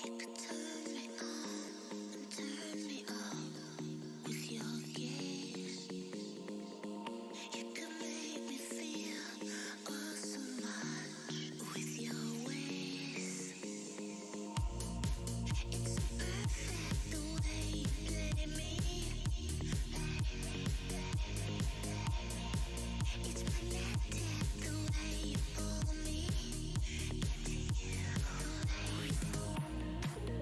You could turn me on and turn me off with your gaze. You could make me feel oh so much with your ways. It's so perfect the way you play me. It's magnetic the way you pull me into you. The way you pull me.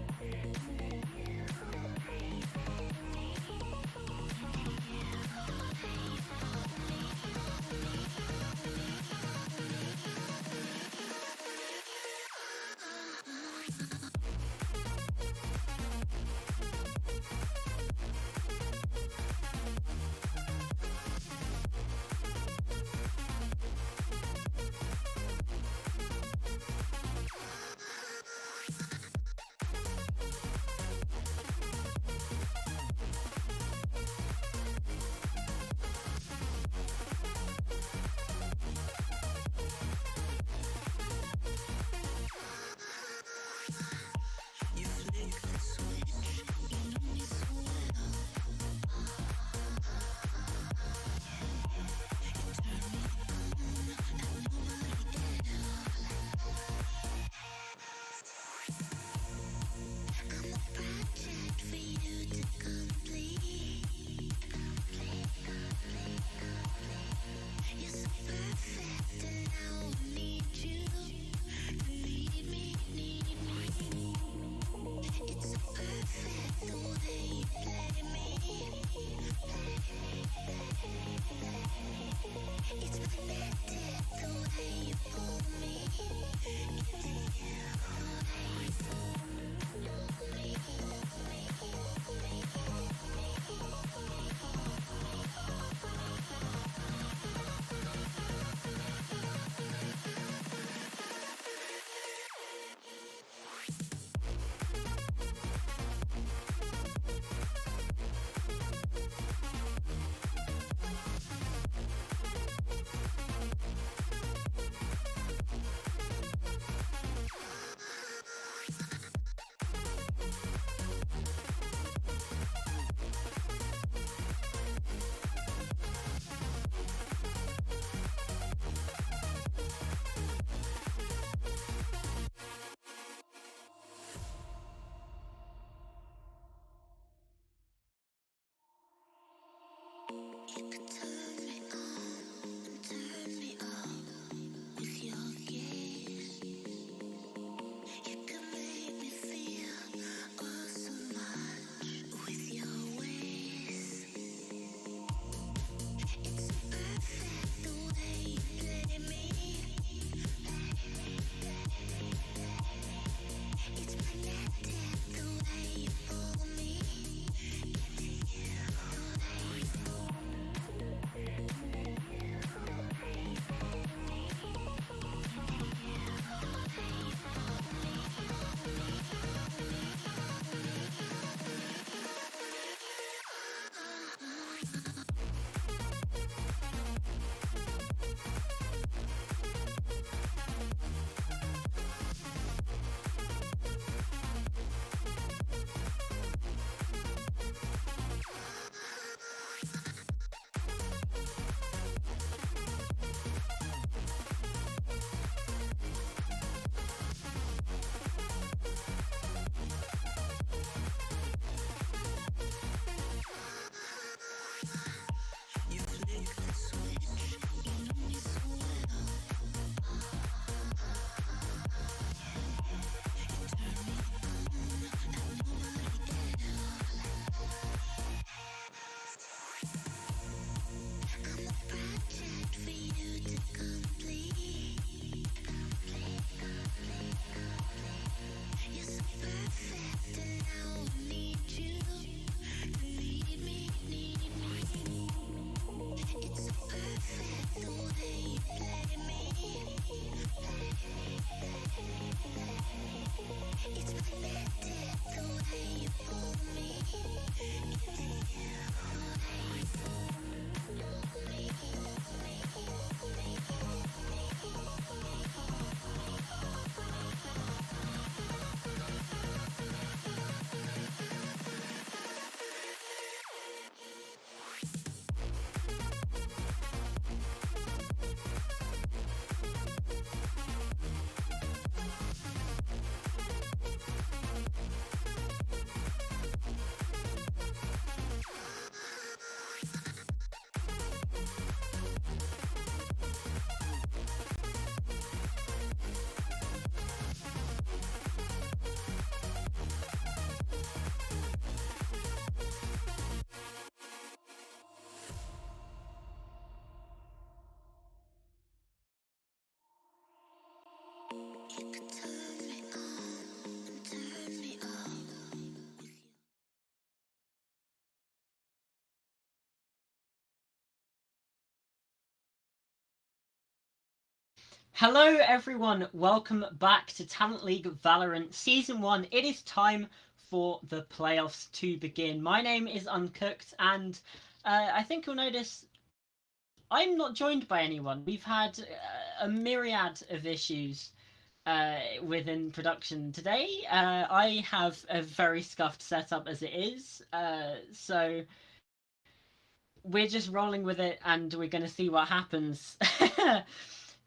Hello, everyone. Welcome back to Talent League Valorant Season 1. It is time for the playoffs to begin. My name is Uncooked, and I think you'll notice I'm not joined by anyone. We've had a myriad of issues within production today. I have a very scuffed setup as it is, so we're just rolling with it, and we're going to see what happens.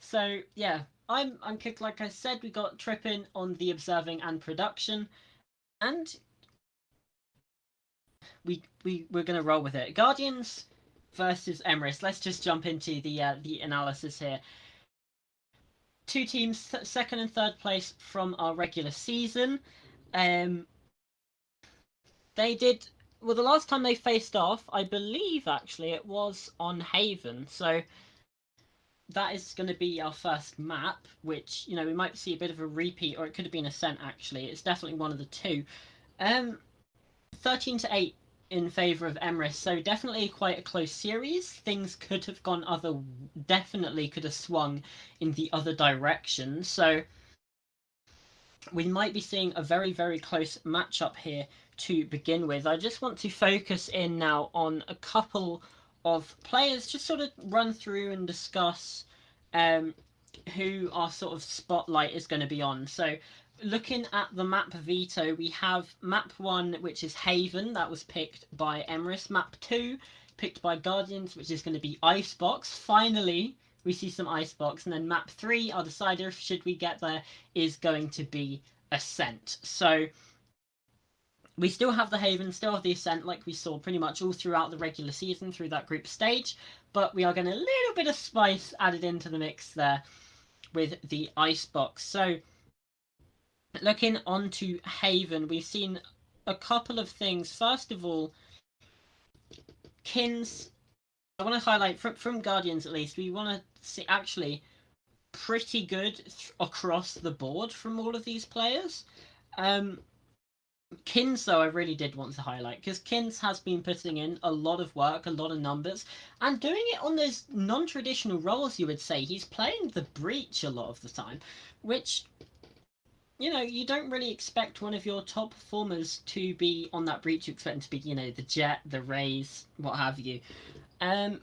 So yeah, I'm kicked. Like I said, we got Trippin on the observing and production, and we're gonna roll with it. Guardians versus EMRYS. Let's just jump into the analysis here. Two teams, second and third place from our regular season. Um, they did well. The last time they faced off, I believe actually it was on Haven. So that is going to be our first map, which we might see a bit of a repeat, or it could have been Ascent. Actually, it's definitely one of the two. 13-8 in favour of EMRYS, so definitely quite a close series. Things could have gone other, definitely could have swung in the other direction. So we might be seeing a very, very close matchup here to begin with. I just want to focus in now on a couple of players, just sort of run through and discuss um, who our sort of spotlight is going to be on. So, looking at the map veto, we have map 1, which is Haven, that was picked by EMRYS. Map 2, picked by Guardians, which is going to be Icebox. Finally, we see some Icebox. And then map 3, our decider, should we get there, is going to be Ascent. So, we still have the Haven, still have the Ascent, like we saw pretty much all throughout the regular season through that group stage, but we are getting a little bit of spice added into the mix there with the Icebox. So, looking onto Haven, we've seen a couple of things. First of all, Kins. I want to highlight from Guardians at least. We want to see actually pretty good across the board from all of these players. Kins, though, I really did want to highlight because Kins has been putting in a lot of work, a lot of numbers, and doing it on those non-traditional roles. You would say he's playing the breach a lot of the time, which you don't really expect one of your top performers to be on that breach. You expect them to be, the Jet, the Rays, what have you. Um,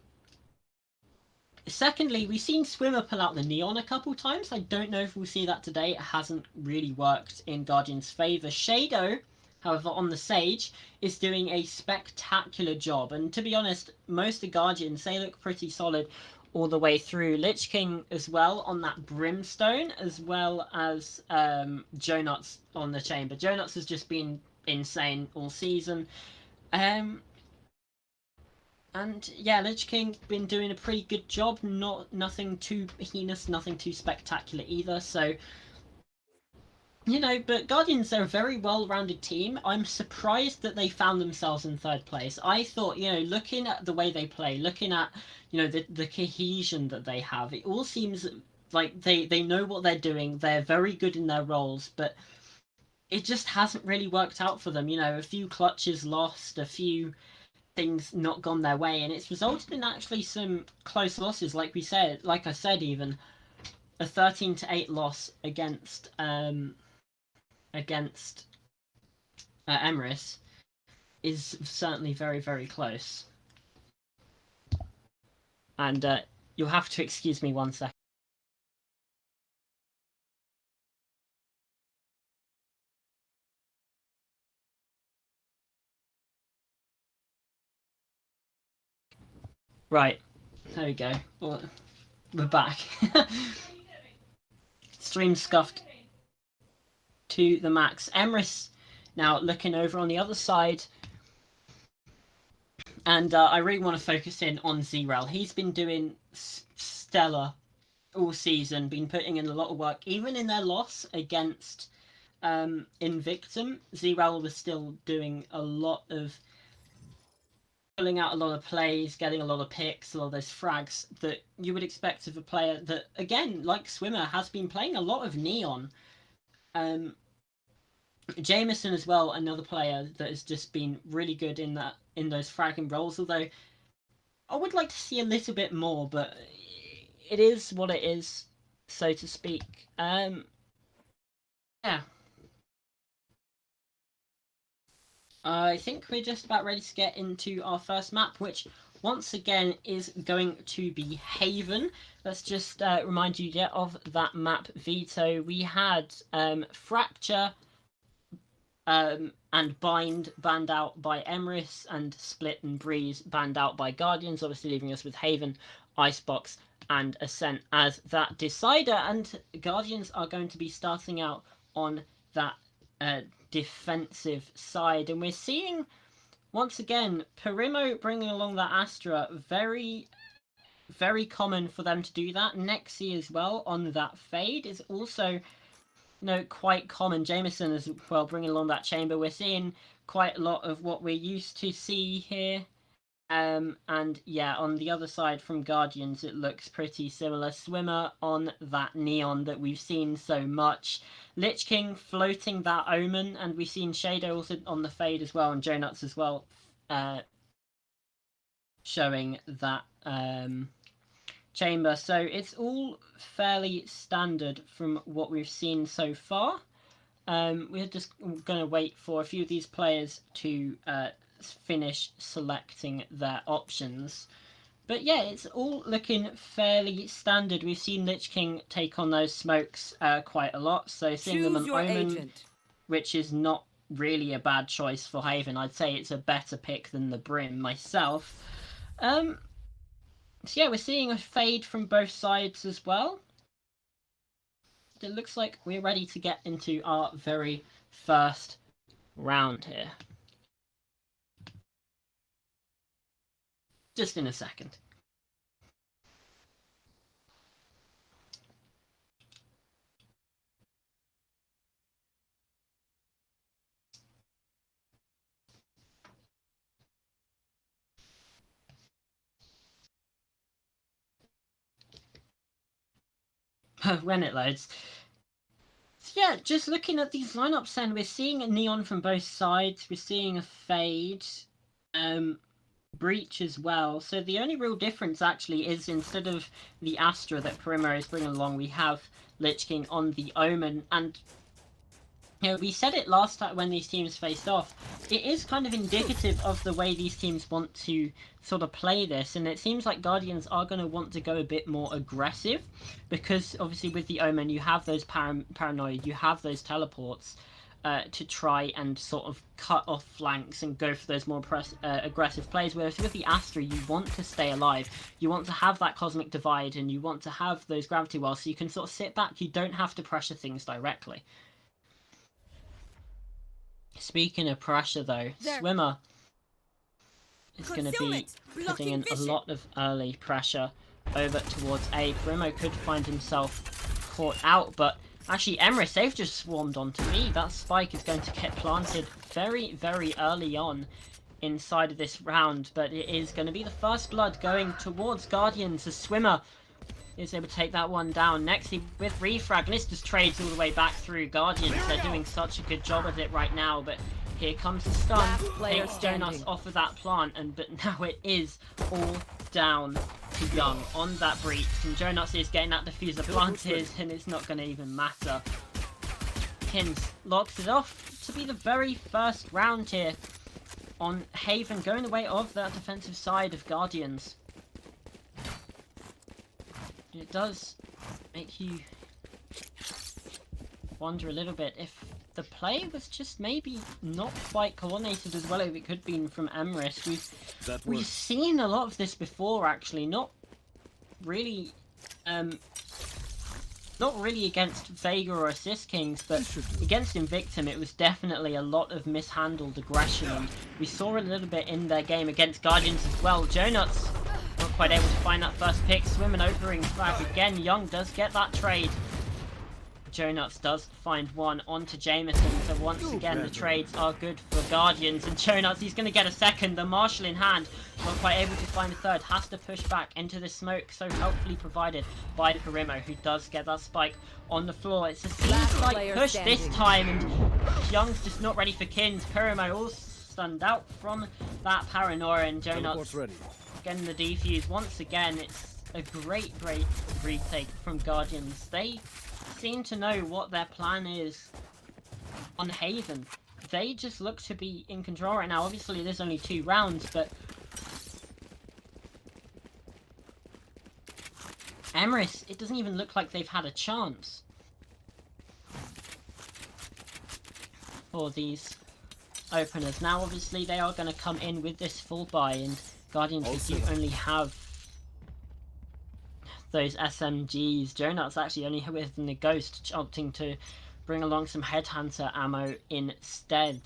Secondly, we've seen Swimmer pull out the Neon a couple times. I don't know if we'll see that today. It hasn't really worked in Guardian's favour. Shadow, however, on the Sage, is doing a spectacular job. And to be honest, most of Guardians, they look pretty solid all the way through. Lich King as well on that Brimstone, as well as Jonuts on the Chamber. Jonuts has just been insane all season. Um, and yeah, Lich King been doing a pretty good job. Nothing too heinous, nothing too spectacular either. So but Guardians are a very well-rounded team. I'm surprised that they found themselves in third place. I thought, looking at the way they play, looking at the cohesion that they have, it all seems like they know what they're doing. They're very good in their roles, but it just hasn't really worked out for them. A few clutches lost, a few things not gone their way, and it's resulted in actually some close losses. Like I said, even a 13-8 loss against EMRYS is certainly very, very close. And you'll have to excuse me 1 second. Right, there we go. We're back. Stream scuffed to the max. EMRYS now looking over on the other side. And I really want to focus in on Zrel. He's been doing stellar all season, been putting in a lot of work. Even in their loss against Invictum, Zrel was still doing a lot of pulling out a lot of plays, getting a lot of picks, a lot of those frags that you would expect of a player that, again, like Swimmer, has been playing a lot of Neon. Jameson as well, another player that has just been really good in those fragging roles. Although I would like to see a little bit more, but it is what it is. so to speak. Yeah. I think we're just about ready to get into our first map, which once again is going to be Haven. Let's just remind you of that map, Vito. We had Fracture and Bind banned out by EMRYS, and Split and Breeze banned out by Guardians, obviously leaving us with Haven, Icebox, and Ascent as that decider. And Guardians are going to be starting out on that defensive side, and we're seeing once again Perimo bringing along that Astra. Very common for them to do that. Nexi as well on that Fade is also quite common. Jameson as well bringing along that Chamber. We're seeing quite a lot of what we're used to see here. And yeah, on the other side from Guardians, it looks pretty similar. Swimmer on that Neon that we've seen so much. Lich King floating that Omen, and we've seen Shadow also on the Fade as well, and Jonuts as well, showing that Chamber. So it's all fairly standard from what we've seen so far. We're just going to wait for a few of these players to finish selecting their options. But yeah, it's all looking fairly standard. We've seen Lich King take on those smokes quite a lot, so seeing them on Omen, which is not really a bad choice for Haven. I'd say it's a better pick than the Brim myself. So yeah, we're seeing a Fade from both sides as well. It looks like we're ready to get into our very first round here. Just in a second. When it loads. So yeah, just looking at these lineups then, we're seeing a Neon from both sides. We're seeing a Fade. Breach as well. So the only real difference actually is instead of the Astra that Perimo is bringing along, we have Lich King on the Omen. And we said it last time when these teams faced off, it is kind of indicative of the way these teams want to sort of play this, and it seems like Guardians are going to want to go a bit more aggressive, because obviously with the Omen you have those paranoid, you have those teleports, to try and sort of cut off flanks and go for those more aggressive plays, whereas with the Astra you want to stay alive, you want to have that cosmic divide, and you want to have those gravity wells so you can sort of sit back, you don't have to pressure things directly. Speaking of pressure though, Swimmer is going to be putting in a lot of early pressure over towards A. Perimo could find himself caught out, but actually, EMRYS, they've just swarmed onto B. That spike is going to get planted very, very early on inside of this round, but it is going to be the first blood going towards Guardians as Swimmer is able to take that one down. Nexi with refrag, and this just trades all the way back through Guardians. They're doing such a good job of it right now, but here comes the stun. Takes Jonas off of that plant, but now it is all down to Young on that breach, and Jonas is getting that diffuser planted, and it's not going to even matter. Kins locks it off to be the very first round here on Haven, going the way of that defensive side of Guardians. It does make you wonder a little bit if the play was just maybe not quite coordinated as well as it could have been from EMRYS. We've seen a lot of this before, actually. Not really against Vega or Assist Kings, but against Invictum it was definitely a lot of mishandled aggression, and we saw a little bit in their game against Guardians as well. Jonuts not quite able to find that first pick. Swimming overing flag again. Young does get that trade. Jonuts does find one onto Jameson, so once again the trades are good for Guardians, and Jonuts, he's going to get a second, the Marshal in hand, not quite able to find a third, has to push back into the smoke, so helpfully provided by Perimo, who does get that spike on the floor. It's a slight push this time, and Young's just not ready for Kins. Perimo all stunned out from that paranoia, and Jonuts getting the defuse once again. It's a great retake from Guardians. They seem to know what their plan is on Haven. They just look to be in control right now. Obviously, there's only 2 rounds, but EMRYS, it doesn't even look like they've had a chance for these openers. Now, obviously, they are going to come in with this full buy, and Guardians do only have those SMGs. Jonut's actually only with the Ghost, opting to bring along some Headhunter ammo instead.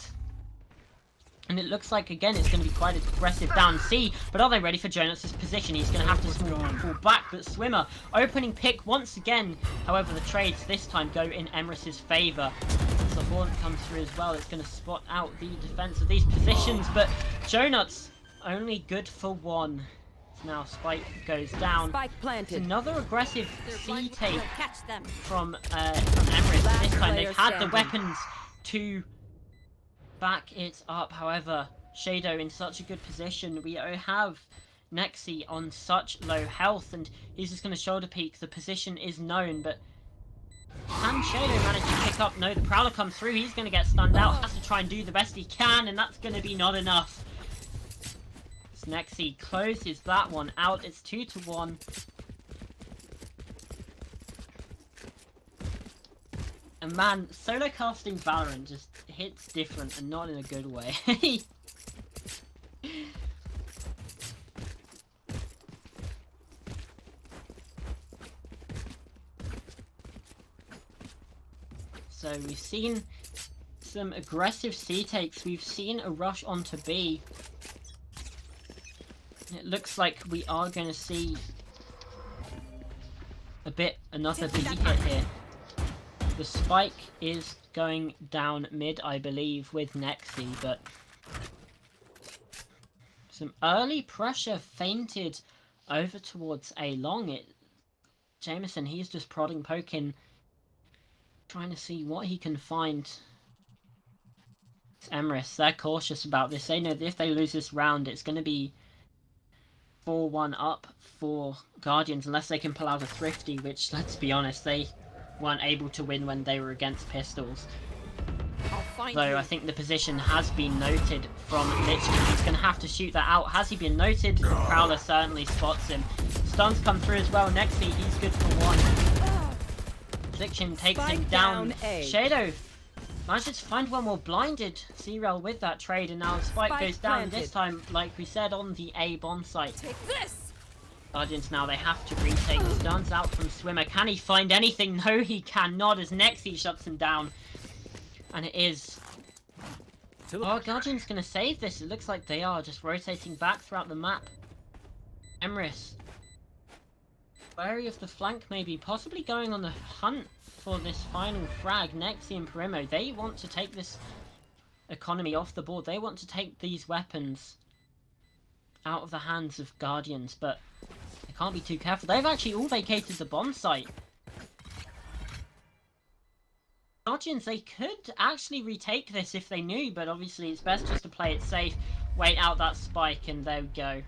And it looks like, again, it's going to be quite aggressive down C, but are they ready for Jonut's position? He's going to have to fall back, but Swimmer, opening pick once again. However, the trades this time go in EMRYS' favour. As the Horn comes through as well, it's going to spot out the defence of these positions, but Jonut's only good for 1. Now Spike goes down. Spike planted. It's another aggressive C take from EMRYS. This time they've had the weapons to back it up. However, Shadow in such a good position. We have Nexi on such low health, and he's just going to shoulder peek. The position is known, but can Shadow manage to pick up? No, the Prowler comes through. He's going to get stunned out. Has to try and do the best he can, and that's going to be not enough. Nexi closes that one out. It's 2-1. And man, solo casting Valorant just hits different, and not in a good way. So we've seen some aggressive C takes. We've seen a rush onto B. It looks like we are going to see another B hit here. The spike is going down mid, I believe, with Nexi, but some early pressure feinted over towards A long. Jameson, he's just prodding, poking, trying to see what he can find. It's EMRYS, they're cautious about this. They know that if they lose this round, it's going to be 4-1 up for Guardians, unless they can pull out a Thrifty, which, let's be honest, they weren't able to win when they were against Pistols. Though I think the position has been noted from Lichkin. He's going to have to shoot that out. Has he been noted? The Prowler certainly spots him. Stuns come through as well. Nexi, he's good for 1. Lichkin takes him down. Shadow manages to find one more blinded. Zerel with that trade, and now Spike goes down. This time, like we said, on the A bomb site. Take this. Guardians now, they have to retake. Stuns out from Swimmer. Can he find anything? No, he cannot, as Nexi shuts him down. And it is... Oh, Guardians going to save this. It looks like they are just rotating back throughout the map. EMRYS, wary of the flank maybe, possibly going on the hunt for this final frag. Nexi and Primo, they want to take this economy off the board. They want to take these weapons out of the hands of Guardians, but they can't be too careful. They've actually all vacated the bomb site. Guardians, they could actually retake this if they knew, but obviously it's best just to play it safe, wait out that spike, and there we go.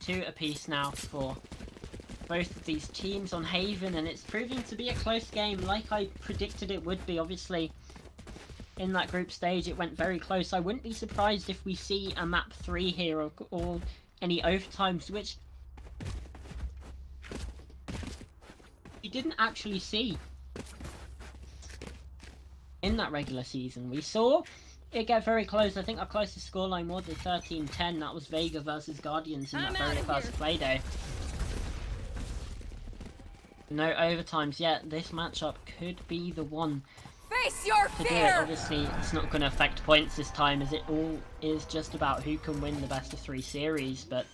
2 apiece now for both of these teams on Haven, and it's proving to be a close game like I predicted it would be. Obviously, in that group stage it went very close. I wouldn't be surprised if we see a map 3 here or any overtimes, which we didn't actually see in that regular season. We saw it get very close. I think our closest scoreline was a 13-10. That was Vega versus Guardians in that very first play day. No overtimes yet. This matchup could be the one Face your to do it. fear. Obviously, it's not going to affect points this time, as it all is just about who can win the best of 3 series, but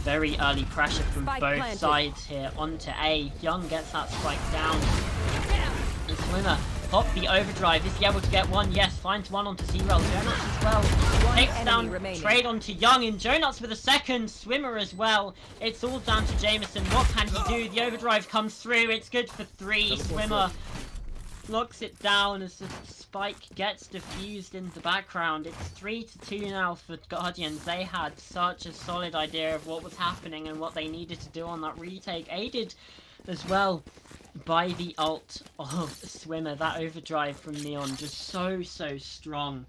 very early pressure from both sides here onto A. Young gets that spike down. And Swimmer, pop the overdrive. Is he able to get one? Yes, finds one onto Zerel. Jonuts as well. Takes down, trade onto Young, and Jonuts with a second. Swimmer as well. It's all down to Jameson. What can he do? The overdrive comes through. It's good for 3. Swimmer locks it down as the spike gets diffused in the background. It's 3-2 now for Guardians. They had such a solid idea of what was happening and what they needed to do on that retake, aided as well by the ult of Swimmer. That overdrive from Neon, just so strong.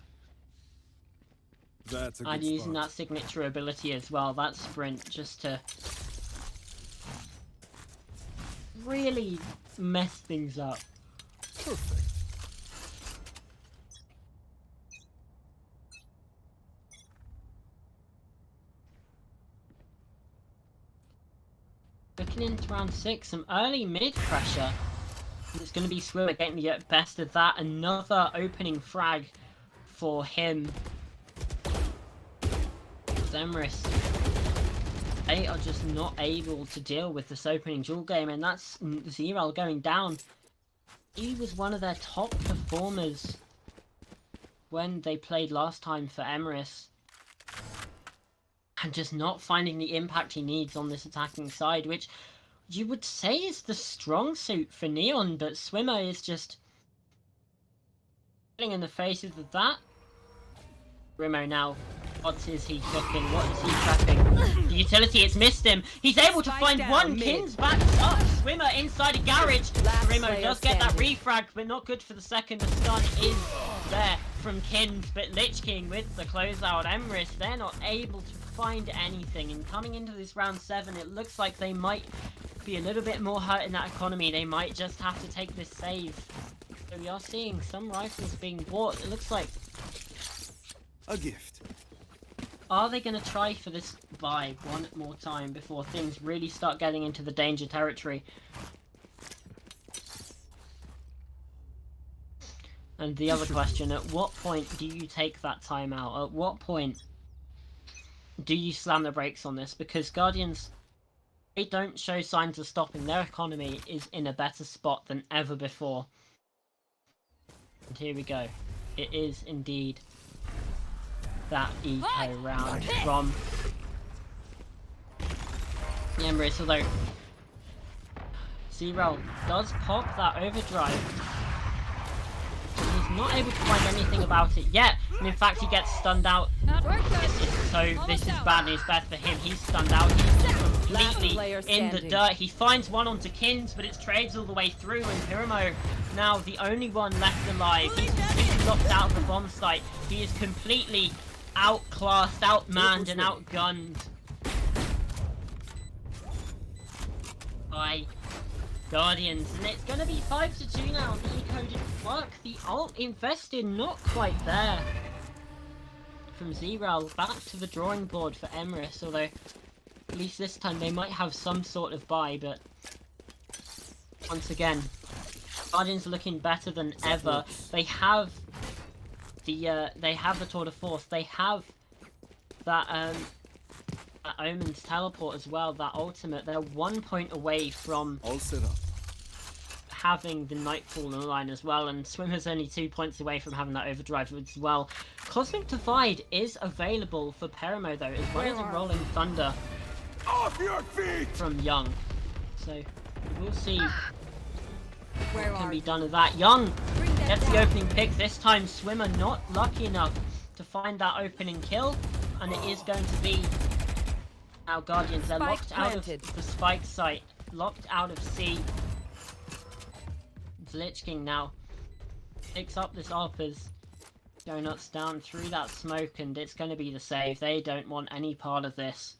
That's a good And using spot. that signature ability as well, that sprint, just to really mess things up. Perfect. Looking into round 6, some early mid pressure. It's going to be Swimmer getting the best of that. Another opening frag for him. EMRYS, they are just not able to deal with this opening duel game, and that's Zero going down. He was one of their top performers when they played last time for EMRYS. And just not finding the impact he needs on this attacking side, which you would say is the strong suit for Neon, but Swimmer is just getting in the faces of that. Rimo now, what is he cooking? What is he prepping? The utility, it's missed him. He's able to find one. Kins backs up. Swimmer inside a garage. Rimo does get that refrag, but not good for the second. The stun is there from Kins, but Lich King with the closeout. EMRYS, they're not able to find anything, and coming into this round 7, it looks like they might be a little bit more hurt in that economy. They might just have to take this save. So we are seeing some rifles being bought. It looks like A gift. are they going to try for this buy one more time before things really start getting into the danger territory? And the other question, at what point do you take that timeout? At what point do you slam the brakes on this? Because Guardians, they don't show signs of stopping. Their economy is in a better spot than ever before. And here we go. It is indeed that eco round from EMRYS, although Zero does pop that overdrive. He's not able to find anything about it yet, and in fact he gets stunned out. This is bad news, bad for him. He's stunned out. He's completely in the dirt. He finds one onto Kins, but it's trades all the way through, and Piramo now the only one left alive. He's completely locked out of the bomb site. He is completely outclassed, outmanned, and outgunned by Guardians, and it's going to be 5-2 now. The eco didn't work. The ult invested not quite there from Zero. Back to the drawing board for EMRYS, although at least this time they might have some sort of buy, but once again, Guardians are looking better than ever. They have the tour de force. They have that Omen's teleport as well, that ultimate. They're 1 point away from All set up. having the Nightfall in the line as well, and Swimmer's only 2 points away from having that overdrive as well. Cosmic Divide is available for Perimo though, as well as a Rolling Thunder Off your feet! from Young. So we'll see what can be done with that. Young gets the opening pick. This time Swimmer not lucky enough to find that opening kill, and it is going to be now Guardians. They're locked out of the spike site, locked out of C. It's Lich King now picks up this Alpers. Donuts down through that smoke, and it's going to be the save. They don't want any part of this.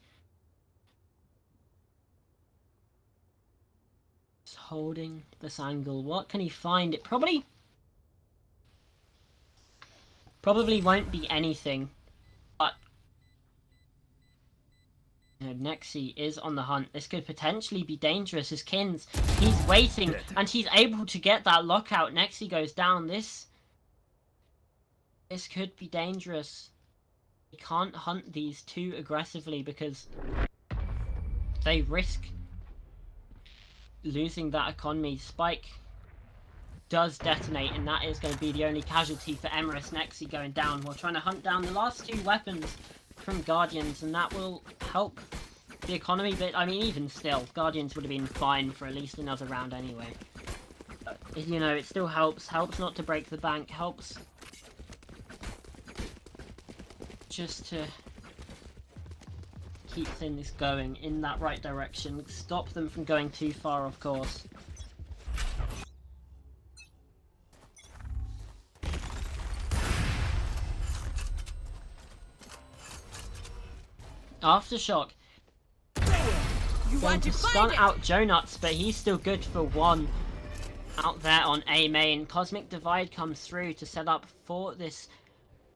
Just holding this angle. What can he find? It probably won't be anything, but you know, Nexi is on the hunt. This could potentially be dangerous as Kins, he's waiting and he's able to get that lockout. Nexi goes down. This could be dangerous. You can't hunt these too aggressively because they risk losing that economy. Spike does detonate, and that is going to be the only casualty for EMRYS. Nexi going down. We're trying to hunt down the last 2 weapons from Guardians, and that will help the economy. But I mean, even still, Guardians would have been fine for at least another round anyway. But You know, it still helps. Helps not to break the bank. Helps just to keep things going in that right direction. Stop them from going too far, of course. Aftershock. Going to stun out Jonuts, but he's still good for one out there on A main. Cosmic Divide comes through to set up for this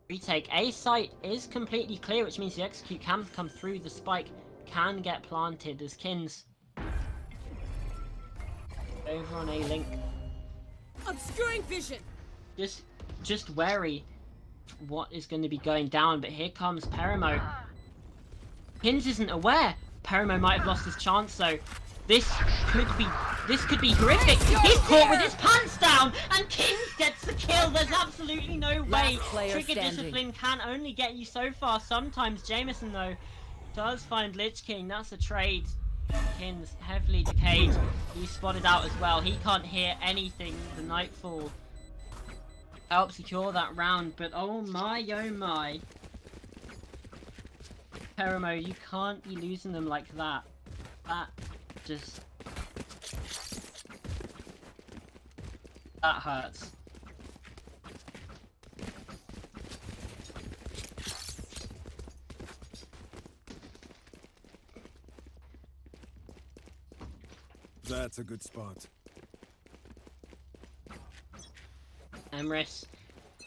retake. A site is completely clear, which means the execute can come through. The spike can get planted as Kins over on A link. Obscuring vision. Just wary what is going to be going down, but here comes Perimo. Kins isn't aware. Perimo might have lost his chance, so this could be horrific. He's caught with his pants down, and Kins gets the kill. There's absolutely no way. Trigger discipline can only get you so far. Sometimes Jameson, though, does find Lich King. That's a trade. Kins heavily decayed. He's spotted out as well. He can't hear anything. The Nightfall helps secure that round, but oh my, oh my. Perimo, you can't be losing them like that. That just... that hurts. That's a good spot. EMRYS,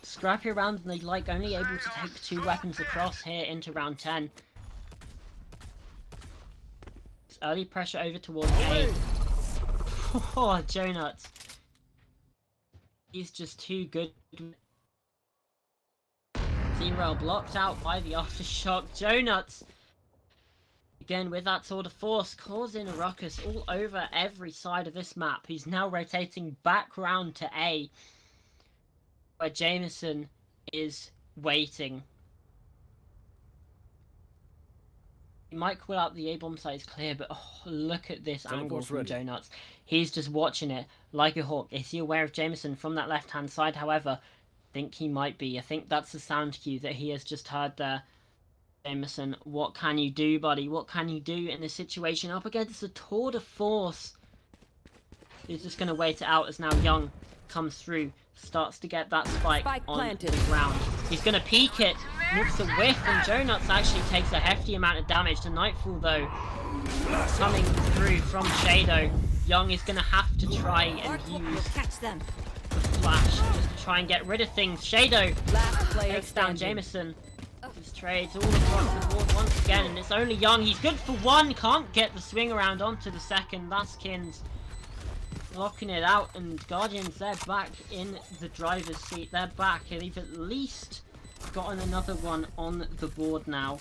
scrappy round, and they like only able to take 2 weapons across here into round 10. It's early pressure over towards A. Oh, Jonuts. He's just too good. Zero blocked out by the aftershock. Jonuts, again with that sort of force, causing a ruckus all over every side of this map. He's now rotating back round to A, where Jameson is waiting. He might call out the A-bomb site is clear, but oh, look at this angle from Jonuts. He's just watching it like a hawk. Is he aware of Jameson from that left-hand side? However, I think he might be. I think that's the sound cue that he has just heard there. Jameson, what can you do, buddy? What can you do in this situation up against a tour de force? He's just going to wait it out as now Young comes through, starts to get that spike on planted. the ground. He's going to peek it, makes a whiff, and Jonuts actually takes a hefty amount of damage. The Nightfall, though, coming through from Shadow. Young is going to have to try and use the flash just to try and get rid of things. Shadow takes down Jameson. His trades all across the board once again, and it's only Young. He's good for one, can't get the swing around onto the second. That's Kins locking it out, and Guardians, they're back in the driver's seat. They're back, and they've at least gotten another one on the board now.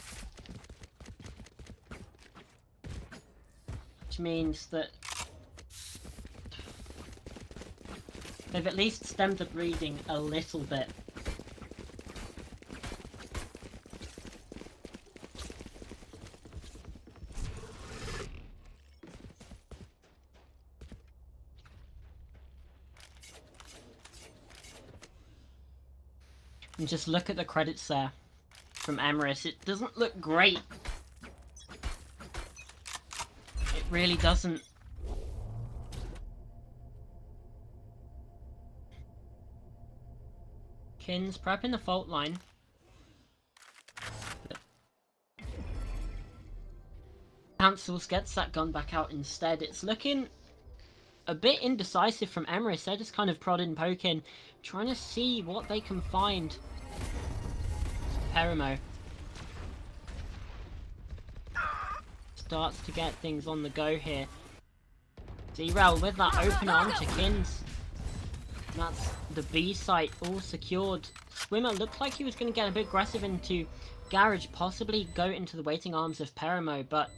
Which means that they've at least stemmed the bleeding a little bit. And just look at the credits there from EMRYS. It doesn't look great. It really doesn't. Kins prepping the fault line. Cancels, gets that gun back out instead. It's looking a bit indecisive from EMRYS. They're just kind of prodding and poking, trying to see what they can find. Perimo starts to get things on the go here. Zero with that open arm to Kins. That's the B site all secured. Swimmer looked like he was going to get a bit aggressive into Garage, possibly go into the waiting arms of Perimo, but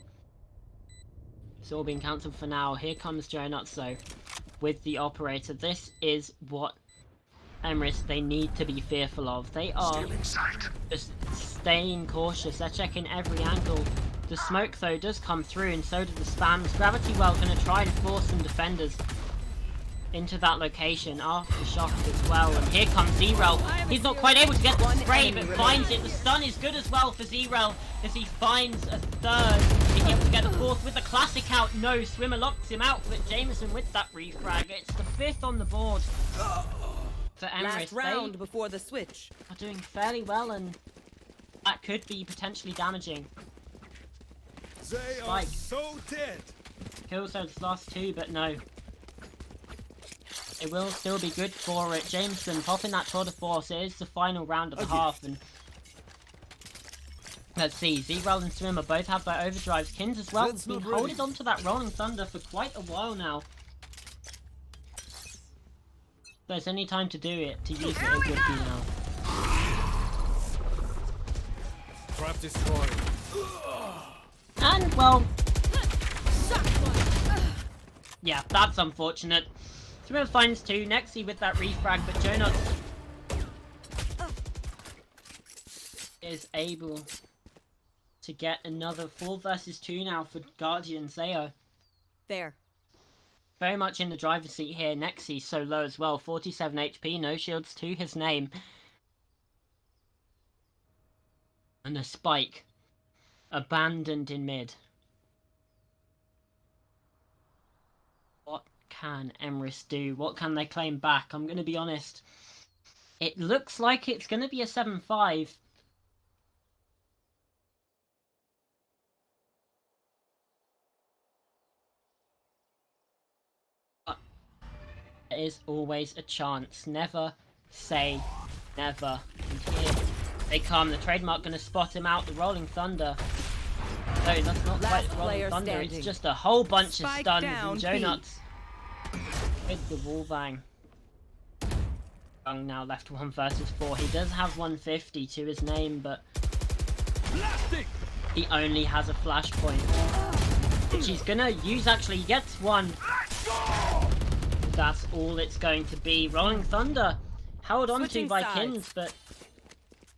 it's all been cancelled for now. Here comes Jonuts though with the operator. This is what EMRYS, they need to be fearful of. They are just staying cautious. They're checking every angle. The smoke though does come through, and so do the spams. Gravity Well going to try to force some defenders into that location after shock as well. And here comes Zero. He's not quite able to get the spray, but finds it. The stun is good as well for Zero as he finds a third. He's able to get the fourth with the classic out. No, Swimmer locks him out, but Jameson with that refrag. It's the fifth on the board for EMRYS. Last round before the switch. Are doing fairly well, and that could be potentially damaging. They are so dead. Kills those last two, but no. It will still be good for it. Jameson popping that tour de force. It is the final round of the half, and let's see. Zero and Swimmer both have their overdrives. Kins as well has been holding on to that Rolling Thunder for quite a while now. There's any time to do it, to use it, it would be now. Trap destroyed. And, well, yeah, that's unfortunate. Swimmer finds two. Nexi with that refrag, but Jonut is able to get another 4 versus 2 now for Guardians. They are There. very much in the driver's seat here. Nexi so low as well, 47 HP, no shields to his name. And a spike abandoned in mid. What can EMRYS do? What can they claim back? I'm going to be honest. It looks like it's going to be a 7-5. But there is always a chance. Never say never. And here they come. The trademark going to spot him out. The Rolling Thunder. No, that's not quite the Rolling Thunder. Standing. It's just a whole bunch of Spike stuns. down, And Jonuts with the wall bang. Young now left 1 versus 4. He does have 150 to his name, but he only has a flashpoint, which he's gonna use. Actually, he gets one. That's all it's going to be. Rolling Thunder held on to by Kins, but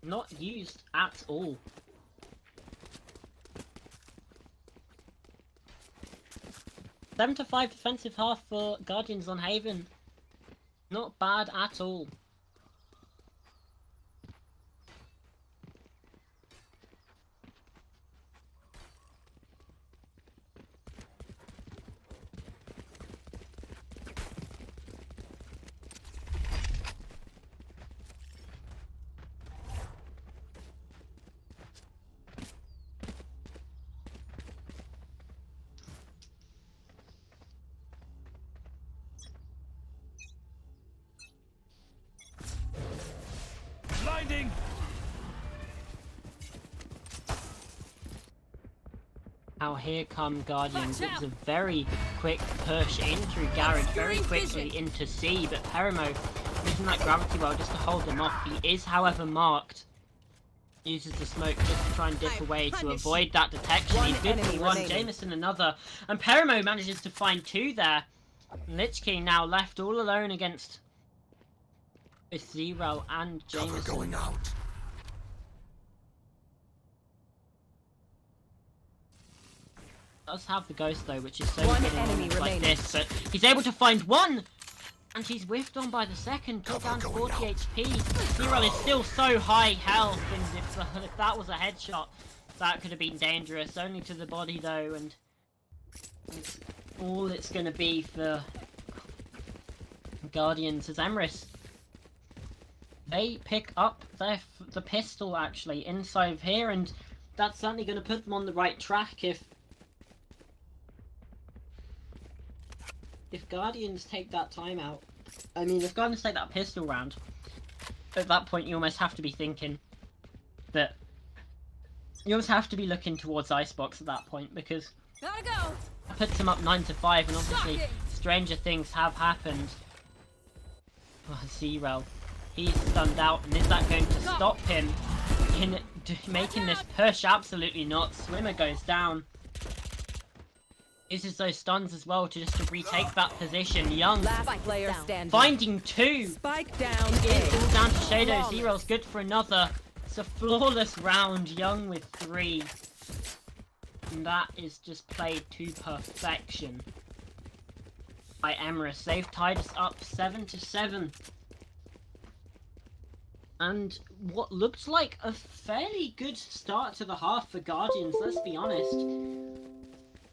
not used at all. 7-5 defensive half for Guardians on Haven. Not bad at all. Blinding. Now here come Guardians. It was a very quick push in through Garage, very quickly into C, but Perimo using that gravity well just to hold them off. He is, however, marked. Uses the smoke just to try and dip away to avoid that detection. He's good for one, Jameson another, and Perimo manages to find 2 there. Lich King now left all alone against with Zero and Jameson. Cover going out. Does have the ghost though, which is so One good in enemy moments like remaining. this, but he's able to find one, and he's whiffed on by the second. Put down 40 HP. Zero is still so high health, and if that was a headshot, that could have been dangerous. Only to the body though, and it's all it's going to be for Guardians as EMRYS. They pick up the pistol actually inside of here, and that's certainly going to put them on the right track if Guardians take that timeout. I mean, if Guardians take that pistol round, at that point you almost have to be thinking that you almost have to be looking towards Icebox at that point, because Gotta go. that puts them up 9-5, and obviously stranger things have happened. Oh, Zero. He's stunned out, and is that going to stop him in making this push? Absolutely not. Swimmer goes down. Uses those stuns as well to just to retake that position. Young Last player standing. finding 2. Spike down. It's all down to Shadow. Flawless. Zero's good for another. It's a flawless round. Young with 3. And that is just played to perfection. by EMRYS. They've tied us up 7-7. And what looked like a fairly good start to the half for Guardians, let's be honest.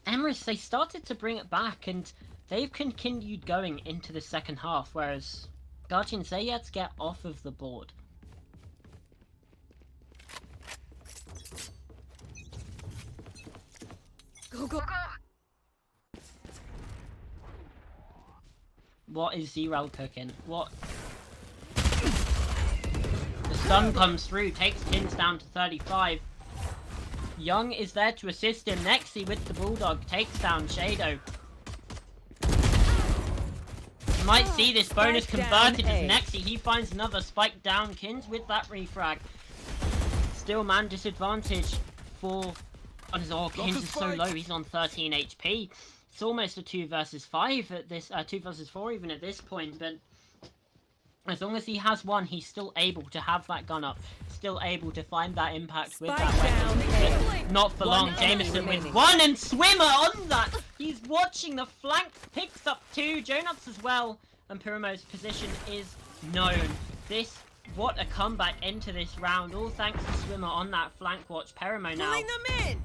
EMRYS, they started to bring it back, and they've continued going into the second half, whereas Guardians, they had to get off of the board. Go, go. What is Zero cooking? What? The stun comes through, takes Pins down to 35. Young is there to assist him. Nexi with the Bulldog takes down Shadow. You might see this bonus Spike converted down as A. Nexi, he finds another spike down. Kins with that refrag. Still man disadvantage for... Oh, Kins is so low, he's on 13 HP. It's almost a 2 versus 5 at this, 2 versus 4 even at this point, but as long as he has one, he's still able to have that gun up, still able to find that impact with that weapon. But not for long, Jameson with one, and Swimmer on that! He's watching the flank, picks up 2, Jonuts as well, and Pirimo's position is known. What a comeback into this round, all thanks to Swimmer on that flank watch. Pirimo now Pulling them in.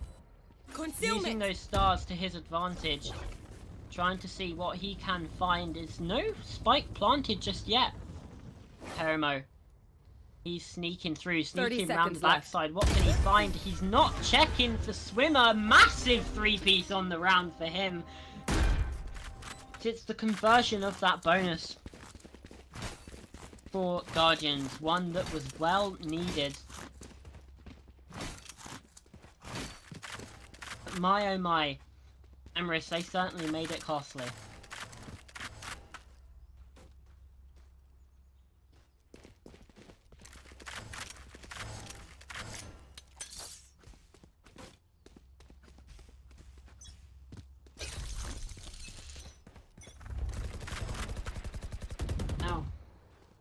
using those stars to his advantage, trying to see what he can find. Is no spike planted just yet. Pirimo, he's sneaking through, sneaking around the backside. What can he find? He's not checking for Swimmer. Massive 3-piece on the round for him. It's the conversion of that bonus for Guardians, one that was well needed. My oh my, EMRYS, they certainly made it costly. Now,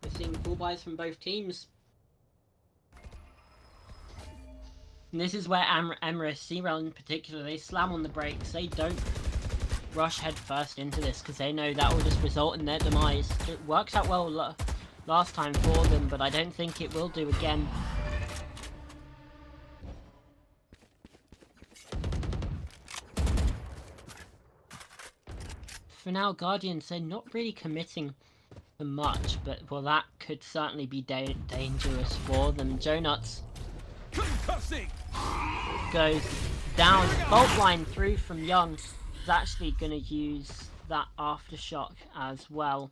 we're seeing full buys from both teams. And this is where EMRYS, C-Rail in particular, they slam on the brakes. They don't rush head first into this because they know that will just result in their demise. It worked out well last time for them, but I don't think it will do again. For now, Guardians, they're not really committing for much, but well, that could certainly be dangerous for them. Jonuts goes down. Bolt line through from Young. Is actually going to use that aftershock as well.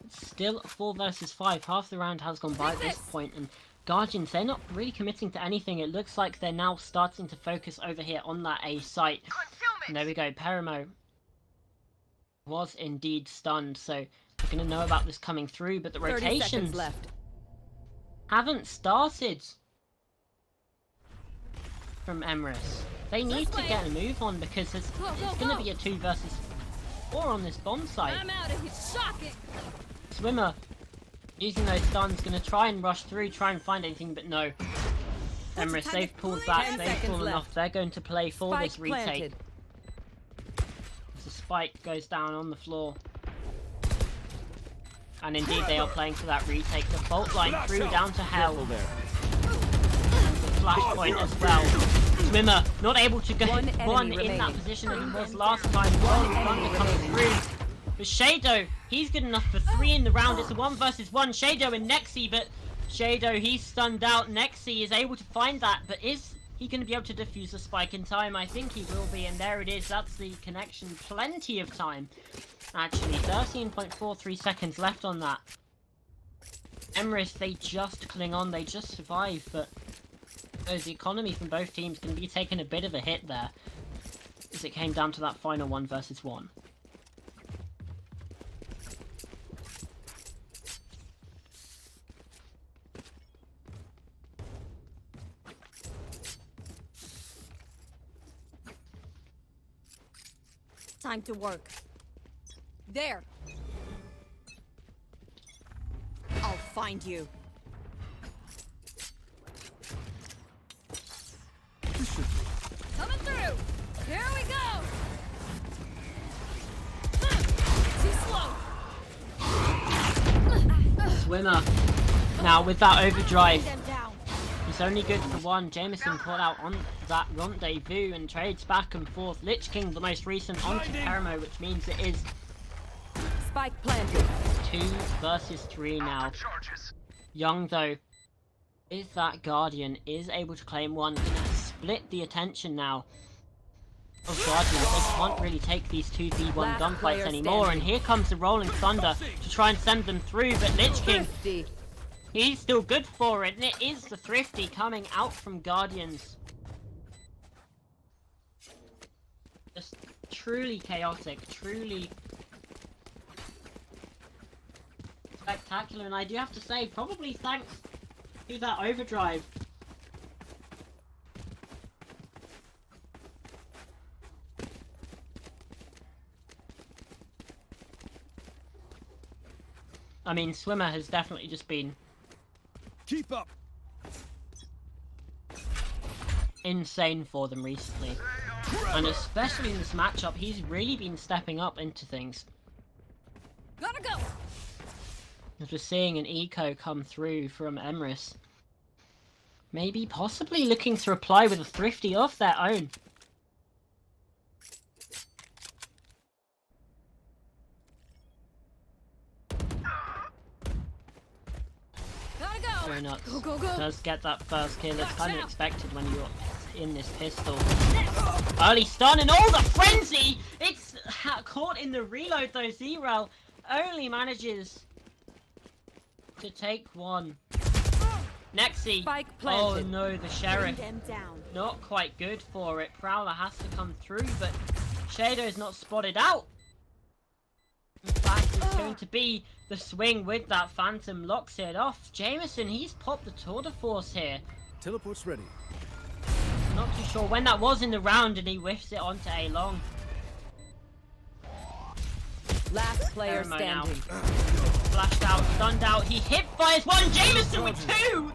Still 4 versus 5. Half the round has gone by at this point, and Guardians, they're not really committing to anything. It looks like they're now starting to focus over here on that A site. And there we go. Pirimo was indeed stunned, so we're going to know about this coming through, but the rotations haven't started from EMRYS. They need to get a move on because it's going to be a 2 versus 4 on this bomb site. I'm out of here. Shocking. Swimmer using those stuns, going to try and rush through, try and find anything, but no. EMRYS, they've pulled back, they've fallen off. They're going to play for this retake. The spike goes down on the floor. And indeed they are playing for that retake. The fault line through down to hell. And the flashpoint as well. Swimmer not able to go one in that position as he was last time. Thunder coming through. But Shadow, he's good enough for 3 in the round. It's a 1 versus 1. Shadow and Nexi, but Shadow, he's stunned out. Nexi is able to find that, but is he going to be able to defuse the spike in time? I think he will be, and there it is. That's the connection. Plenty of time. Actually, 13.43 seconds left on that. EMRYS, they just cling on, they just survive, but the economy from both teams can be taking a bit of a hit there, as it came down to that final 1 versus 1. Time to work. There. I'll find you. Swimmer. Now with that overdrive, Bring them down. he's only good for one. Jameson caught out on that rendezvous and trades back and forth. Lich King, the most recent, onto Perimo, which means it is Spike planted. 2 versus 3 now. Young, though, with that Guardian, is able to claim one. Gonna split the attention now of Guardians. They can't really take these 2v1 Last gunfights player anymore, standing. and here comes the Rolling Thunder to try and send them through, but Lich King, Thrifty. he's still good for it, and it is the Thrifty coming out from Guardians. Just truly chaotic, truly spectacular, and I do have to say, probably thanks to that overdrive. I mean, Swimmer has definitely just been Keep up. insane for them recently. And especially in this matchup, he's really been stepping up into things. Gotta go. As we're seeing an eco come through from EMRYS. Maybe, possibly looking to reply with a Thrifty of their own. Gotta go. Very nuts. Go, go, go. Does get that first kill. It's kind of expected when you're in this pistol. Early stun and all the frenzy! It's caught in the reload though. Zero only manages to take one. Nexi. Spike Oh planted. no, the Bring Sheriff. them down. Not quite good for it. Prowler has to come through, but Shadow is not spotted out. In fact, it's going to be the swing with that Phantom, locks it off. Jameson, he's popped the tour de force here. Teleport's ready. Not too sure when that was in the round, and he whiffs it onto A long. Last player Perimo now. standing. Flashed out, stunned out. He hip fires one. Jameson with 2!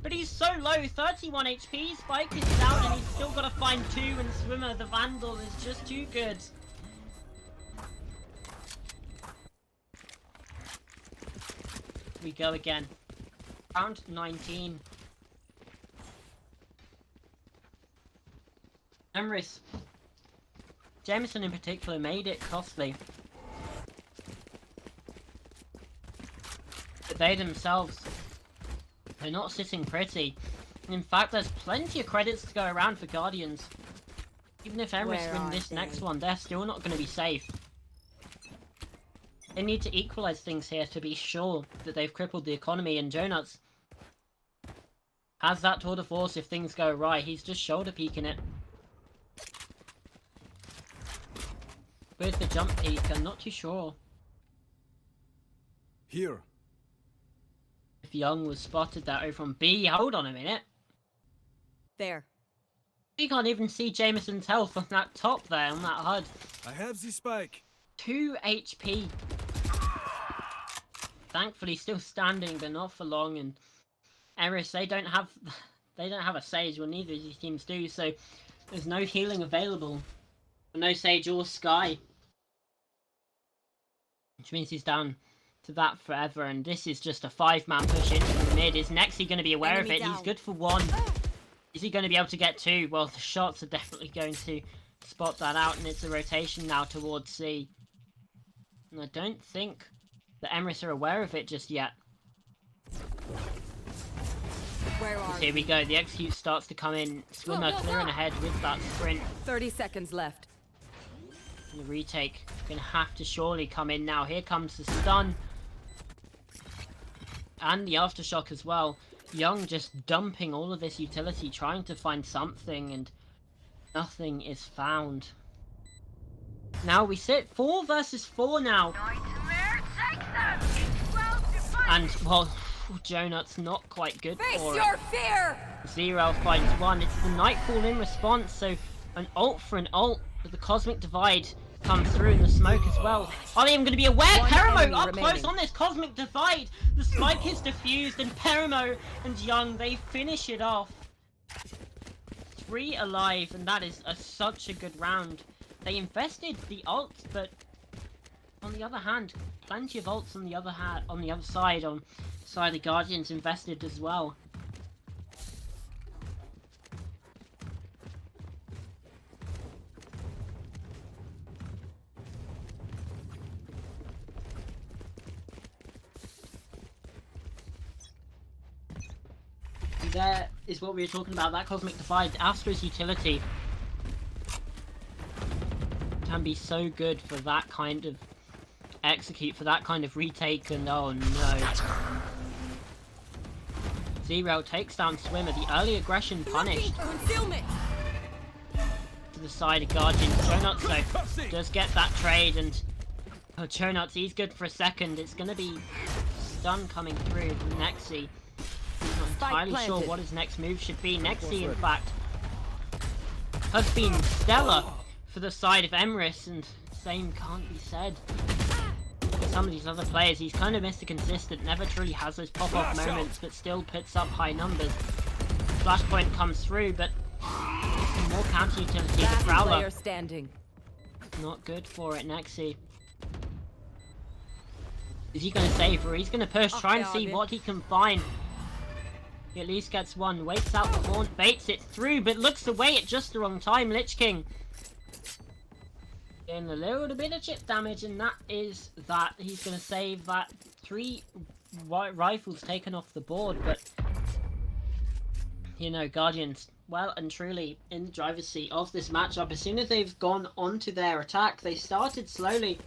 But he's so low, 31 HP. Spike is down, and he's still got to find 2. And Swimmer, the Vandal, is just too good. We go again. Round 19. EMRYS. Jameson in particular made it costly. But they themselves are not sitting pretty. In fact, there's plenty of credits to go around for Guardians. Even if EMRYS Where win are this they? next one, they're still not going to be safe. They need to equalize things here to be sure that they've crippled the economy, and Jonuts has that tour de force if things go right. He's just shoulder peeking it. With the jump peek, I'm not too sure Here. if Young was spotted that over on B. Hold on a minute. There. You can't even see Jameson's health on that top there, on that HUD. I have the spike. 2 HP. Thankfully still standing, but not for long, and EMRYS, they don't have a Sage, well neither of these teams do, so there's no healing available. No Sage or Sky. Which means he's down to that forever, and this is just a 5-man push into the mid. Is Nexi going to be aware Enemy of it? He's down. good for 1. Is he going to be able to get 2? Well, the shots are definitely going to spot that out, and it's a rotation now towards C. And I don't think the EMRYS are aware of it just yet. Where are Here we go, the execute starts to come in. Swimmer Go, go, clearing go. ahead with that sprint. 30 seconds left. And the retake gonna have to surely come in now. Here comes the stun. And the aftershock as well. Young just dumping all of this utility, trying to find something, and nothing is found. Now we sit 4 versus 4 now. And, well, Jonut's not quite good Face for your it. fear! Zero finds 1. It's the Nightfall in response, so an ult for an ult, but the Cosmic Divide comes through in the smoke as well. Are they even going to be aware? One Perimo enemy up remaining. close on this Cosmic Divide. The spike is diffused, and Perimo and Young, they finish it off. 3 alive, and that is such a good round. They invested the ult, but on the other hand, plenty of ults on the other side on Side of Guardians invested as well. There is what we were talking about, that Cosmic Divide. Astra's utility can be so good for that kind of execute, for that kind of retake, and oh no. Zero takes down Swimmer, the early aggression punished. Concealment. To the side of Guardians. Chonuts though does get that trade, and oh, Chonuts, he's good for a second. It's gonna be stun coming through from Nexi. Not entirely sure what his next move should be. Nexi, in fact, has been stellar for the side of EMRYS, and same can't be said for some of these other players. He's kind of Mr. Consistent, never truly has those pop-off moments, but still puts up high numbers. Flashpoint comes through, but some more counter utility. The Prowler Standing. not good for it. Nexi, is he going to save, or he's going to push, try and see what he can find? He at least gets one, waits out the haunt, baits it through, but looks away at just the wrong time. Lich King getting a little bit of chip damage, and that is that. He's going to save that. 3 rifles taken off the board, but you know, Guardians well and truly in the driver's seat of this matchup. As soon as they've gone onto their attack, they started slowly.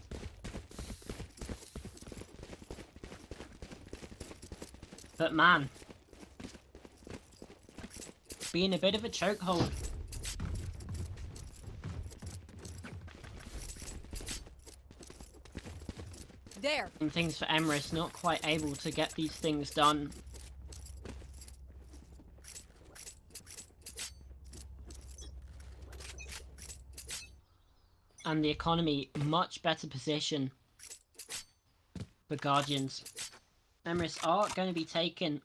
But man, being a bit of a chokehold. There. And things for EMRYS, not quite able to get these things done. And the economy, much better position for Guardians. EMRYS are going to be taking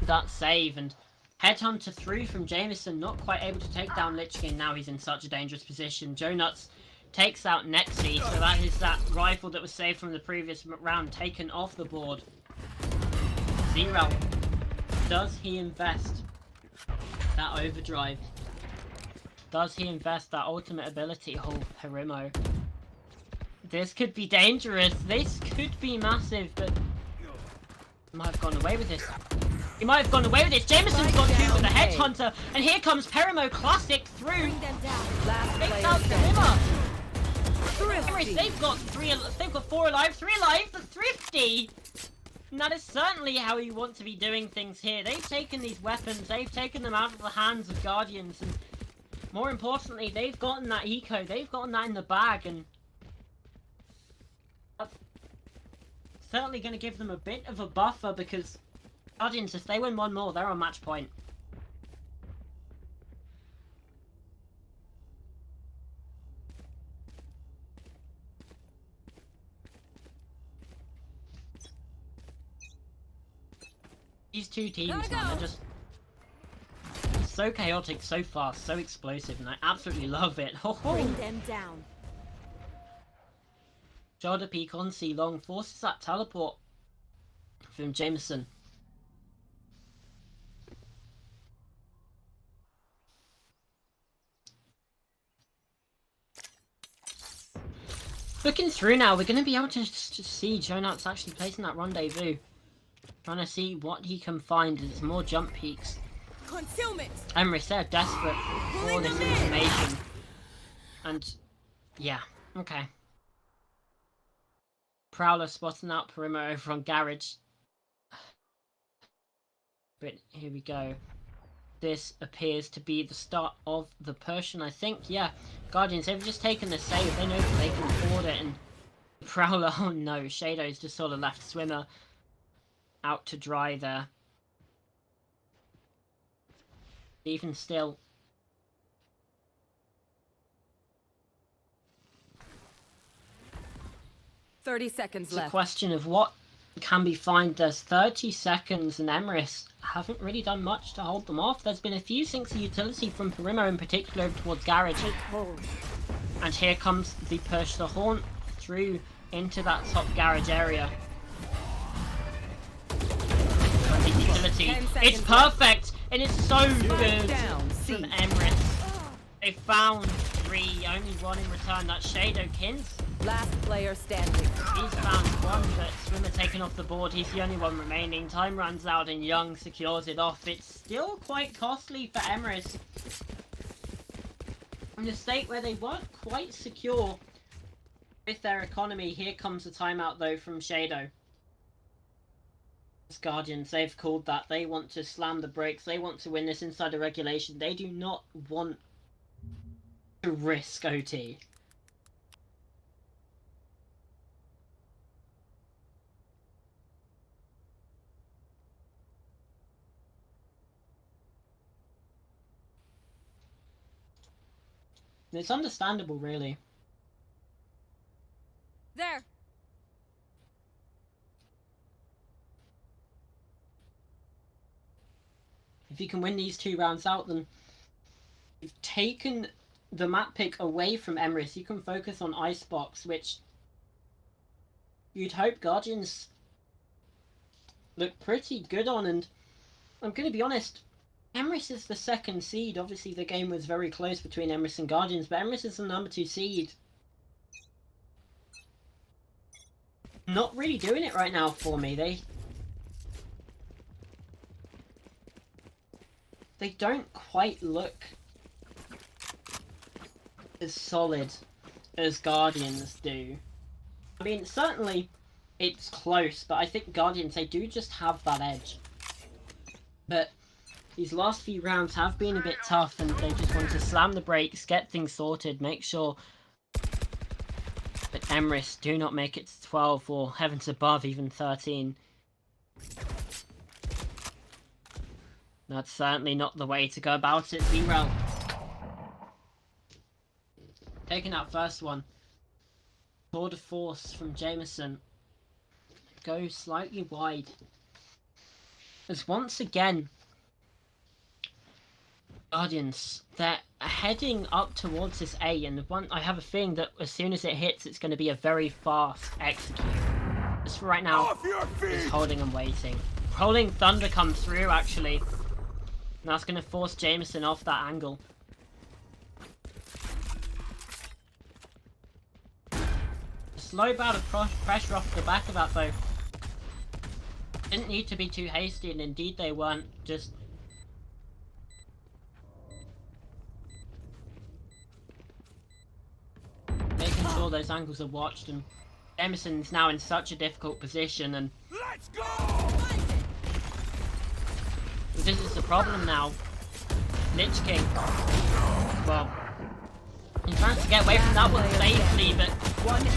that save, and Headhunter through from Jameson, not quite able to take down Lich King. Now he's in such a dangerous position. Jonuts takes out Nexi, so that is that rifle that was saved from the previous round taken off the board. Zero, does he invest that overdrive? Does he invest that ultimate ability? Oh, Harimo. This could be dangerous. This could be massive, but he might have gone away with this. He might have gone away with this. Jameson's got 2 with the Headhunter, and here comes Perimo Classic through. Takes out Deliver. They've got 4 alive, 3 alive. The Thrifty. And that is certainly how you want to be doing things here. They've taken these weapons, they've taken them out of the hands of Guardians, and more importantly, they've gotten that eco, they've gotten that in the bag, and that's certainly going to give them a bit of a buffer, because Guardians, if they win one more, they're on match point. These two teams, man, are just so chaotic, so fast, so explosive, and I absolutely love it. Bring them down. Shoulder peek on C long forces that teleport from Jameson. Looking through now, we're going to be able to see Jonuts actually placing that rendezvous. Trying to see what he can find as more jump peaks. Concealment. EMRYS, they're desperate for this information. And, yeah, okay. Prowler spotting out Perimo over on Garage. But here we go. This appears to be the start of the push, and I think, yeah, Guardians, they've just taken the save. They know that they can afford it, and Prowler, oh no, Shadows just sort of left Swimmer out to dry there. Even still, 30 seconds it's left. a question of what can be found. There's 30 seconds, and EMRYS haven't really done much to hold them off. There's been a few sinks of utility from Perimo in particular towards Garage. And here comes the push, the haunt through into that top Garage area. utility. 10 It's seconds left. perfect, and it's so good down, from C. EMRYS. They found 3, only 1 in return. That's Shadowkins. Last player standing. He's found 1, but Swimmer taken off the board. He's the only one remaining. Time runs out, and Young secures it off. It's still quite costly for EMRYS. In a state where they weren't quite secure with their economy. Here comes a timeout, though, from Shadow. As Guardians, they've called that. They want to slam the brakes. They want to win this inside of regulation. They do not want to risk OT. It's understandable, really. There. If you can win these 2 rounds out, then you've taken the map pick away from EMRYS. You can focus on Icebox, which you'd hope Guardians look pretty good on. And I'm going to be honest, EMRYS is the 2nd seed. Obviously, the game was very close between EMRYS and Guardians, but EMRYS is the number 2 seed. Not really doing it right now for me. They don't quite look as solid as Guardians do. I mean, certainly it's close, but I think Guardians, they do just have that edge. But these last few rounds have been a bit tough, and they just want to slam the brakes, get things sorted, make sure that EMRYS do not make it to 12 or heavens above, even 13. That's certainly not the way to go about it. 0. Taking that first one. Tour de force from Jameson. Go slightly wide. As once again, Guardians, they're heading up towards this A, and I have a feeling that as soon as it hits, it's going to be a very fast execute. Just for right now, just holding and waiting. Rolling Thunder comes through, actually. And that's going to force Jameson off that angle. A slow bout of pressure off the back of that, though. Didn't need to be too hasty, and indeed they weren't. Just making sure those angles are watched, and Emerson's now in such a difficult position, and Let's go! this is the problem now. Lich King, well, he tries to get away from that one safely, but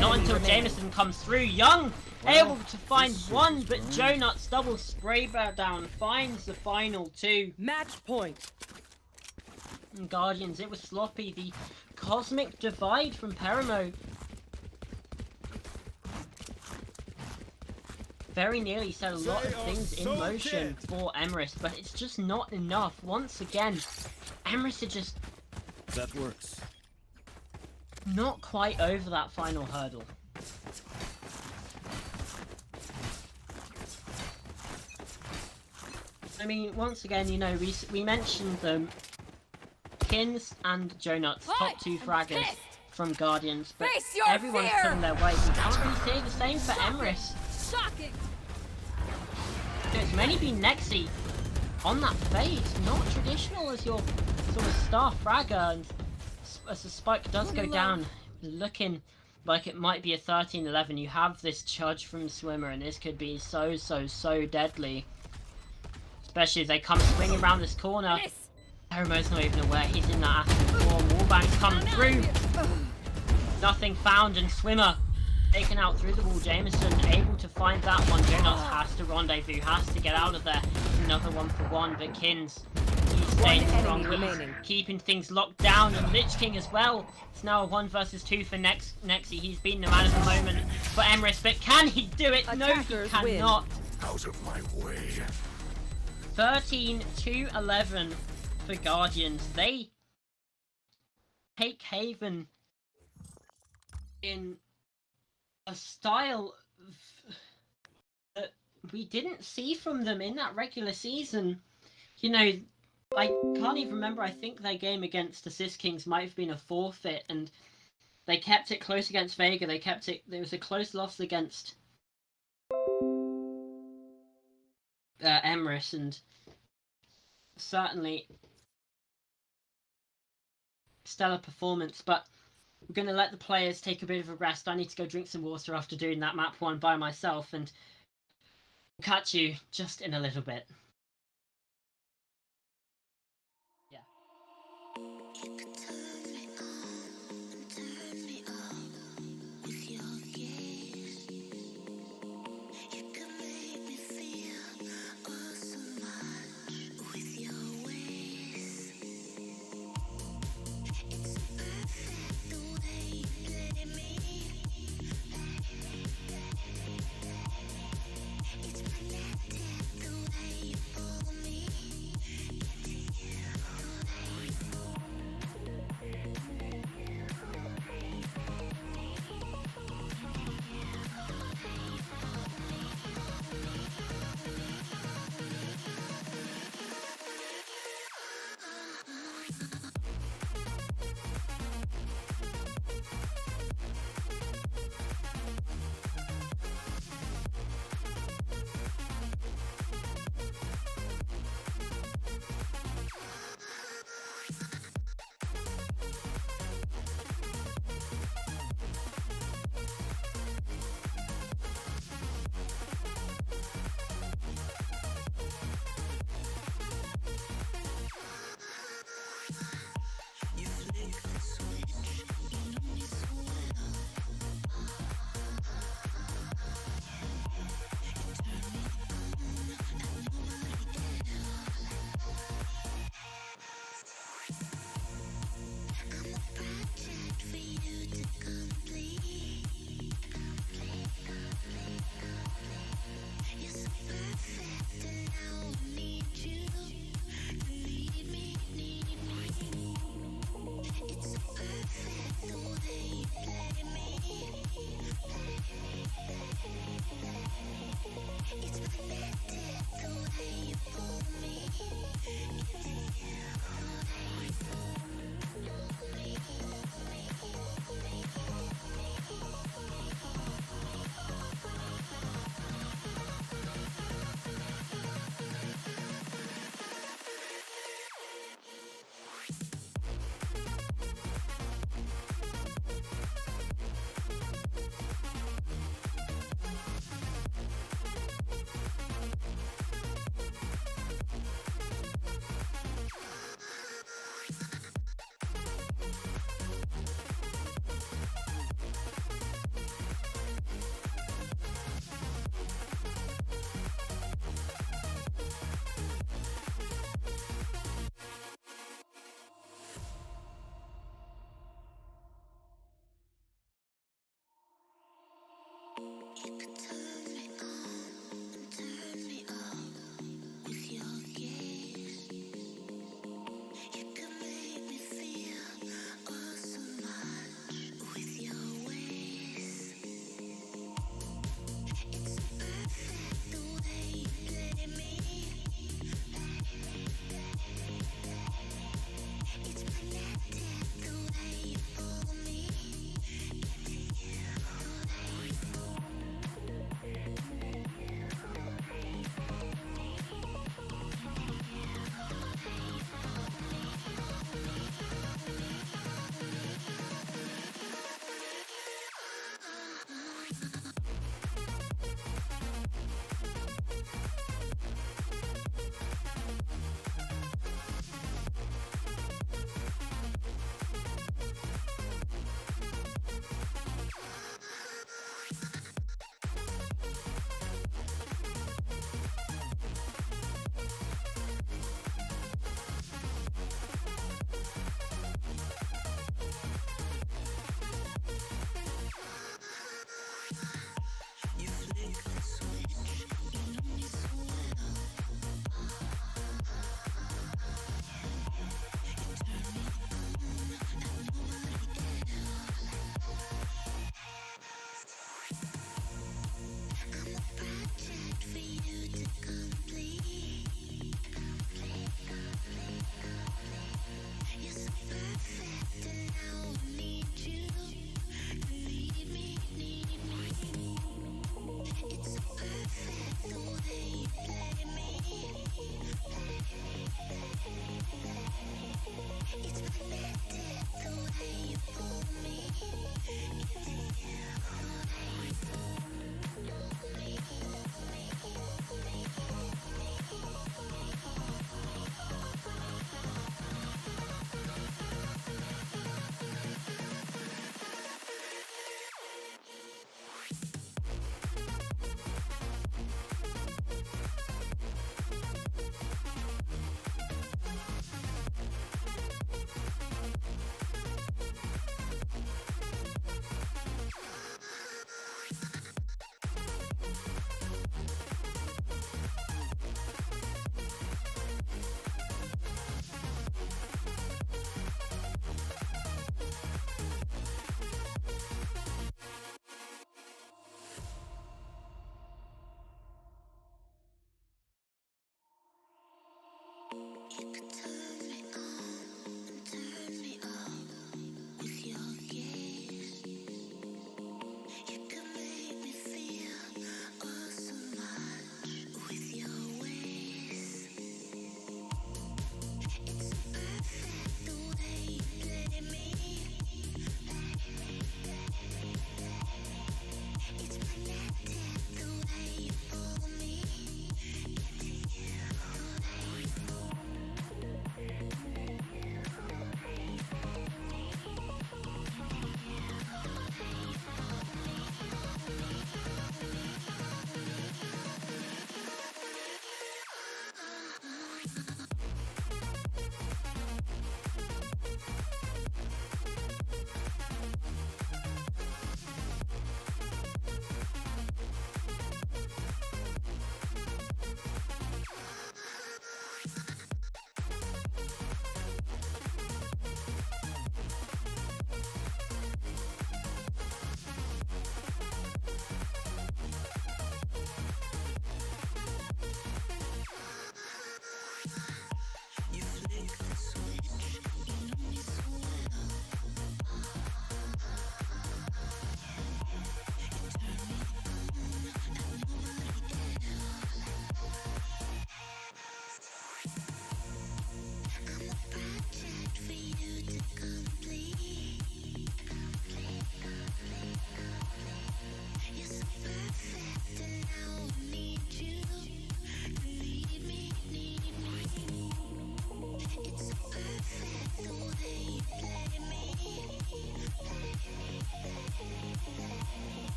not until Jameson comes through. Young able to find 1, but Jonut's double spray bear down finds the final 2. Match point. And Guardians, it was sloppy. The cosmic divide from Perimo very nearly set a lot of things in motion for EMRYS, but it's just not enough. Once again, EMRYS are just That works. not quite over that final hurdle. I mean, once again, you know, we mentioned them. Kins and Jonut's top 2 fraggers from Guardians, but Face your everyone's fear! pulling their weight. You can't really say the same for EMRYS. Shocking. It's mainly been Nexi on that fade, not traditional as your sort of star fragger, and as the spike does go down, looking like it might be a 13-11, you have this Chudge from Swimmer, and this could be so deadly. Especially as they come swinging around this corner. Perimo's not even aware he's in that Aspen form. Wallbangs come through. Nothing found, and Swimmer taken out through the wall. Jameson able to find that one. Jonas has to rendezvous, has to get out of there. Another 1-for-1, but Kins, he's staying strong. He's keeping things locked down, and Lich King as well. It's now a 1 versus 2 for Nexi. He's been the man of the moment for EMRYS, but can he do it? No, he cannot. Out of my way. 13-11 for Guardians. They take Haven in a style that we didn't see from them in that regular season. You know, I can't even remember. I think their game against Assist Kings might have been a forfeit, and they kept it close against Vega. They kept it. There was a close loss against EMRYS, and certainly stellar performance. But we're going to let the players take a bit of a rest. I need to go drink some water after doing that map 1 by myself, and we'll catch you just in a little bit. Yeah. You could turn me on and turn me off with your gaze. You could make me feel oh so much with your ways. It's so perfect the way you play me. It's magnetic the way you pull me.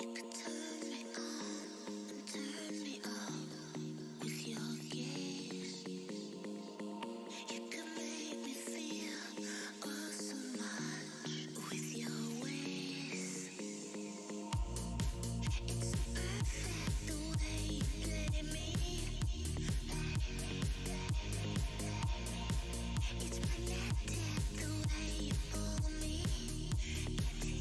You could turn me on and turn me off with your gaze. You could make me feel oh so much with your ways. It's perfect the way you play me. It's magnetic the way you pull me. Get to you.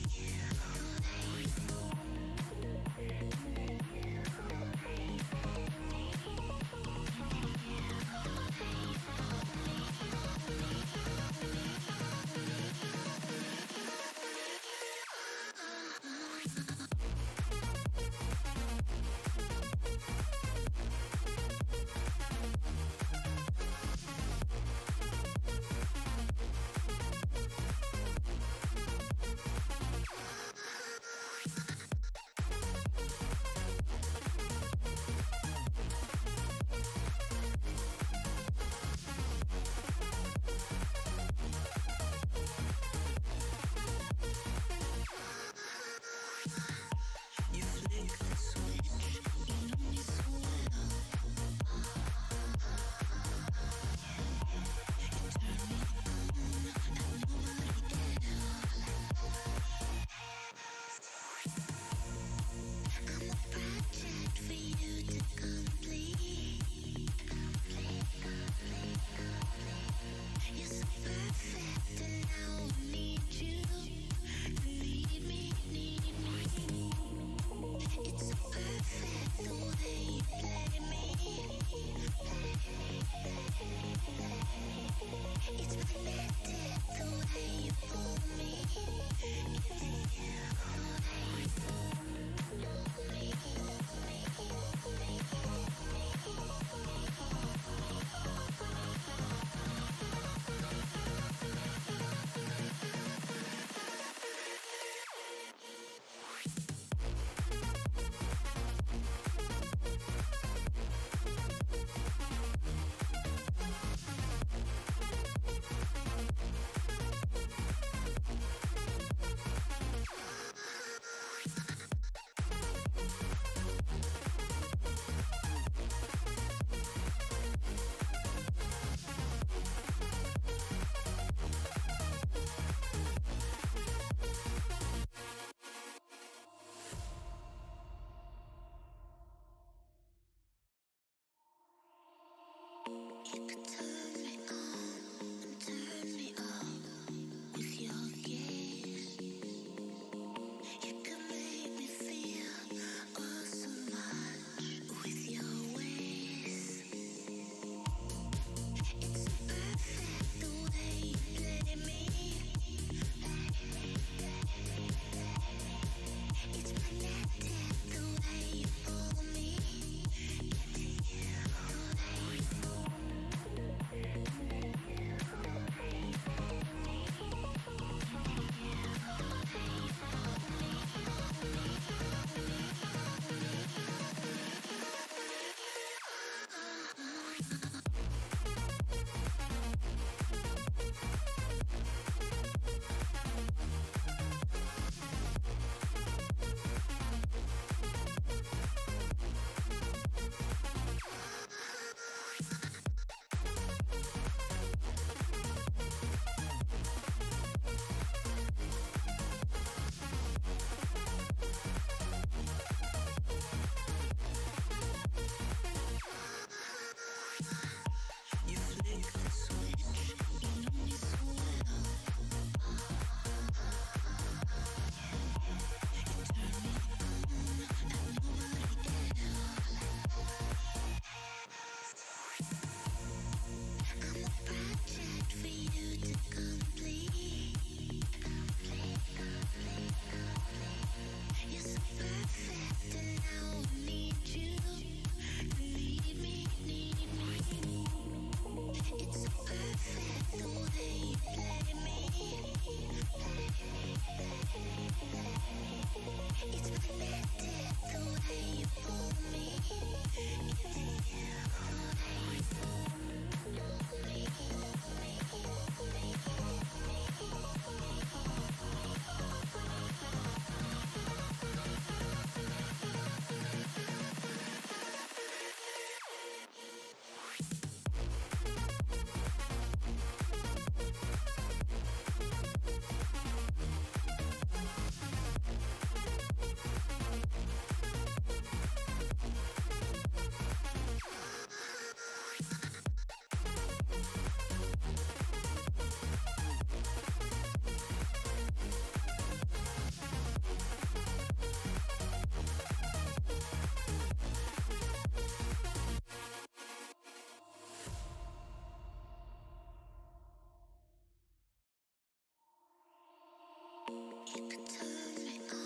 You could turn me on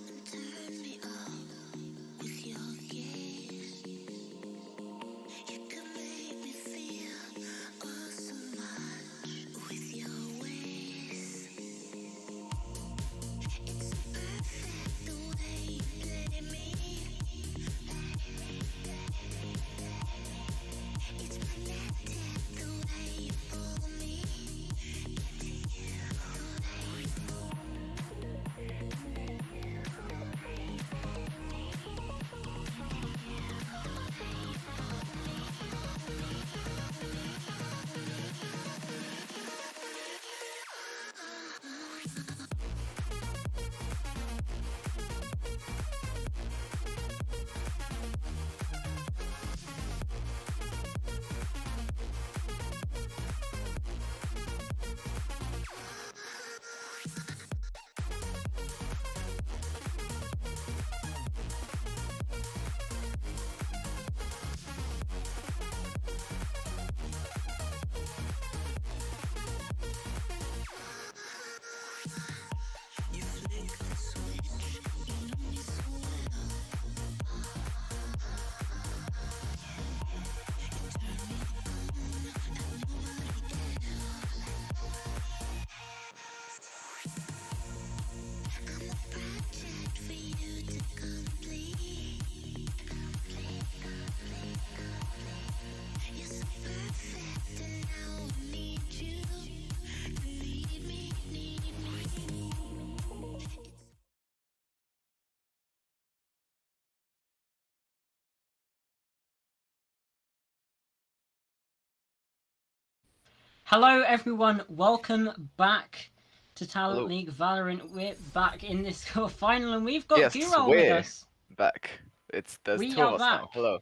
and turn me off with your gaze. You could make me feel oh so much with your ways. It's perfect the way you play me. It's magnetic the way you pull me. You flick the switch, you know me so well. You turn me on and nobody else. I'm a project for you to complete. You're so perfect and now I need you. You need me, need me. Hello everyone, welcome back to Talent Hello. League Valorant. We're back in this final and we've got Yes, Gurol with we're us. back. There's We two of are us now. back. Hello.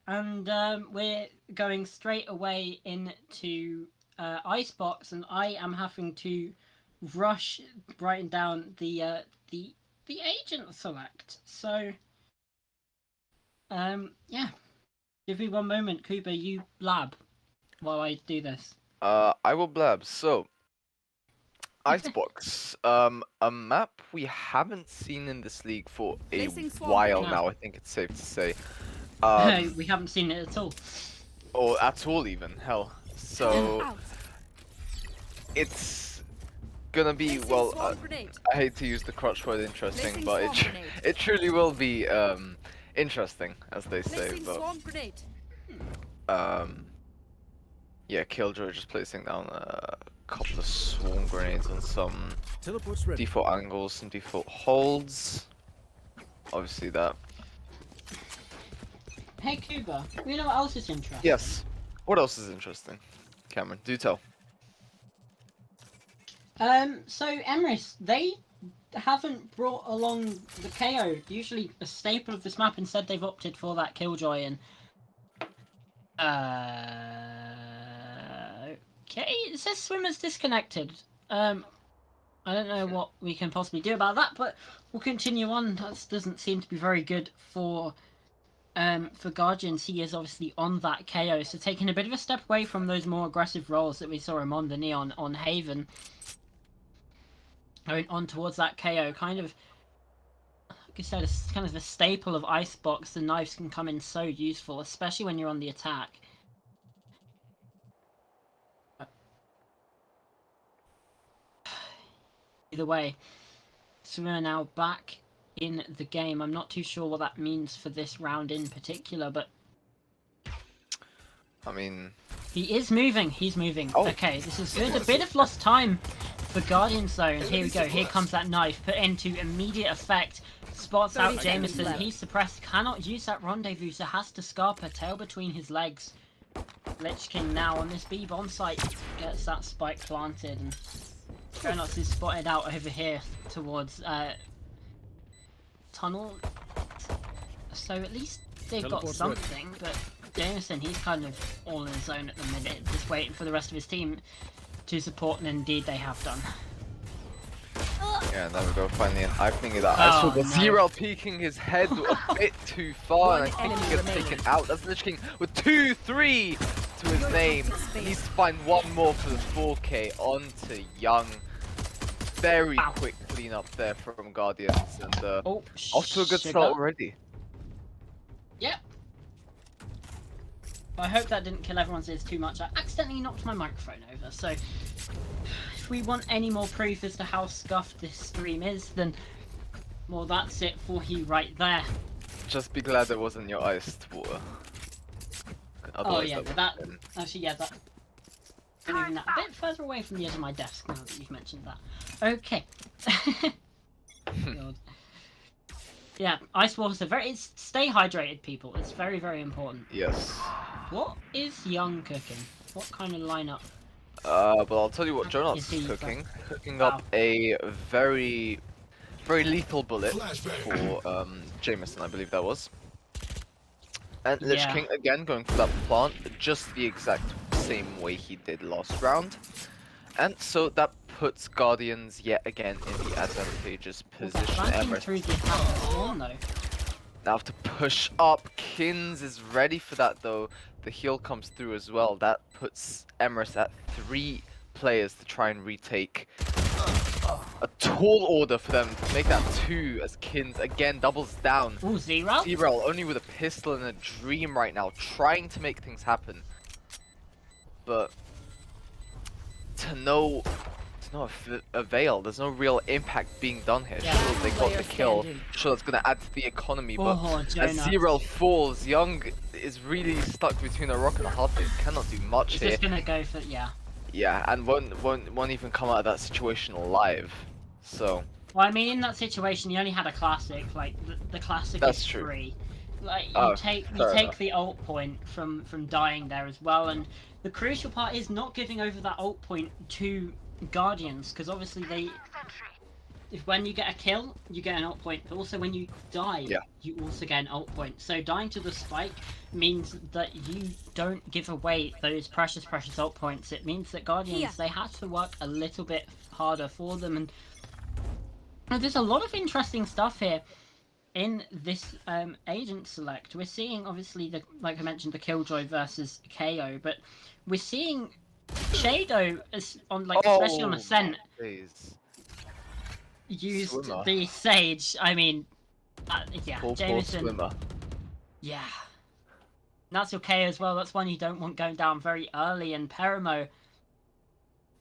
And we're going straight away into Icebox, and I am having to rush writing down the agent select. So yeah. Give me one moment, Cooper, you blab while I do this. I will blab. So, Icebox, a map we haven't seen in this league for a Placing swarm while grenade. now. I think it's safe to say, We haven't seen it at all. or at all even. Hell. So Out. it's gonna be Placing well. swarm grenade. I hate to use the crutch word interesting, Placing but swarm grenade. it truly will be interesting, as they say. Placing But swarm grenade. yeah, Killjoy just placing down a couple of swarm grenades on some Teleport's ready. default angles, some default holds. Obviously that. Hey Cooper, you know what else is interesting? Yes. What else is interesting? Cameron, do tell. So EMRYS, they haven't brought along the KO, usually a staple of this map. Instead, they've opted for that Killjoy, and okay, it says swimmers disconnected. I don't know what we can possibly do about that, but we'll continue on. That doesn't seem to be very good for Guardians. He is obviously on that KO, so taking a bit of a step away from those more aggressive roles that we saw him on the Neon on Haven. Going on towards that KO, kind of, like I said, it's kind of a staple of Icebox. The knives can come in so useful, especially when you're on the attack. Either way, so we're now back in the game. I'm not too sure what that means for this round in particular, but I mean, he is moving. He's moving. Oh. Okay, this is good. A bit of lost time for Guardians though, and here we go. Here comes that knife put into immediate effect. Spots out 30 seconds Jameson. left. He's suppressed. Cannot use that rendezvous, so has to scarper. Tail between his legs. Lich King now on this B bomb site gets that spike planted, and Kronos is spotted out over here towards tunnel. So at least they've got Teleport's ready. something, but Jameson, he's kind of all in his own at the minute, just waiting for the rest of his team to support, and indeed they have done. yeah, there we go, finally an opening of that. I saw Oh, the no. Zero peeking his head a bit too far, and I think he gets taken out. That's Lich King with 2-3 to his name. Needs to find one more for the 4K onto Young. very Ow. quick cleanup there from Guardians, and Oh, off to a good sugar. start already. Yep. I hope that didn't kill everyone's ears too much. I accidentally knocked my microphone over, so if we want any more proof as to how scuffed this stream is, then, well, that's it for you right there. Just be glad it wasn't your iced water. Otherwise yeah, would've that- been- Actually, yeah, that... Moving that a bit further away from the edge of my desk now that you've mentioned that. Okay. God. Yeah, ice water, stay hydrated, people. It's very, very important. Yes. What is Young cooking? What kind of lineup? But I'll tell you what Jonat's Is he- cooking. Cooking Wow. up a very, very lethal bullet Flashbang. for Jameson, I believe that was. And Lich Yeah. King again going for that plant, just the exact same way he did last round. And so that puts Guardians yet again in the advantageous position. Flanking EMRYS through the attack spawn, though. now have to push up. Kins is ready for that though. The heal comes through as well. That puts EMRYS at 3 players to try and retake. A tall order for them to make that 2 as Kins again doubles down. Ooh, Zero? Zero only with a pistol and a dream right now, trying to make things happen. But to no avail. There's no real impact being done here. Yeah. Sure, they got the Player kill. standing. Sure, that's gonna add to the economy. But Oh, as Jonah. Zero falls, Young is really stuck between a rock and a hard place. Cannot do much He's here. just gonna go for, yeah. Yeah, and won't even come out of that situation alive. So Well, I mean, in that situation, you only had a classic. Like, the classic That's is true. free. Like, you Oh, take fair enough. the ult point from dying there as well, and the crucial part is not giving over that ult point to Guardians, because obviously if when you get a kill, you get an ult point, but also when you die, Yeah. you also get an ult point. So dying to the spike means that you don't give away those precious ult points. It means that Guardians, Here. they had to work a little bit harder for them, and there's a lot of interesting stuff here in this agent select. We're seeing, obviously, like I mentioned, the Killjoy versus KO, but we're seeing Shadow as especially on Ascent, Please. used Swimmer. the Sage. I mean, yeah, Poor Jameson. swimmer. Yeah, and that's your KO as well. That's one you don't want going down very early. And Perimo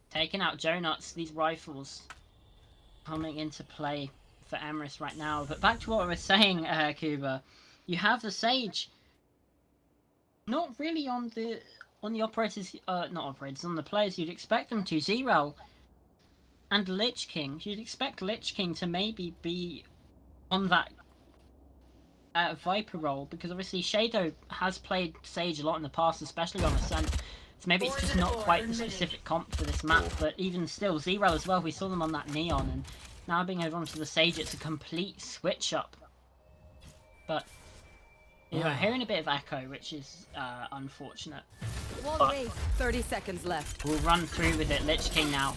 taking out Jonuts. These rifles coming into play for EMRYS right now. But back to what I was saying, Kuba, you have the Sage not really on the operators, not operators, on the players you'd expect them to. Zero and Lich King. You'd expect Lich King to maybe be on that Viper role, because obviously Shadow has played Sage a lot in the past, especially on Ascent. So maybe it's just not quite the specific comp for this map, but even still, Zero as well, we saw them on that Neon, and now being over onto the Sage, it's a complete switch up. But you're hearing a bit of echo, which is unfortunate. Wall raised. 30 seconds left. We'll run through with it. Lich King now.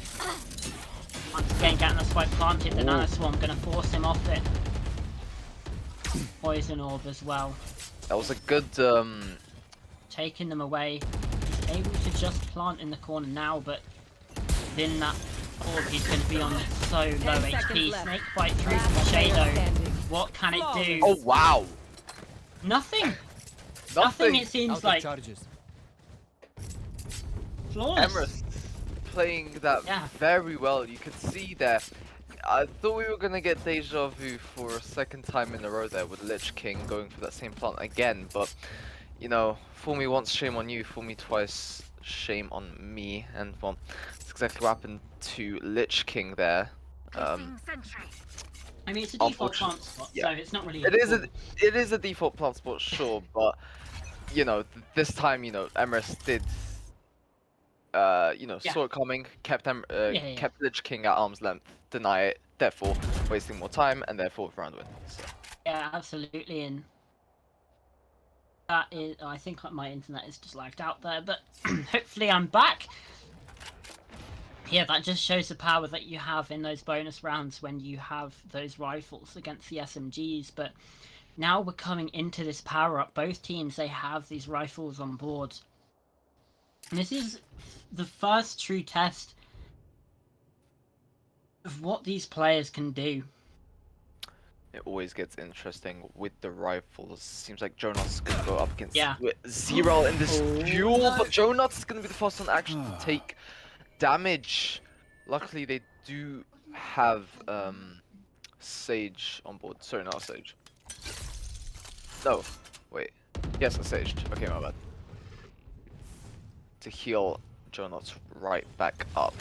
Once again, getting the spike planted. The Nano Swarm going to force him off it. Poison Orb as well. That was a good Taking them away. He's able to just plant in the corner now, but within that orb, he's going to be on so low 10 HP. seconds left. Snake bite through Last from player Shadow. standing. What can it do? oh wow. Nothing. Nothing. It seems Out of like charges. flawless. EMRYS playing that Yeah. very well. You could see there. I thought we were gonna get deja vu for a second time in a row there with Lich King going for that same plant again, but you know, fool me once, shame on you. Fool me twice, shame on me. And well, that's exactly what happened to Lich King there. I mean, it's a default Unfortunate- plant spot, yeah. so it's not really. It is important. a default plant spot, sure, but you know, this time, you know, EMRYS did you know, Yeah. saw it coming, kept yeah. kept Lich King at arm's length, deny it, therefore wasting more time, and therefore round win. So, Yeah, absolutely, and that is. I think my internet is just lagged out there, but hopefully I'm back. Yeah, that just shows the power that you have in those bonus rounds when you have those rifles against the SMGs. But now we're coming into this power up. Both teams, they have these rifles on board. And this is the first true test of of what these players can do. It always gets interesting with the rifles. Seems like Jonas is gonna go up against Yeah. Zero in this Oh, duel, no. but Jonas is gonna be the first one actually to take damage. Luckily, they do have Sage on board. Sorry, not a Sage. No, wait. Yes, a Sage. Okay, my bad. To heal Jonas right back up.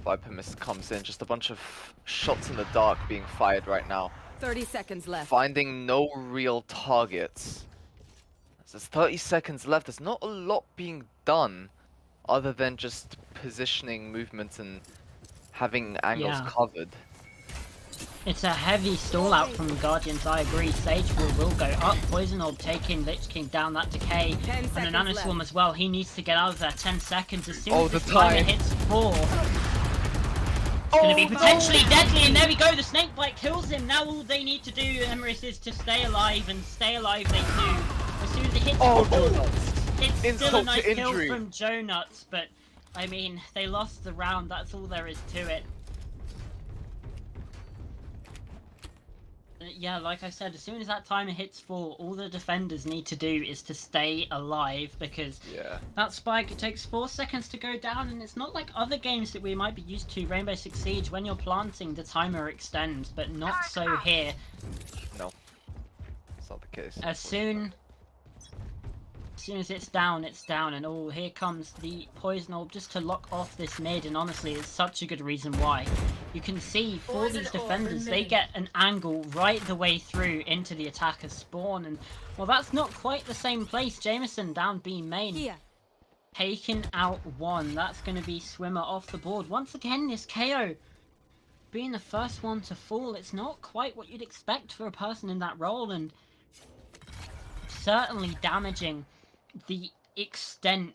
Viper Mist comes in, just a bunch of shots in the dark being fired right now. 30 seconds left. Finding no real targets. There's 30 seconds left. There's not a lot being done other than just positioning movements and having angles Yeah. covered. It's a heavy stall out from the Guardians, I agree. Sage will go up. Poison Orb taking Lich King down that decay. 10 And a seconds Nanoswarm left. as well. He needs to get out of there. 10 seconds. As soon Oh, as the this timer time. hits 4, it's going to be potentially deadly. And there we go. The snake bite kills him. Now all they need to do, EMRYS, is to stay alive. And stay alive they do. As soon as it hits 4, it's still a Insult nice to kill injury. from Jonuts. But, I mean, they lost the round. That's all there is to it. Yeah, like I said, as soon as that timer hits 4, all the defenders need to do is to stay alive, because Yeah. that spike, it takes 4 seconds to go down, and it's not like other games that we might be used to. Rainbow Six Siege, when you're planting, the timer extends, but not so here. No. It's not the case. As soon as it's down, and oh, here comes the Poison Orb just to lock off this mid, and honestly, it's such a good reason why. You can see, for these defenders, they get an angle right the way through into the attacker's spawn, and, well, that's not quite the same place. Jameson down B main. Here. Taking out 1. That's going to be Swimmer off the board. Once again, this KO being the first one to fall, it's not quite what you'd expect for a person in that role, and certainly damaging the extent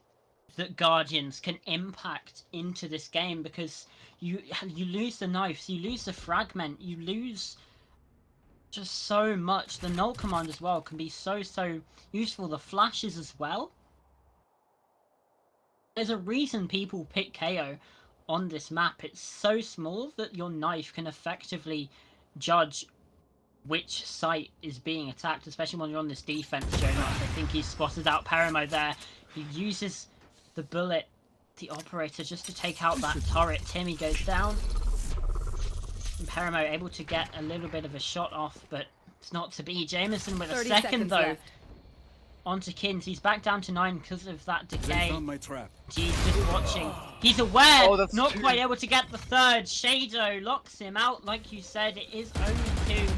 that Guardians can impact into this game, because you lose the knives, you lose the fragment, you lose just so much. The null command as well can be so useful. The flashes as well. There's a reason people pick KO on this map. It's so small that your knife can effectively judge which site is being attacked, especially when you're on this defense. Jonas, I think he spotted out Perimo there. He uses the bullet, the operator, just to take out that turret. Timmy goes down. And Perimo able to get a little bit of a shot off, but it's not to be. Jameson with a 30 second seconds though. left. Onto Kins. He's back down to 9 because of that They decay. found my trap. He's just watching. He's aware, Oh, that's not 2. quite able to get the third. Shadow locks him out, like you said. It is only 2.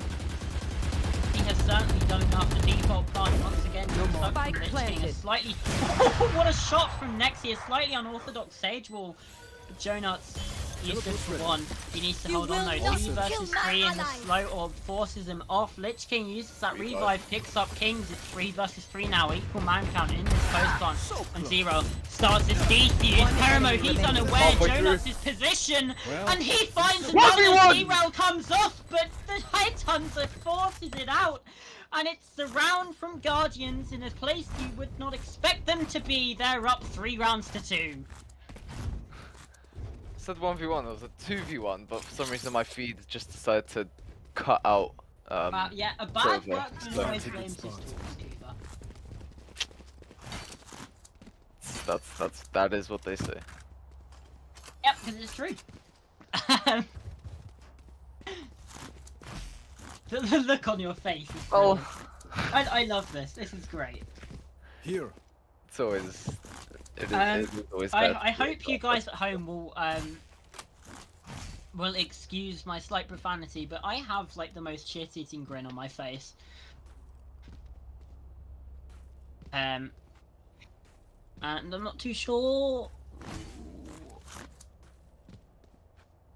He has certainly done enough. The default plant once again. Spike Lich King planted. is slightly. What a shot from Nexi! A slightly unorthodox Sage Wall. Jonuts useless for 1. He needs to You hold on will though. not 2 versus kill my 3, and the ally. slow orb forces him off. Lich King uses that revive, picks up Kings. It's 3 versus 3 now. Equal man count in this post plant. And Zero starts his defuse. Perimo, he's unaware. Halfway through. Jonas' position, Well, and he finds 1v1. another. Zero comes off, but the Headhunter forces it out. And it's the round from Guardians in a place you would not expect them to be. They're up 3 rounds to 2. Said 1v1, it was a 2v1, but for some reason my feed just decided to cut out. Yeah, a bad Grover. work from So- noise blame system. That is what they say. Yep, because it's true. The look on your face is Oh. brilliant. I love this. This is great. Here. It's always. It is always bad. I hope you guys at home will excuse my slight profanity, but I have like the most shit-eating grin on my face. And I'm not too sure.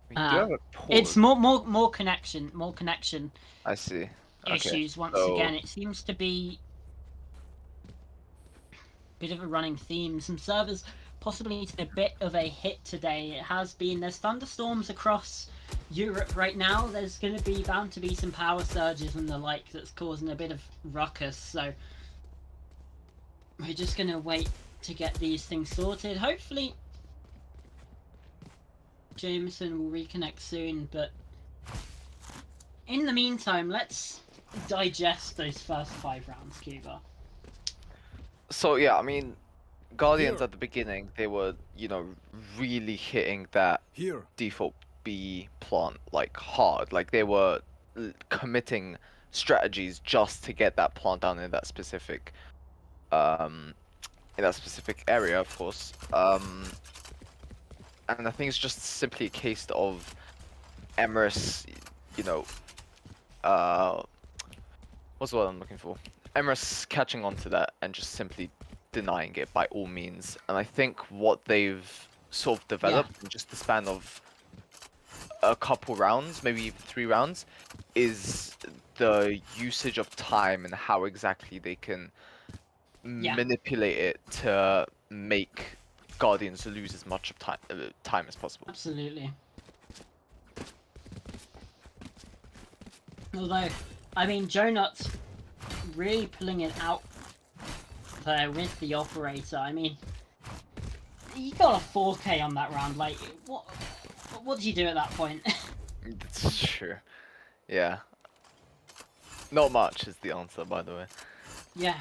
We do have a pause. It's more connection, I see. Okay. issues once so- again. It seems to be a bit of a running theme. Some servers possibly needing a bit of a hit today. It has been. There's thunderstorms across Europe right now. There's going to be bound to be some power surges and the like that's causing a bit of ruckus. So we're just going to wait to get these things sorted. Hopefully Jameson will reconnect soon, but in the meantime, let's digest those first 5 rounds, Cuba. So yeah, I mean, Guardians Here. at the beginning, they were, really hitting that Here. default B plant like hard. Like they were committing strategies just to get that plant down in that specific area, of course. And I think it's just simply a case of EMRYS, you know, what's the word I'm looking for? EMRYS catching on to that and just simply denying it by all means. And I think what they've sort of developed in just the span of a couple rounds, maybe even 3 rounds, is the usage of time and how exactly they can manipulate it to make Guardians lose as much of time as possible. Absolutely. Although, I mean, Jonut's really pulling it out there with the operator. I mean, he got a 4K on that round. Like, what did you do at that point? That's true. Yeah. Not much is the answer, by the way. Yeah.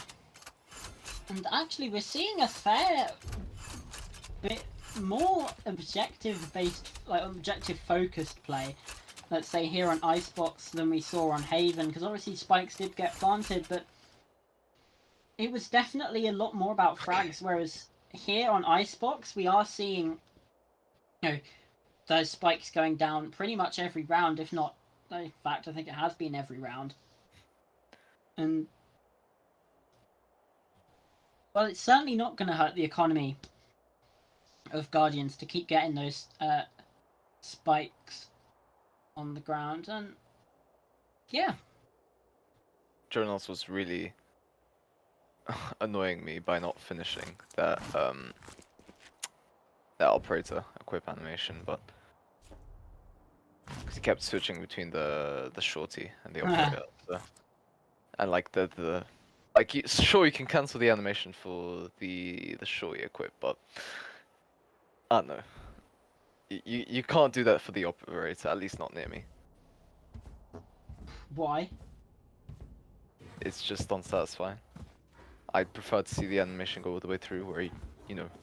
And actually, we're seeing a fair bit more objective-based, like objective-focused play, let's say here on Icebox, than we saw on Haven, because obviously spikes did get planted, but it was definitely a lot more about frags, whereas here on Icebox, we are seeing, those spikes going down pretty much every round, if not, in fact, I think it has been every round. And well, it's certainly not going to hurt the economy of Guardians to keep getting those spikes on the ground, and yeah. Jonas was really annoying me by not finishing that that operator equip animation, but because he kept switching between the shorty and the operator, and like sure you can cancel the animation for the shorty equip, but I don't know. You can't do that for the operator, at least not near me. Why? It's just unsatisfying. I'd prefer to see the animation go all the way through where he,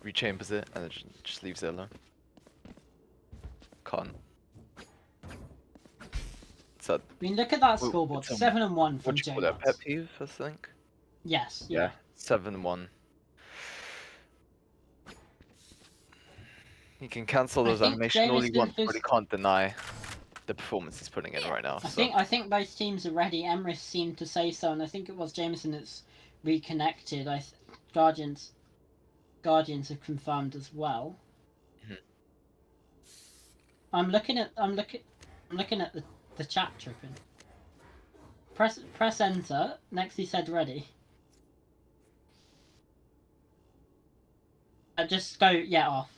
rechambers it and it just leaves it alone. Can't. So, I mean, look at that Well, scoreboard. it's, 7-1 from what do you call that? Jonas. Pet peeve, I think? Yes, Yeah, 7-1. He can cancel I those think animations all he Jameson wants, but was- he can't deny the performance he's putting in right now. I think both teams are ready. EMRYS seemed to say so, and I think it was Jameson that's reconnected. Guardians have confirmed as well. Mhm. I'm looking at the chat tripping. Press enter. Next he said ready. Just go off.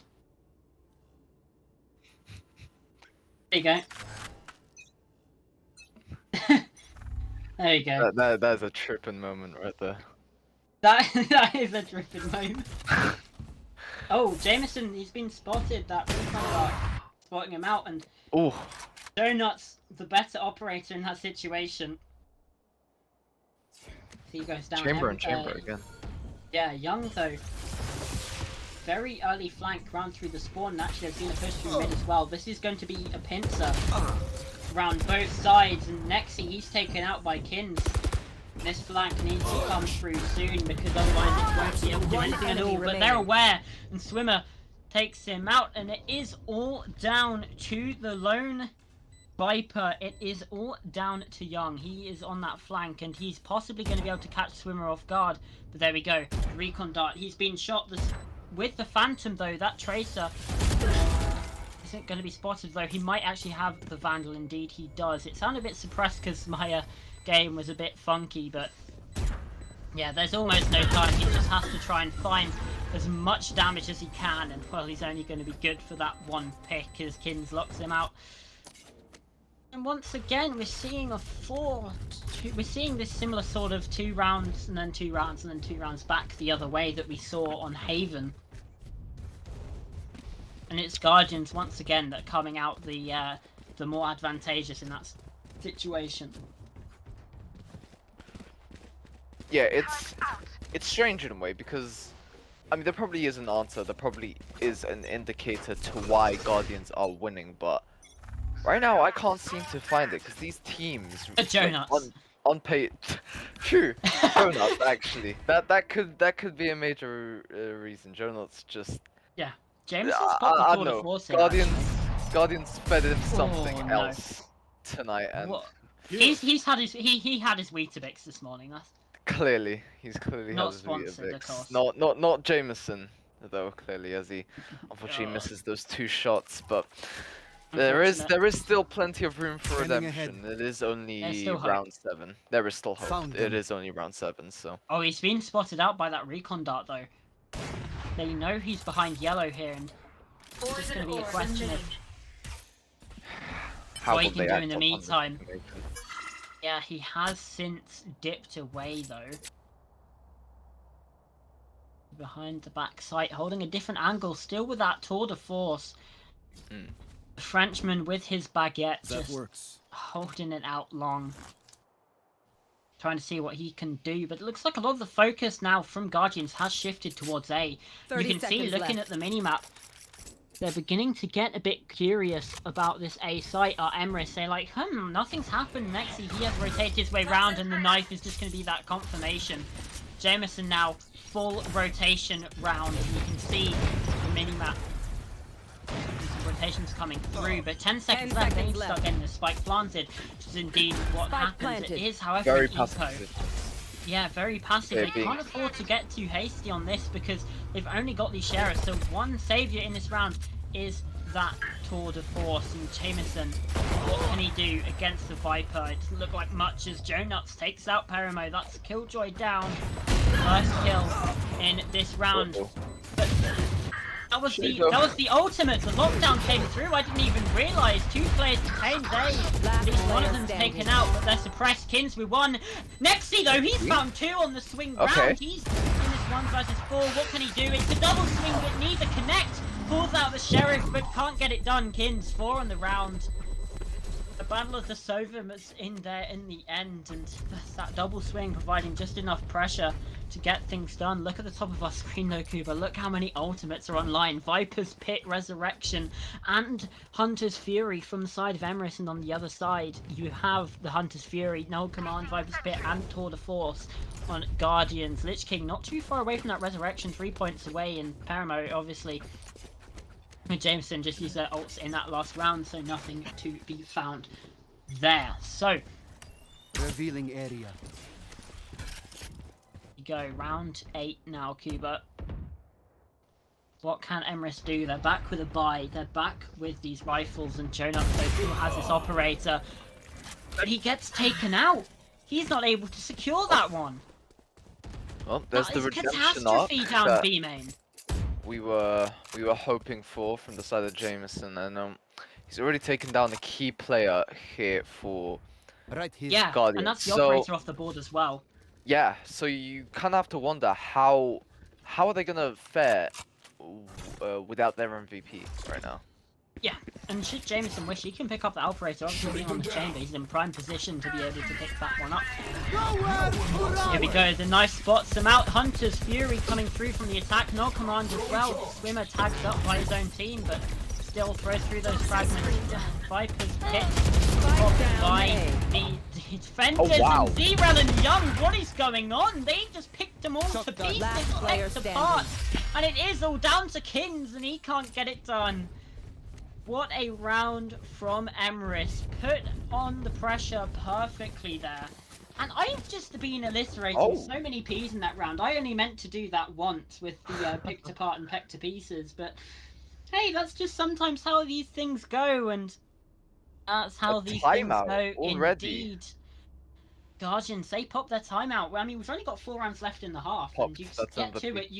There you go. There you go. That is a tripping moment right there. That is a tripping moment. Oh, Jameson, he's been spotted. That recon spotting him out, and Oh, Donut's the better operator in that situation. So he goes down. chamber again. Yeah, Young though. Very early flank round through the spawn, and actually there's been a push through mid as well. This is going to be a pincer around both sides, and Nexi, he's taken out by Kins. This flank needs to come through soon, because otherwise it won't be able to do anything at all. But they're aware, and Swimmer takes him out, and it is all down to the lone Viper. It is all down to Young. He is on that flank, and he's possibly going to be able to catch Swimmer off guard. But there we go. Recon dart. He's been shot with the Phantom, though. That Tracer isn't going to be spotted, though. He might actually have the Vandal. Indeed, he does. It sounded a bit suppressed because my game was a bit funky, but yeah, there's almost no time. He just has to try and find as much damage as he can, and well, he's only going to be good for that one pick as Kins locks him out. And once again, we're seeing we're seeing this similar sort of 2 rounds and then 2 rounds and then 2 rounds back the other way that we saw on Haven. And it's Guardians once again that are coming out the more advantageous in that situation. Yeah, it's strange in a way because, I mean, there probably is an answer. There probably is an indicator to why Guardians are winning, but right now I can't seem to find it because these teams Jonuts. on pay. Phew, Jonuts actually. That could be a major reason. Jonuts just. Yeah, Jameson's got the I tour de know. force here. Actually. Guardians fed him something Oh, no. else tonight, and What? He's had his he had his Weetabix this morning. That's he's clearly Not had his sponsored, of Weetabix. course. Not Jameson though, clearly, as he unfortunately God. misses those 2 shots, but there is Unfortunate. still plenty of room for Scanning redemption. ahead. It is only There's still hope. round 7. There is still hope. Found It them. is only round 7, so Oh, he's been spotted out by that recon dart though. They know he's behind yellow here, and it's just going to be a question of how what he will can they do act in the upon this meantime. information? Yeah, he has since dipped away though. Behind the back sight, holding a different angle, still with that tour de force. Mm. The Frenchman with his baguette That just works. holding it out long. Trying to see what he can do, but it looks like a lot of the focus now from Guardians has shifted towards A. 30 You can see, seconds looking left. at the minimap, they're beginning to get a bit curious about this A site. EMRYS, they're like, nothing's happened. Nexi, he has rotated his way round, and the knife is just going to be that confirmation. Jameson now, full rotation round. You can see the minimap. Some rotations coming through, but 10 seconds left. They need to start getting the spike planted, which is indeed what Spike happens. planted. It is, however, Very an passive eco. position. Yeah, very passive. They Very can't big. afford to get too hasty on this because they've only got these sharers. So one saviour in this round is that tour de force. And Jameson, what can he do against the Viper? It doesn't look like much as Jonuts takes out Perimo. That's Killjoy down. First kill in this round. Uh-oh. But that was the ultimate. The lockdown came through. I didn't even realise. 2 players detained. At least one of them's taken out, but they're suppressed. Kins with 1. Nexi though, he's found 2 on the swing round. Okay. He's in this 1 versus 4. What can he do? It's a double swing, but neither connect. Pulls out the sheriff, but can't get it done. Kins 4 on the round. The battle of the Sovim is in there in the end, and that double swing providing just enough pressure to get things done. Look at the top of our screen though, Kuba. Look how many ultimates are online. Viper's Pit, Resurrection, and Hunter's Fury from the side of EMRYS, and on the other side you have the Hunter's Fury, Null Command, Viper's Pit, and Tour de Force on Guardians. Lich King not too far away from that Resurrection, 3 points away, and Perimo obviously. Jameson just used their ults in that last round, so nothing to be found there. So, Revealing area. you go round 8 now, Cuba. What can EMRYS do? They're back with a buy. They're back with these rifles, and Jonuts still has this operator. But he gets taken out. He's not able to secure that one. Well, there's That the is redemption catastrophe arc down that B main. we were hoping for from the side of Jameson, and he's already taken down a key player here for Right here. Yeah, Guardians. and that's the So- operator off the board as well. yeah. So you kind of have to wonder how are they gonna fare without their MVP right now. Yeah, and should Jameson wish, he can pick up the operator. Obviously being on the chamber, he's in prime position to be able to pick that one up. Here we go, the knife spots him out. Hunter's Fury coming through from the attack. No command as well. Swimmer tagged up by his own team, but still throws through those fragments. Viper's Pit by the defenders. Oh, wow. And Zerel and Young, what is going on? They just picked them all Shot to down. pieces, Last player picked standing. apart. And it is all down to Kins, and he can't get it done. What a round from EMRYS. Put on the pressure perfectly there. And I've just been alliterating Oh. so many P's in that round. I only meant to do that once with the picked apart and pecked to pieces, but hey, that's just sometimes how these things go, and that's how these things timeout go already. indeed. Guardians, they pop their timeout. Well, I mean, we've only got 4 rounds left in the half, and Popped, you just that's get to MVP. it.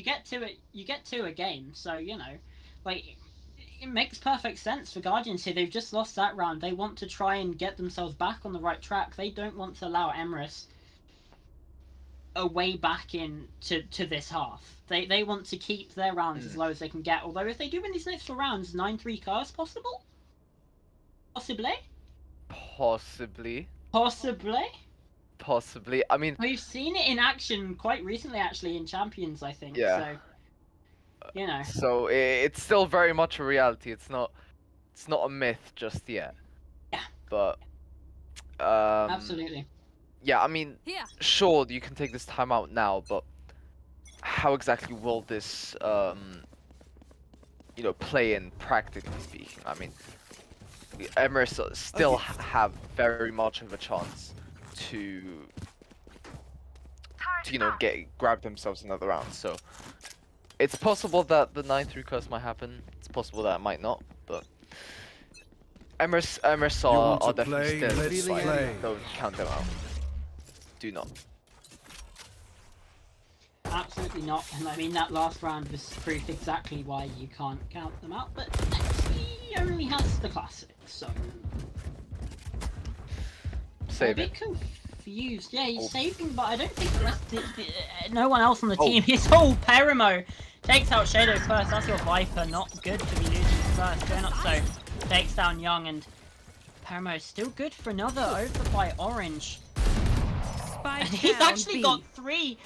You get to a game. So you know, like, it makes perfect sense for Guardians here. They've just lost that round. They want to try and get themselves back on the right track. They don't want to allow EMRYS a way back in to this half. They want to keep their rounds as low as they can get. Although if they do win these next 4 rounds, 9-3 curse possible? Possibly? Possibly. Possibly? Possibly. I mean, We've seen it in action quite recently, actually, in Champions, I think. Yeah. So, you know. so it's still very much a reality. It's not a myth just yet. Yeah. But Absolutely. yeah, I mean, Here. sure, you can take this time out now, but how exactly will this play in practically speaking? I mean, EMRYS still have very much of a chance to grab themselves another round. So it's possible that the 9-3 curse might happen. It's possible that it might not, but EMRYS are definitely still in this fight. Don't count them out. Do not. Absolutely not. And I mean, that last round was proof exactly why you can't count them out. But he only has the classic, so Save I'm a it. bit confused. Yeah, he's saving, but I don't think the rest no one else on the Oh. team. His whole Perimo takes out Shadow first. That's your Viper. Not good to be losing first. Going up, so takes down Young, and Perimo is still good for another over by Orange. And he's actually got 3.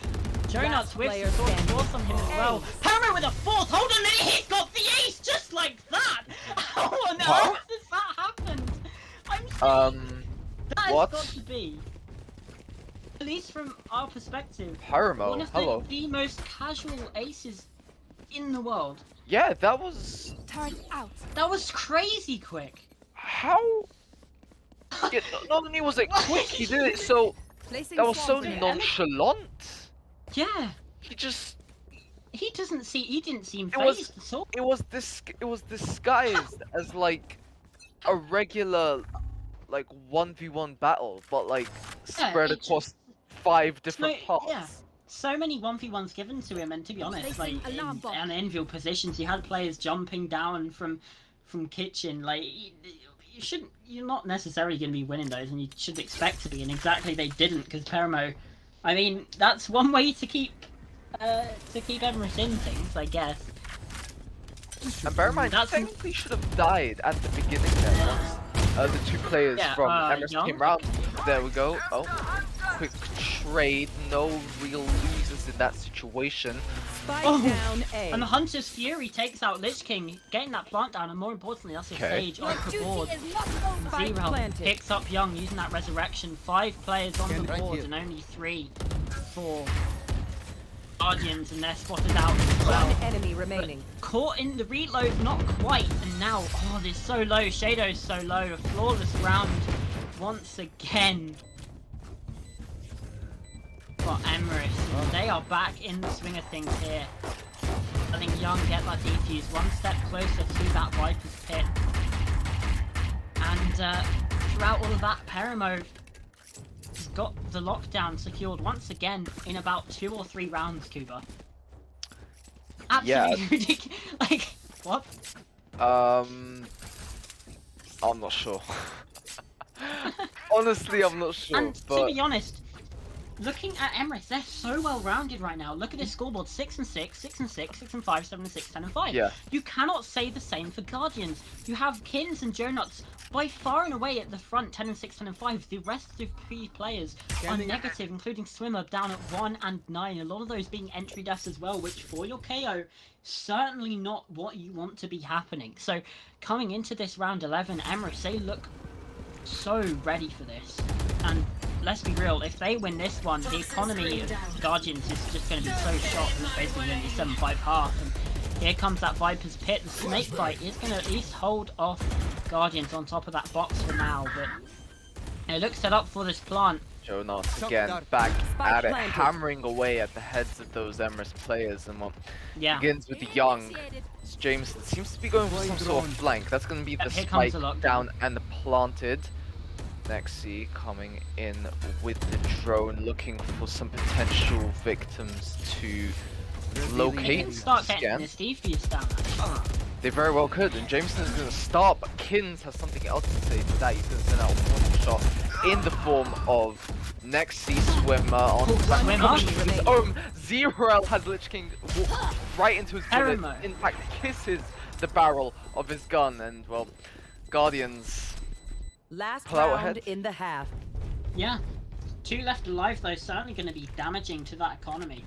Jonuts with player the standing. force on him as well. Perimo with a 4th. Hold on a minute, he's got the ace just like that. How on Huh? earth has that happened? I'm saying that has what? got to be, at least from our perspective, Paramo, one of hello. the most casual aces in the world. Yeah, that was Turn out. That was crazy quick. how. Yeah, not only was it quick, he did it so. Placing That was so swamp grenade. nonchalant. Yeah, He just. he didn't seem It was- phased at all. It was disguised as like a regular, like 1v1 battle, but like Yeah, spread it across 5 different parts. yeah. So many 1v1s given to him, and to be honest, like Placing alarm bomb. in enviable positions, you had players jumping down from kitchen. Like you're not necessarily going to be winning those, and you should expect to be. And exactly they didn't, because Perimo. I mean, that's one way to keep EMRYS in things, I guess. And bear in mind, That's- technically should have died at the beginning there once the 2 players Yeah, from EMRYS Young? came round. There we go. Oh, quick trade. No real losers in that situation. Spike Oh, down A. And the Hunter's Fury takes out Lich King, getting that plant down, and more importantly, that's his Okay. stage off the board. Spike Zero planted. picks up Young using that resurrection. 5 players on the Right board here. and only 3 for Guardians, and they're spotted out as well. One enemy remaining. Caught in the reload, not quite, and now, oh, this is so low. Shadow's so low. A flawless round once again for EMRYS. And they are back in the swing of things here. I think Young get that defuse one step closer to that Viper's pit. And throughout all of that, Perimo has got the lockdown secured once again in about 2 or 3 rounds, Kuba. Absolutely ridiculous. Like, what? I'm not sure. Honestly, I'm not sure. And but to be honest, looking at EMRYS, they're so well rounded right now. Look at this scoreboard: 6 and 6, 6 and 6, 6 and 5, 7 and 6, 10 and 5. Yeah. You cannot say the same for Guardians. You have Kins and Jonuts by far and away at the front, 10 and 6, 10 and 5. The rest of the 3 players are negative, including Swimmer down at 1 and 9. A lot of those being entry deaths as well, which for your KO, certainly not what you want to be happening. So coming into this round 11, EMRYS, they look so ready for this. And let's be real, if they win this one, the economy of Guardians is just going to be so shot. It's basically going to be 7-5 half. And here comes that Viper's Pit. The Snake Bite is going to at least hold off Guardians on top of that box for now. But it looks set up for this plant. Jonas again back Spike at it, planted. hammering away at the heads of those EMRYS players, and what Yeah. begins with the Young. Jameson seems to be going for some sort of flank. That's going to be the Here comes spike the lockdown. down and the planted. Nexi coming in with the drone, looking for some potential victims to They locate. can start getting Scan. this defuse down. Actually. They very well could, and Jameson is going to start, but Kins has something else to say to that. He's going to send out a warning shot in the form of Next sea swimmer on Swimmer. his own. Zero has Lich King walk right into his bullet. Eremo. In fact, kisses the barrel of his gun, and well, Guardians. Last Pull out round ahead. in the half. Yeah. 2 left alive though, certainly going to be damaging to that economy.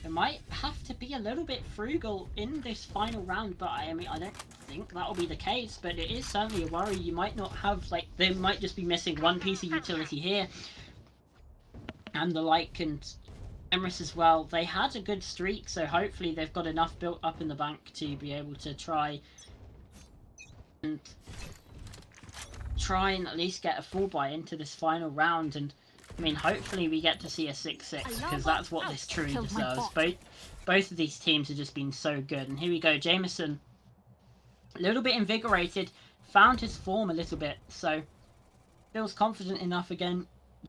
It might have to be a little bit frugal in this final round, but I mean, I don't think that'll be the case, but it is certainly a worry. You might not have, like, they might just be missing one piece of utility here. And the like, and EMRYS as well. They had a good streak, so hopefully they've got enough built up in the bank to be able to try and at least get a full buy into this final round. And I mean, hopefully we get to see a 6-6, because that's what this truly deserves. Both of these teams have just been so good. And here we go, Jameson, a little bit invigorated, found his form a little bit, so feels confident enough again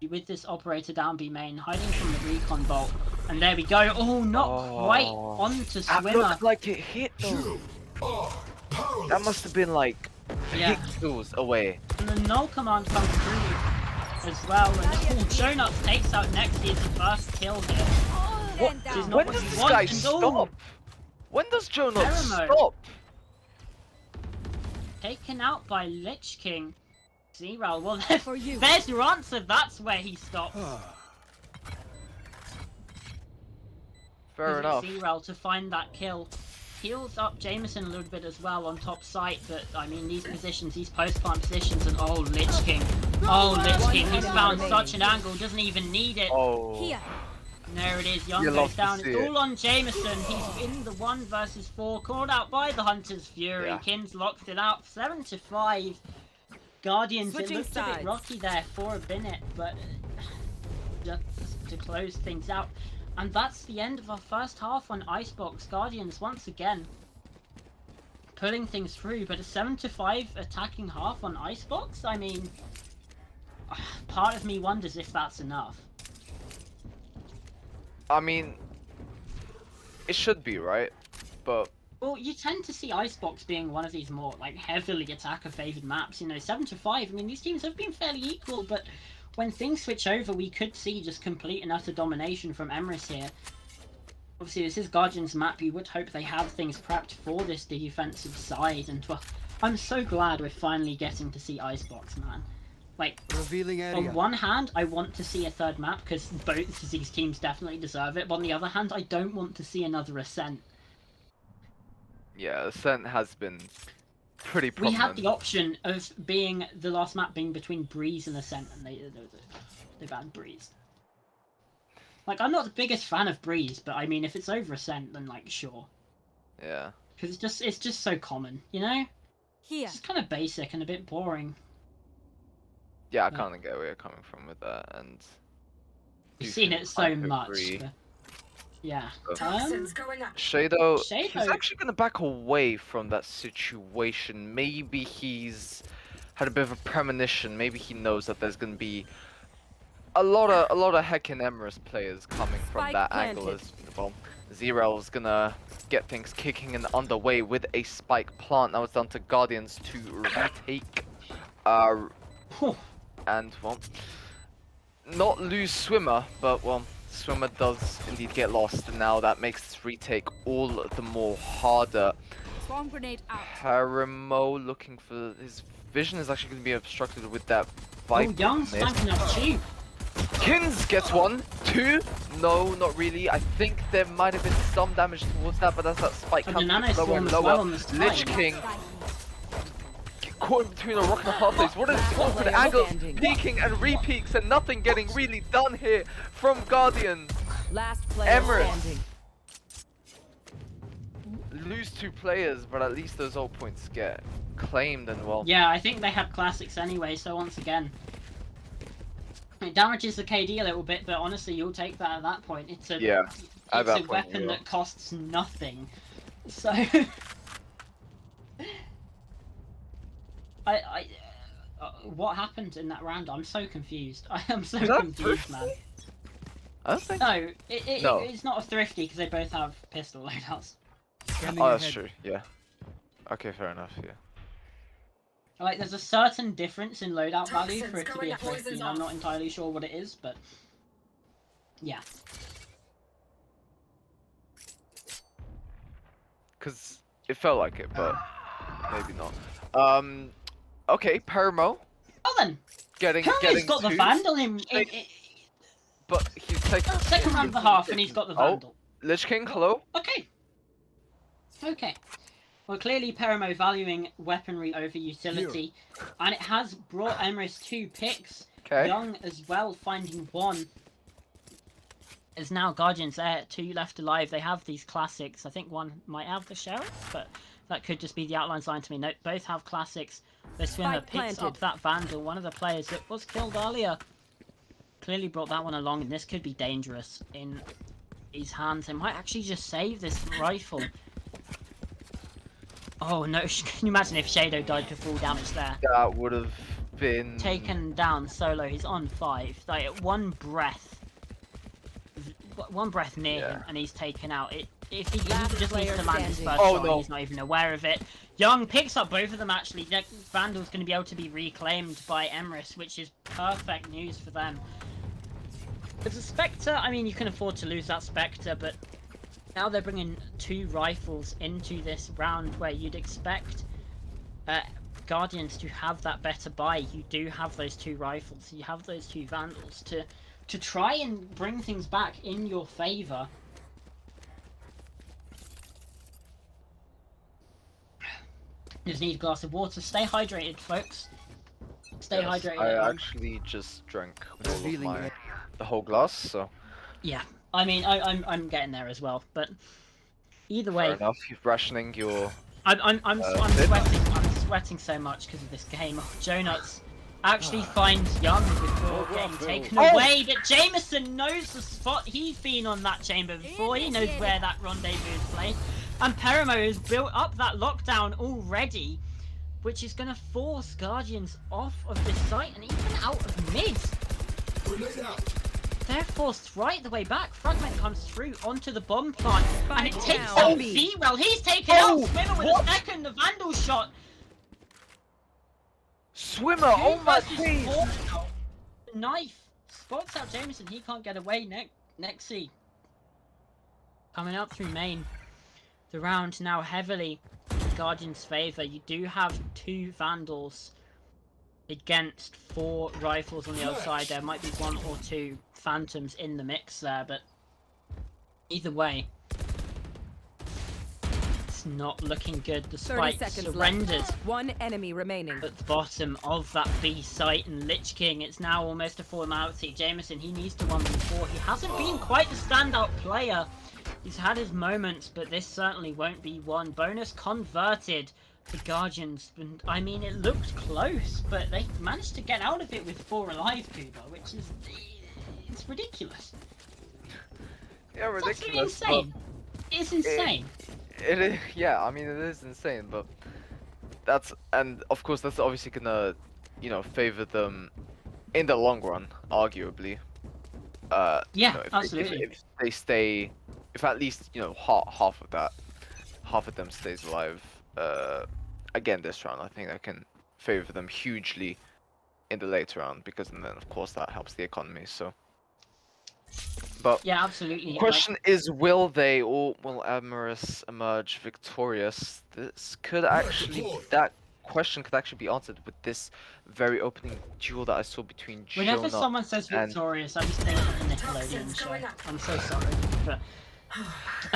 with this operator down B main, hiding from the recon bolt. And there we go. Oh, not quite onto That Swimmer. looked like it hit though. That must have been like Yeah. pixels away. And the null command comes through as well. And Jonuts takes out Nexi's first kill here. What? Which is not When what does you this want. guy And stop? When does Jonas Eremo. stop? Taken out by Lich King. Zero. Well, For you. there's your answer. That's where he stops. Fair enough. Zero to find that kill. Heals up Jameson a little bit as well on top site, but I mean, these positions, these post-plant positions, and oh, Lich King. Oh, Lich King, he's found such an angle, doesn't even need it. Oh. Here. And there it is, Young You goes love to down. see It's it. all on Jameson. He's in the 1 versus 4, called out by the Hunter's Fury. Yeah. Kins locks it out, 7-5. Guardians, Switching it looked a sides. bit rocky there for a minute, but just to close things out. And that's the end of our first half on Icebox. Guardians once again pulling things through, but a 7-5 attacking half on Icebox? I mean, part of me wonders if that's enough. I mean, it should be, right? But Well, you tend to see Icebox being one of these more, like, heavily attacker-favoured maps. You know, 7-5, I mean, these teams have been fairly equal, but when things switch over, we could see just complete and utter domination from EMRYS here. Obviously, this is Guardian's map. You would hope they have things prepped for this defensive side, and, well, I'm so glad we're finally getting to see Icebox, man. Like, Revealing area. on one hand, I want to see a third map, because both of these teams definitely deserve it, but on the other hand, I don't want to see another Ascent. yeah, Ascent has been pretty We prominent. had the option of being the last map being between Breeze and Ascent, and they banned Breeze. Like, I'm not the biggest fan of Breeze, but I mean, if it's over Ascent, then like, sure, Yeah. because it's just so common, you know? Here. It's just kind of basic and a bit boring. Yeah, I Yeah. kind of get where you're coming from with that, and We've do seen think it so I much. agree. But... Yeah. Shado, Shado- he's actually gonna back away from that situation. Maybe he's had a bit of a premonition. Maybe he knows that there's gonna be a lot of heckin' EMRYS players coming from Spike that angle planted. as well. Zero's gonna get things kicking and underway with a spike plant. Now it's down to Guardians to retake. Whew. And well, not lose Swimmer, but well, Swimmer does indeed get lost, and now that makes this retake all the more harder. Swarm grenade out. Paramo looking for his vision is actually going to be obstructed with that Oh, Viper. Young's miss. flanking up cheap. Kins gets 1, 2. No, not really. I think there might have been some damage towards that, but that's that spike And the coming nano lower swarm and as lower. well on this Lich time. King caught in between a rock and a hard place. What is this Last awkward player angle? standing. Peeking and re-peeks and nothing getting really done here from Guardians. Last player EMRYS. standing. Lose 2 players, but at least those ult points get claimed and well. Yeah, I think they had classics anyway, so once again, it damages the KD a little bit, but honestly, you'll take that at that point. It's a Yeah, at it's that a point, weapon you will. that costs nothing. So what happened in that round? I'm so confused. I am so Was that confused, man. I don't think. No, No. it's not a thrifty because they both have pistol loadouts. Scanning Oh, that's ahead. true. Yeah. Okay, fair enough. Yeah. Like, there's a certain difference in loadout value for it Toxins to be a going 50. poisons I'm not off. entirely sure what it is, but yeah. Because it felt like it, but maybe not. Okay, Permo Well then, getting Hermes got the two, Vandal in but he's taking second round of the half, and he's got the Oh, Vandal. Lich King, hello. Okay. Okay. Well, clearly Peramo valuing weaponry over utility, and it has brought EMRYS 2 picks. Okay. Young as well, finding 1. As now Guardians there, 2 left alive. They have these classics. I think one might have the Sheriff, but that could just be the outline sign to me. No, both have classics. The Swimmer Spike picks planted. up that Vandal, one of the players that was killed earlier. Clearly brought that one along, and this could be dangerous in his hands. They might actually just save this rifle. Oh no, can you imagine if Shadow died to full damage there? That would have been Taken down solo, he's on 5. Like, one breath near him and he's taken out. If he Last just needs player to land his standing. first Oh, shot, no. he's not even aware of it. Young picks up both of them actually. Vandal's going to be able to be reclaimed by EMRYS, which is perfect news for them. As a Spectre, I mean, you can afford to lose that Spectre, but now they're bringing 2 rifles into this round where you'd expect Guardians to have that better buy. You do have those 2 rifles, you have those 2 Vandals to try and bring things back in your favour. Just need a glass of water. Stay hydrated, folks. Stay Yes, hydrated. I actually just drank all of Revealing the whole glass, so Yeah, I mean, I'm getting there as well, but either fair way, enough. You're rationing your. I'm bit. sweating so much because of this game. Oh, Jonuts actually finds Young before getting taken away, but Jameson knows the spot. He's been on that chamber before. He knows where that rendezvous is placed, and Peramo has built up that lockdown already, which is going to force Guardians off of this site and even out of mid. They're forced right the way back. Fragment comes through onto the bomb plant, and it takes out Z-Well. He's taken out Swimmer with a second, the Vandal shot. Swimmer, oh my Versus days! 4 now. Knife spots out Jameson. He can't get away. Nexi coming up through main. The round now heavily in Guardian's favour. You do have 2 Vandals against 4 rifles on the other side. There might be 1 or 2 Phantoms in the mix there, but either way, it's not looking good. The 30 Spike seconds surrendered left. 1 enemy remaining. at the bottom of that B site, and Lich King, it's now almost a formality. Jameson, he needs to 1v4. He hasn't been quite the standout player. He's had his moments, but this certainly won't be one. Bonus converted. The Guardians, and I mean, it looked close, but they managed to get out of it with 4 alive, Kuba, which is it's ridiculous. Yeah, It's absolutely ridiculous. insane. It's insane. It is, yeah. I mean, it is insane, but and of course that's obviously gonna, favor them in the long run, arguably. Yeah, If absolutely. if they stay, if at least half of them stays alive. Again this round, I think that can favor them hugely in the later round, because then of course that helps the economy. So, but Yeah, absolutely. question is, will they, or will EMRYS emerge victorious? That question could actually be answered with this very opening duel that I saw between Whenever Jonah someone says and- victorious, I just think of the Nickelodeon show. I'm so sorry, but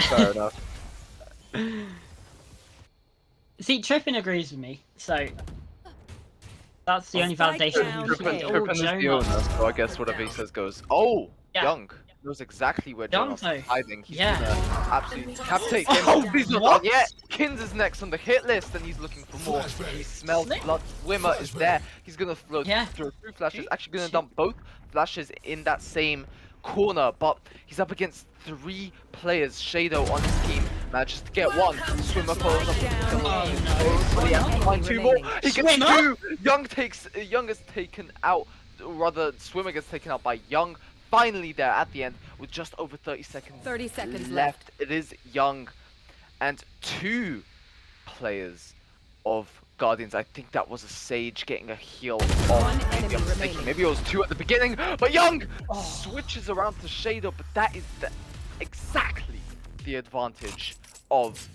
Fair enough. see, Trippin agrees with me, so that's the only Spike validation. down He A. can all Trippin is the Jonah. owner, so I guess whatever he says goes. Oh, Yeah. Young knows exactly where Young, Jonah's though. hiding. He's Yeah. gonna absolutely decapitate him. Oh, He's not what? done yet. Kins is next on the hit list, and he's looking for more. He smells Slip. blood. Swimmer is there. He's gonna throw Yeah. 2 flashes. Actually gonna dump both flashes in that same corner, but he's up against 3 players. Shadow on his team manages to get 1. Swimmer follows up with the kill. Oh, But he has to find 2 more. remaining. He gets Swimmer? 2. Young is taken out. Or rather, Swimmer gets taken out by Young. Finally there at the end with just over 30 seconds 30 seconds left. It is Young and 2 players of Guardians. I think that was a Sage getting a heal One on. Maybe enemy I'm mistaken. remaining. Maybe it was 2 at the beginning, but Young switches around to Shadow, but that is exactly the advantage of,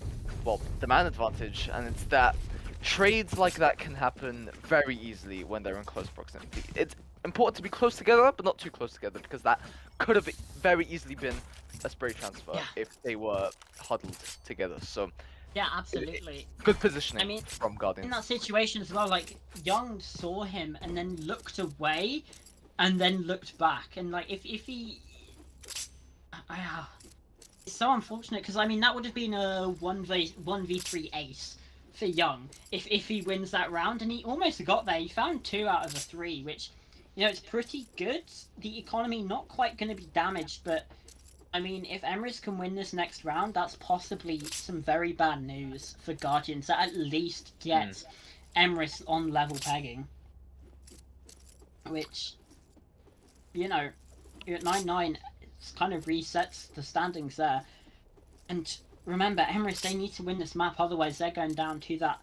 well, the man advantage, and it's that trades like that can happen very easily when they're in close proximity. It's important to be close together, but not too close together, because that could have very easily been a spray transfer if they were huddled together. So Yeah, absolutely. good positioning I mean, from in Guardians. that situation as well, like, Young saw him and then looked away and then looked back. And, like, if he... it's so unfortunate, because, I mean, that would have been a 1v3 ace for Young if he wins that round. And he almost got there. He found 2 out of the 3, which, you know, it's pretty good. The economy not quite going to be damaged, but... I mean, if EMRYS can win this next round, that's possibly some very bad news for Guardians that at least gets EMRYS on level pegging. Which, you know, you're at 9-9, it kind of resets the standings there. And remember, EMRYS, they need to win this map, otherwise they're going down to that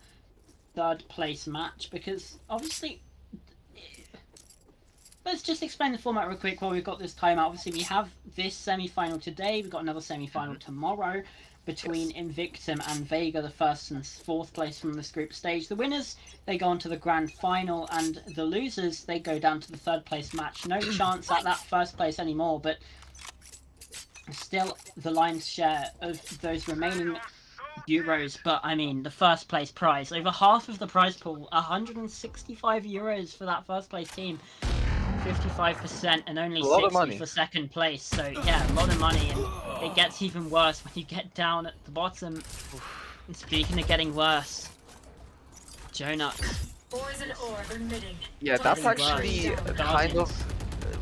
3rd place match, because obviously... Let's just explain the format real quick while we've got this timeout. Obviously, we have this semi-final today. We've got another semi-final tomorrow between Invictum and Vega, the 1st and 4th place from this group stage. The winners, they go on to the grand final, and the losers, they go down to the 3rd place match. No chance at that 1st place anymore, but still the lion's share of those remaining euros. But, I mean, the 1st place prize, over half of the prize pool, 165 euros for that 1st place team. 55% and only 60 for 2nd place, so yeah, a lot of money, and it gets even worse when you get down at the bottom. And speaking of getting worse, Jonah. Yeah, that's actually kind of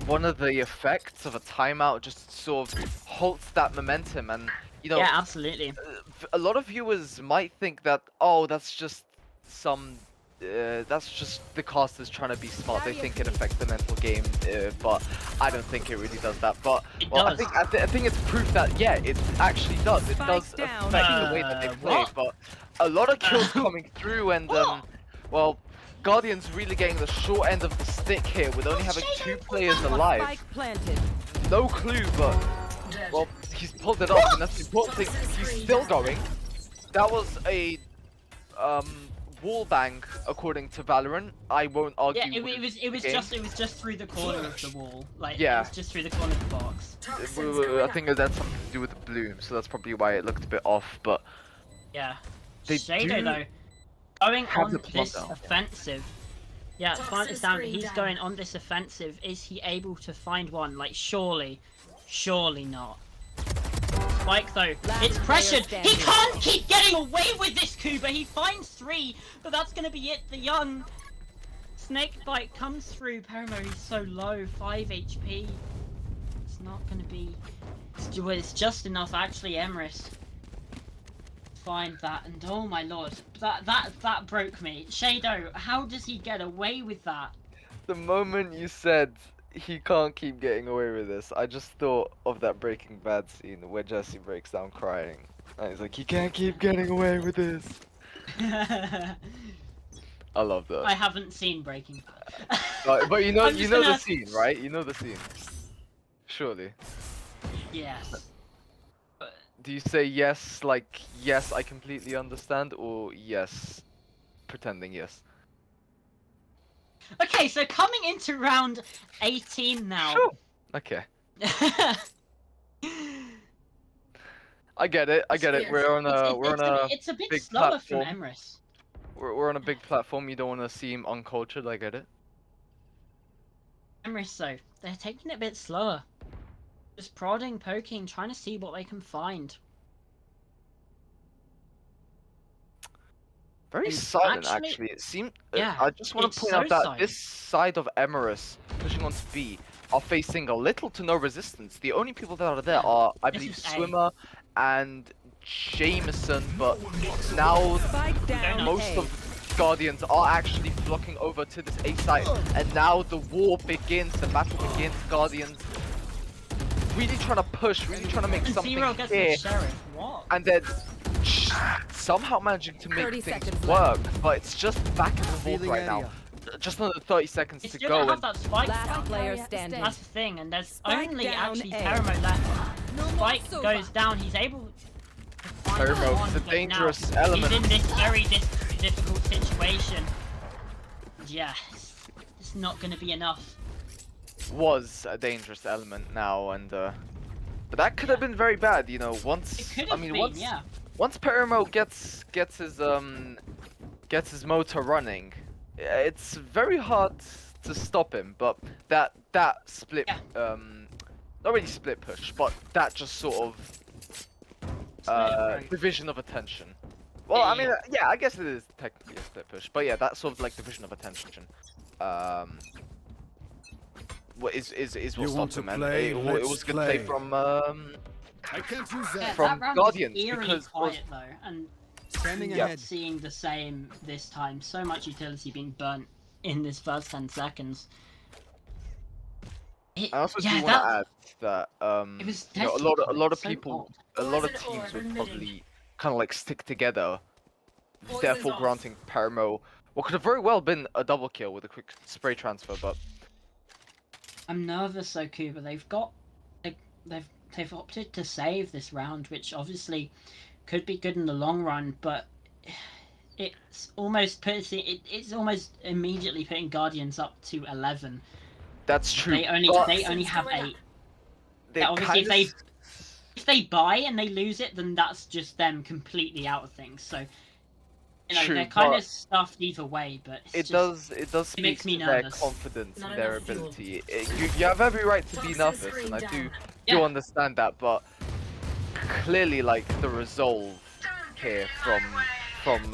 one of the effects of a timeout, just sort of halts that momentum, and you know, yeah, absolutely. A lot of viewers might think that, oh, that's just some. That's just the casters trying to be smart. They think it affects the mental game, but I don't think it really does that. But well, I think it's proof that yeah, it actually does. It does affect the way that they play. But a lot of kills coming through, and well, Guardians really getting the short end of the stick here with only having 2 players alive. No clue, but well, he's pulled it off, and that's the important thing. He's still going. That was a wall bang, according to Valorant. I won't argue. Yeah, it was just through the corner of the wall. Like, yeah, it was just through the corner of the box. I think that's something to do with the bloom, so that's probably why it looked a bit off. But yeah, they Shadow though, going on this offensive. Yeah, plant is down. He's going on this offensive. Is he able to find one? Like, surely not. Spike though, it's pressured. He can't keep getting away with this, Kuba. He finds 3, but that's gonna be it. The Young Snakebite comes through. Perimo, he's so low, 5 HP. It's not gonna be. It's just enough. Actually, EMRYS find that, and oh my lord, that broke me. Shadow, how does he get away with that? The moment you said he can't keep getting away with this, I just thought of that Breaking Bad scene where Jesse breaks down crying. And he's like, he can't keep getting away with this. I love that. I haven't seen Breaking Bad. but you know the scene, right? You know the scene. Surely. Yes. Do you say yes, like, yes, I completely understand, or yes, pretending yes? Okay, so coming into round 18 now. Sure. Okay. I get it. We're on a it's a bit big slower platform. from EMRYS. We're on a big platform. You don't want to seem uncultured. I get it. EMRYS though, they're taking it a bit slower. Just prodding, poking, trying to see what they can find. Very silent, actually. It seemed. Yeah, I just want to point out that this side of EMRYS pushing onto B are facing a little to no resistance. The only people that are there are, I believe, Swimmer and Jameson, but now most of Guardians are actually flocking over to this A site, and now the war begins, the battle begins. Guardians really trying to push, really trying to make something Zero gets here, the sheriff. What? and then somehow managing to make 30 things seconds work, but it's just back and forth Revealing right now. area. Just another 30 seconds It's to still go, gonna have and that spike Last down. player standing. That's the thing, and there's Spike only down actually A. Paramo left. No more Spike Sova. goes down, he's able to find Paramo one, is a but dangerous now element. he's in this very difficult situation. Yeah, it's not gonna be enough. was a dangerous element now, and but that could have been very bad, you know. Once It could I have mean, been, yeah. once Paramo gets his motor running, it's very hard to stop him. But that split not really split push, but that just sort of Split division of attention. Well, Yeah, I mean, yeah, I guess it is technically a split push, but yeah, that sort of like division of attention. What is what You want stopped to him, and play? it Let's was good play play. from I can't use Yeah, that. from that round Guardians, was eerily because quiet though, and Scanning Yeah. ahead. seeing the same this time. So much utility being burnt in this first 10 seconds. I also yeah, do want to add that it was you know, definitely a lot of so people, odd. a lot of teams would probably kind of like stick together, therefore granting Paramo what could have very well been a double kill with a quick spray transfer, but I'm nervous though, Kuba. They've opted to save this round, which obviously could be good in the long run, but it's almost it's almost immediately putting Guardians up to 11. that's true. They only but have 8. they Yeah, obviously, kinda if they buy and they lose it, then that's just them completely out of things. So, you know, True, they're kind but of stuffed either way. But it's it just, does speak makes me to their nervous. confidence Not in their enough fuel. ability. You have every right to be Toxin nervous, screen and I do down. Yeah. understand that, but clearly, like, the resolve here from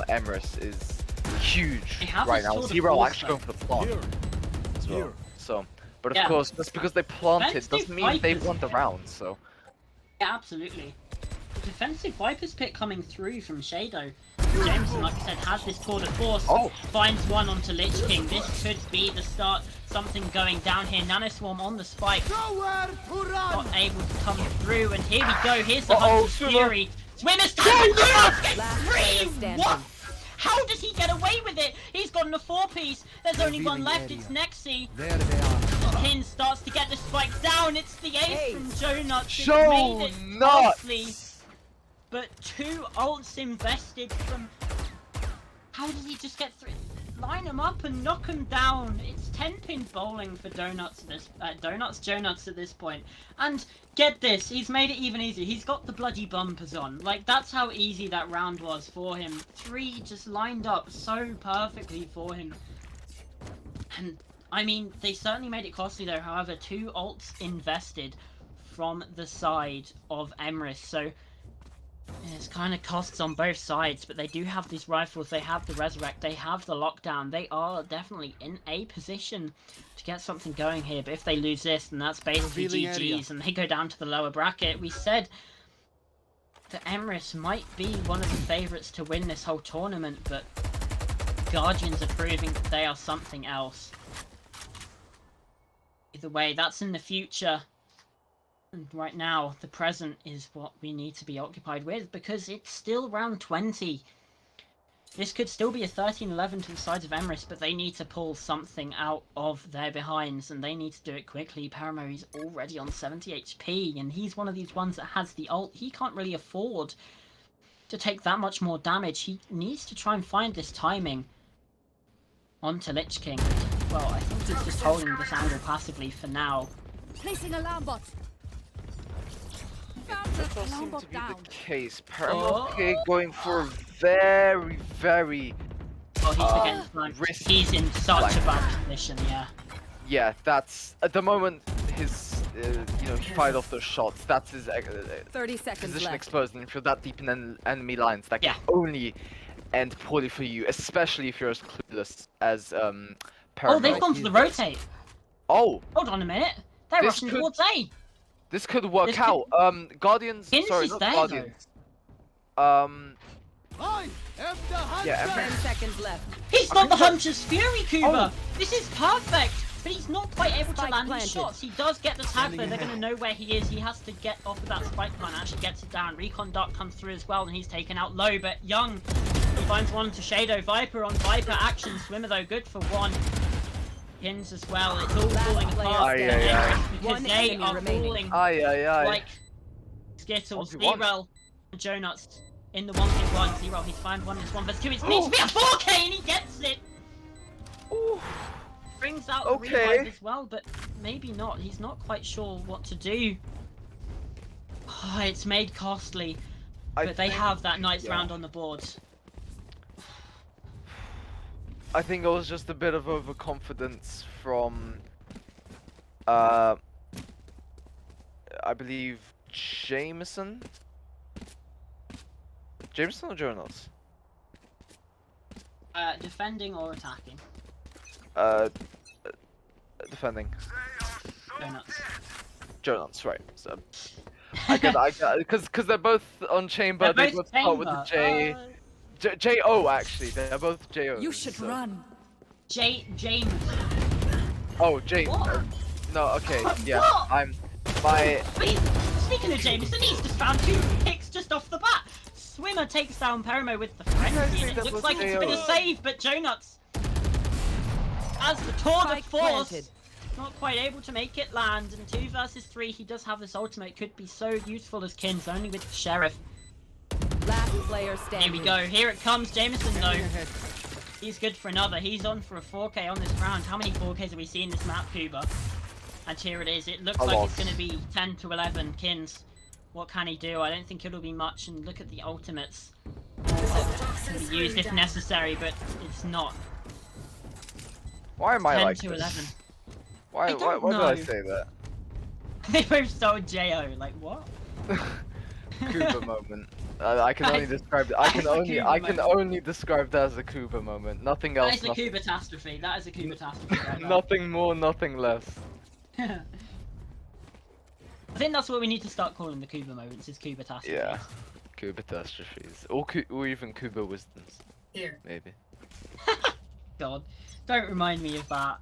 EMRYS is huge They have right a now. sort of Zero force, actually though. going for the plant Here. as well. Here. So, but of Yeah. course, just because they planted Defensive doesn't mean they Vipers. won the round. So, Yeah, absolutely. The defensive Vipers pick coming through from Shadow. Jameson, like I said, has this core de force. Oh. Finds one onto Lich King. This could be the start. Something going down here. Nanoswarm on the spike. Nowhere to run. Not able to come through. And here we go. Here's the Uh-oh, Hunter's Swimmer. Fury. Swimmer's time to basket Last player 3! standing. What? How does he get away with it? He's gotten a 4-piece. There's only one Revealing left. area. It's Nexi. There they are. Pin starts to get the spike down. It's the ace from Joe Nuts. It's Joe made it Nuts! costly. But 2 ults invested from... How did he just get through? Line him up and knock him down. It's 10-pin bowling for Donuts Joe Nuts at this point. And get this, he's made it even easier. He's got the bloody bumpers on. Like, that's how easy that round was for him. 3 just lined up so perfectly for him. And, I mean, they certainly made it costly though. However, 2 ults invested from the side of EMRYS. So, it's kind of costs on both sides, but they do have these rifles, they have the Resurrect, they have the Lockdown. They are definitely in a position to get something going here, but if they lose this, then that's basically Revealing area. GG's, and they go down to the lower bracket. We said that EMRYS might be one of the favourites to win this whole tournament, but Guardians are proving that they are something else. Either way, that's in the future. And right now, the present is what we need to be occupied with, because it's still round 20. This could still be a 13-11 to the sides of EMRYS, but they need to pull something out of their behinds, and they need to do it quickly. Paramo is already on 70 HP, and he's one of these ones that has the ult. He can't really afford to take that much more damage. He needs to try and find this timing onto Lich King. Well, I think he's just holding this angle passively for now. Placing alarm bot. that does seem to be down. the case. Oh. Paramo going for very, very Oh, he's against like, risky he's in such a flank. bad position, yeah. Yeah, that's at the moment his you know, he fired off those shots. That's his 30 seconds position left. exposed, and if you're that deep in enemy lines, that can Yeah. only end poorly for you, especially if you're as clueless as Oh, Paramo. they've gone for the rotate. Oh, Hold on a minute. They're This rushing could- towards A. this could work This could- out. Guardians. Inns Sorry, is not there, Guardians. I am the hunter. Yeah, 10 seconds left. He's got the Hunter's Fury, Kuba! This is perfect! But he's not quite able to Spike land his planted. shots. He does get the tag though. They're going to know where he is. He has to get off of that spike plan. Actually gets it down. Recon Duck comes through as well, and he's taken out low. But Young, he finds one to Shadow. Viper on Viper action. Swimmer though, good for one. Pins as well. It's all falling apart Aye, aye, aye. because One they enemy are remaining. falling Aye. like Skittles. 1v1. Zero and Jonuts in the 1v1. Zero, he's found one. It's 1v2. It needs to be a 4K, and he gets it. Ooh. Brings out Okay. the revive as well, but maybe not. He's not quite sure what to do. Oh, it's made costly, but they have that night's round on the board. I think it was just a bit of overconfidence from, I believe Jameson. Jameson or Jonas? Defending or attacking? Defending. Donuts. Jonas, right? So I get, because they're both on chamber. They're They both both start with the chamber. J-O actually. They're both J-O. You should run. James. Oh, James. What? No, okay, yeah. What? My. Wait, speaking of Jameson, he's just found 2 picks just off the bat. Swimmer takes down Perimo with the frenzy, and it that looks was like it's been a AO. save, but Jonuts, as the tour de Spike force, planted. not quite able to make it land. And 2 versus 3, he does have this ultimate, could be so useful as Kins, only with the Sheriff. Last player Here standing. we go, here it comes, Jameson though. He's good for another, he's on for a 4K on this round. How many 4Ks have we seen in this map, Kuba? And here it is, it looks A like lot. it's going to be 10 to 11, Kins. What can he do? I don't think it'll be much, and look at the ultimates. Can be used if necessary, but it's not. Why am I 10 like to this? 11. Why? I don't Why did I know. say that? They both stole Jo, like what? Kuba moment. I can only describe it. I can That's a only. Kuba I can only describe that as a Kuba moment. Nothing That else. is a Nothing, Kuba-tastrophe. That is a Kuba-tastrophe right there. nothing more. Nothing less. I think that's what we need to start calling the Kuba moments, is Kuba-tastrophes. Yeah. Kuba catastrophes, or even Kuba wisdoms. Here. Maybe. God, don't remind me of that.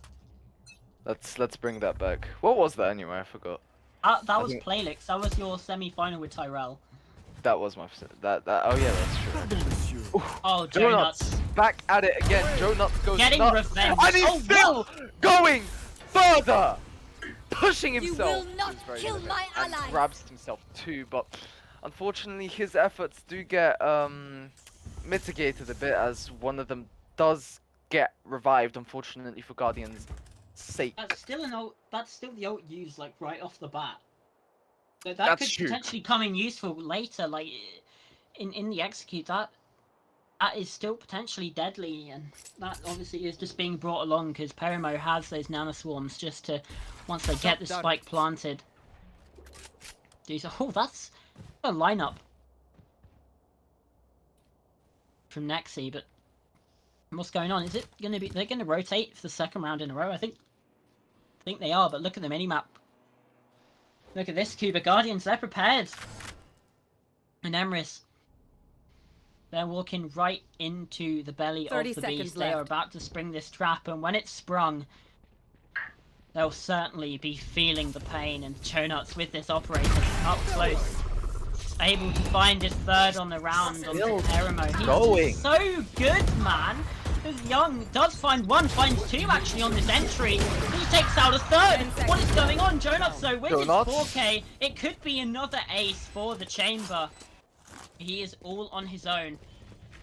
Let's bring that back. What was that anyway? I forgot. That was think- Playlix. That was your semi-final with Tyrell. That was my that. Oh yeah, that's true. Oh, Joe Joe Nuts Nuts. back at it again. Joe Nuts goes Getting nuts. revenge. And he's Oh, still going further, pushing You himself. will not He's very kill good at my it, and allies. grabs himself too, but unfortunately his efforts do get mitigated a bit as one of them does get revived. Unfortunately for Guardian's sake. That's still an ult. That's still the ult used like right off the bat. That That's could true. potentially come in useful later, like in the execute. That is still potentially deadly, and that obviously is just being brought along because Perimo has those nano swarms just to once they get the Done. spike planted. Do so. Oh, that's a lineup from Nexi, but what's going on? Is it gonna be? They're gonna rotate for the second round in a row. I think they are, but look at the minimap. Look at this, Cuba Guardians, they're prepared. And EMRYS, they're walking right into the belly of 30 the seconds beast. They are left. about to spring this trap, and when it's sprung, they'll certainly be feeling the pain. And Chonuts with this operator up close, able to find his third on the round on Still Perimo. He's going. just so good, man. Because Young does find one, finds two actually on this entry. He takes out a third. 10 seconds. What is going on? Jonuts though with his Jonuts. 4K. It could be another ace for the chamber. He is all on his own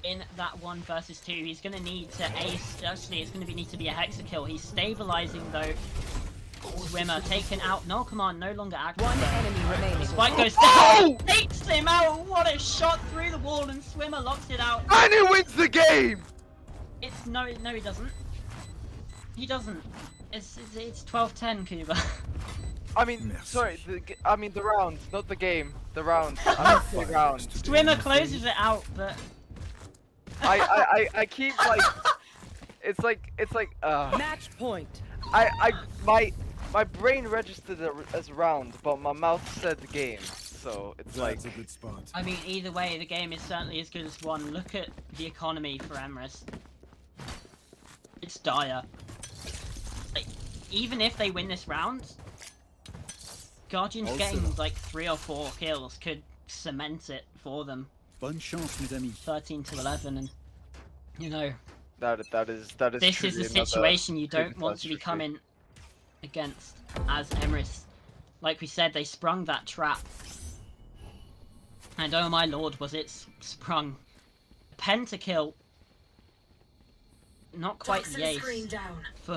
in that 1 versus 2. He's going to need to ace. Actually, it's going to need to be a hexa kill. He's stabilizing though. Swimmer taken out. No command, no longer active. One enemy remaining. Spike goes Oh! down. Takes him out. What a shot through the wall, and Swimmer locks it out. And he wins the game. It's no, he doesn't. He doesn't. It's 12-10, Cuba. I mean, sorry. I mean the round, not the game. The round. I mean the round. Swimmer closes it out, but I keep like. It's like. Match point. My brain registered it as round, but my mouth said game. So it's like. That's a good spot. I mean, either way, the game is certainly as good as one. Look at the economy for EMRYS. It's dire. Like, even if they win this round, Guardians getting like 3 or 4 kills could cement it for them. Bonne chance, mes amis. 13 to 11, and you know, That is this is truly a another situation you don't good want to be catastrophe. coming against as EMRYS. Like we said, they sprung that trap. And oh my lord, was it sprung. Pentakill. Not quite the ace for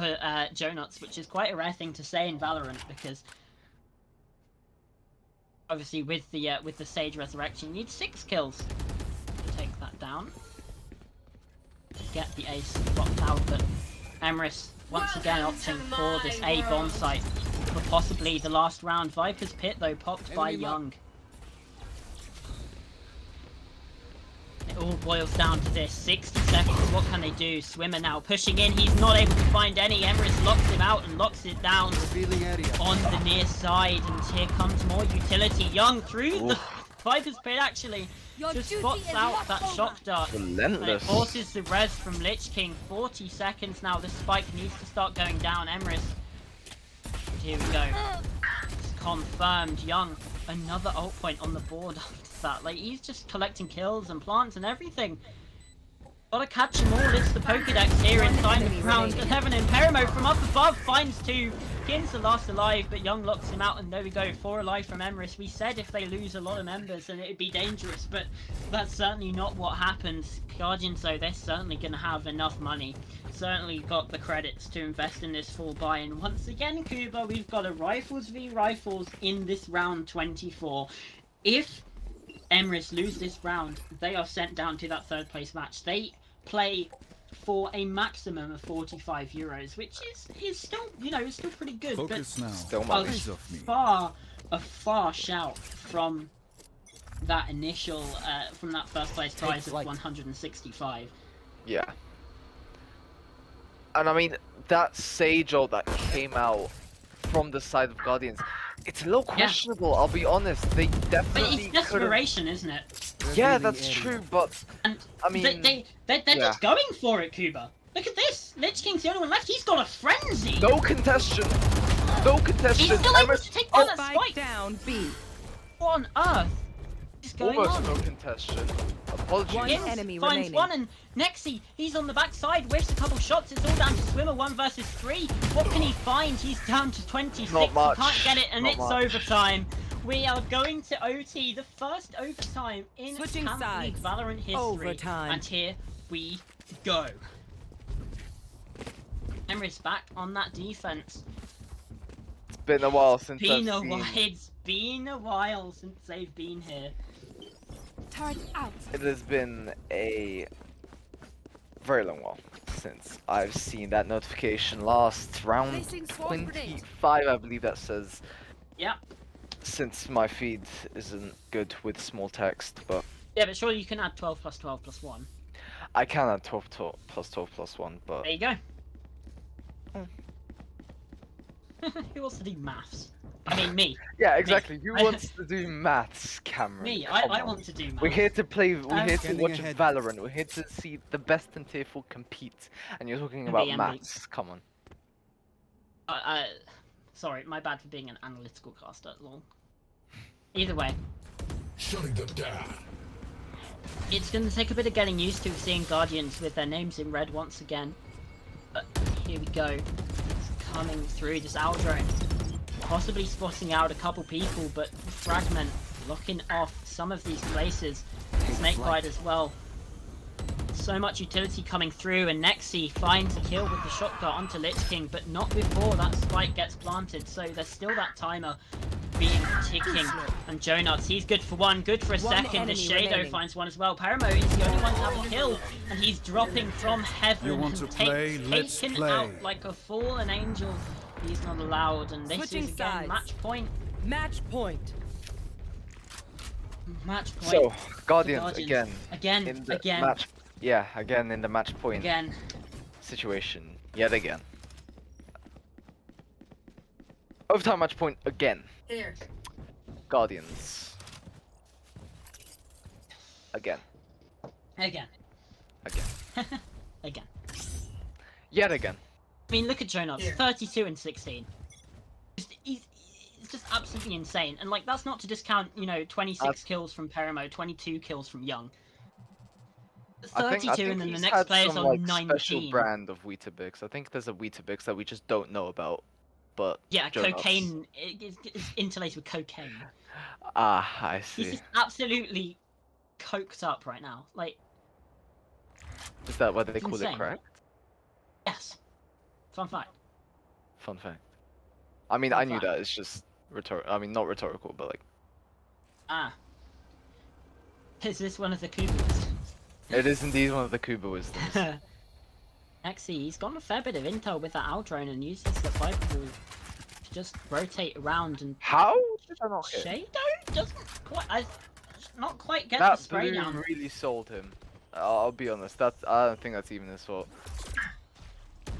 Jonuts, which is quite a rare thing to say in Valorant, because obviously with the Sage Resurrection you need 6 kills to take that down. Get the ace blocked out, but EMRYS once again opting for this A bomb site for possibly the last round. Viper's Pit though popped by Young. It all boils down to this. 60 seconds, what can they do? Swimmer now pushing in, he's not able to find any. EMRYS locks him out and locks it down on the near side, and here comes more utility. Young through the Viper's Pit actually just spots out that shock dart. And it Relentless. forces the res from Lich King. 40 seconds now, the spike needs to start going down. EMRYS. Here we go. It's confirmed. Young, another ult point on the board after that. Like, he's just collecting kills and plants and everything. Gotta catch them all. It's the Pokedex here inside of round 11, and Perimo from up above finds 2. Kin's the last alive, but Young locks him out, and there we go. 4 alive from EMRYS. We said if they lose a lot of members, then it'd be dangerous, but that's certainly not what happens. Guardians, though, they're certainly going to have enough money. Certainly got the credits to invest in this full buy, and once again, Kuba, we've got a Rifles v Rifles in this round 24. If EMRYS lose this round, they are sent down to that 3rd place match. They play for a maximum of 45 euros, which is still, you know, it's still pretty good. Focus but now. Still a money. Eyes off me. far shout from that initial, from that first place prize of 165. Yeah. And I mean, that Sage ult that came out from the side of Guardians, it's a little questionable, I'll be honest. They But definitely it's desperation, isn't it? Yeah, that's true, but And I mean, they're yeah. just going for it, Kuba. Look at this. Lich King's the only one left. He's got a frenzy. no contestation. No contestation. He's still able EMRYS to take down that Spike spike. down B. What on earth is going almost on? no contestation. Apologies. One Yes, enemy finds remaining. one, and Nexi, he's on the backside, whiffs a couple shots. It's all down to Swimmer, 1 versus 3. What can he find? He's down to 26. Not much. He can't get it, and Not it's much. overtime. We are going to OT, the first overtime in Switching Camp League sides. Valorant history. Overtime. And here we go. EMRYS back on that defense. It's been a while since It's been a while since they've been here. Turret out. It has been a very long while since I've seen that notification last round Placing swarm grenade. 25, I believe that says. Yeah. Since my feed isn't good with small text, but Yeah, but surely you can add 12 plus 12 plus 1. I can add 12 plus 12 plus 1, but There you go. Who wants to do maths? I mean, me. yeah, exactly. Who I- wants to do maths, Cameron? Me. Come I on. want to do maths. We're here to play. We're here to Scanning watch ahead. Valorant. We're here to see the best in Tier 4 compete, and you're talking about MB. maths. Come on. Sorry, my bad for being an analytical caster. Lol. Either way, Shutting them down. it's going to take a bit of getting used to seeing Guardians with their names in red once again. But here we go. It's coming through this Aldrone. Possibly spotting out a couple people, but Fragment locking off some of these places. Snakebite as well. So much utility coming through, and Nexi finds a kill with the shotgun onto Lich King, but not before that spike gets planted, so there's still that timer being ticking. And Jonuts, he's good for 1, good for a One second. The enemy Shadow remaining. finds 1 as well. Paramo is the only one to have a kill, and he's dropping from heaven. You want and to play? Let's taken play. out like a fallen angel. He's not allowed, and this Switching is again sides. match point. Match point. Match point. So, for Guardians again Again, in the again, match. Yeah, again in the match point again. situation. Yet again. Overtime match point again. There. Guardians. Again. Again. Again. Again. Yet again. I mean, look at Jonas, Yeah. 32 and 16. It's just absolutely insane. And like, that's not to discount, 26 kills from Perimo, 22 kills from Young. I 32 think and then the he's next had player's some on like special 19. brand of Weetabix. I think there's a Weetabix that we just don't know about. But Yeah, Jonas. cocaine. It's interlaced with cocaine. Ah, I He's see. just absolutely coked up right now. Like, Is that why they it's call insane. it crack? Yes. Fun fact. Fun fact. I mean, Fun I knew fact. that. It's just I mean, not rhetorical, but like, Ah. Is this one of the Kubas? it is indeed one of the Kuba wisdoms. Actually, he's got a fair bit of intel with that Aldrone and uses the Viper Ball to just rotate around and How did I not hit? Shadow doesn't quite, not quite get That the spray bloom down. really sold him. I'll be honest. I don't think that's even his fault.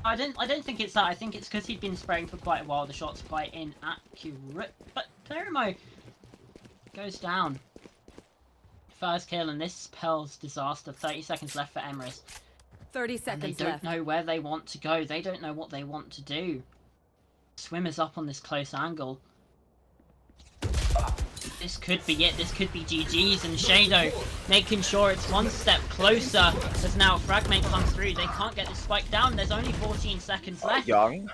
I don't think it's that. I think it's because he'd been spraying for quite a while. The shot's quite inaccurate. But Perimo goes down. First kill, and this spells disaster. 30 seconds left for EMRYS. 30 And they seconds don't left. know where they want to go. They don't know what they want to do. Swimmer's up on this close angle. This could be it. This could be GG's, and Shadow making sure it's one step closer as now Fragment comes through. They can't get this spike down. There's only 14 seconds left. Young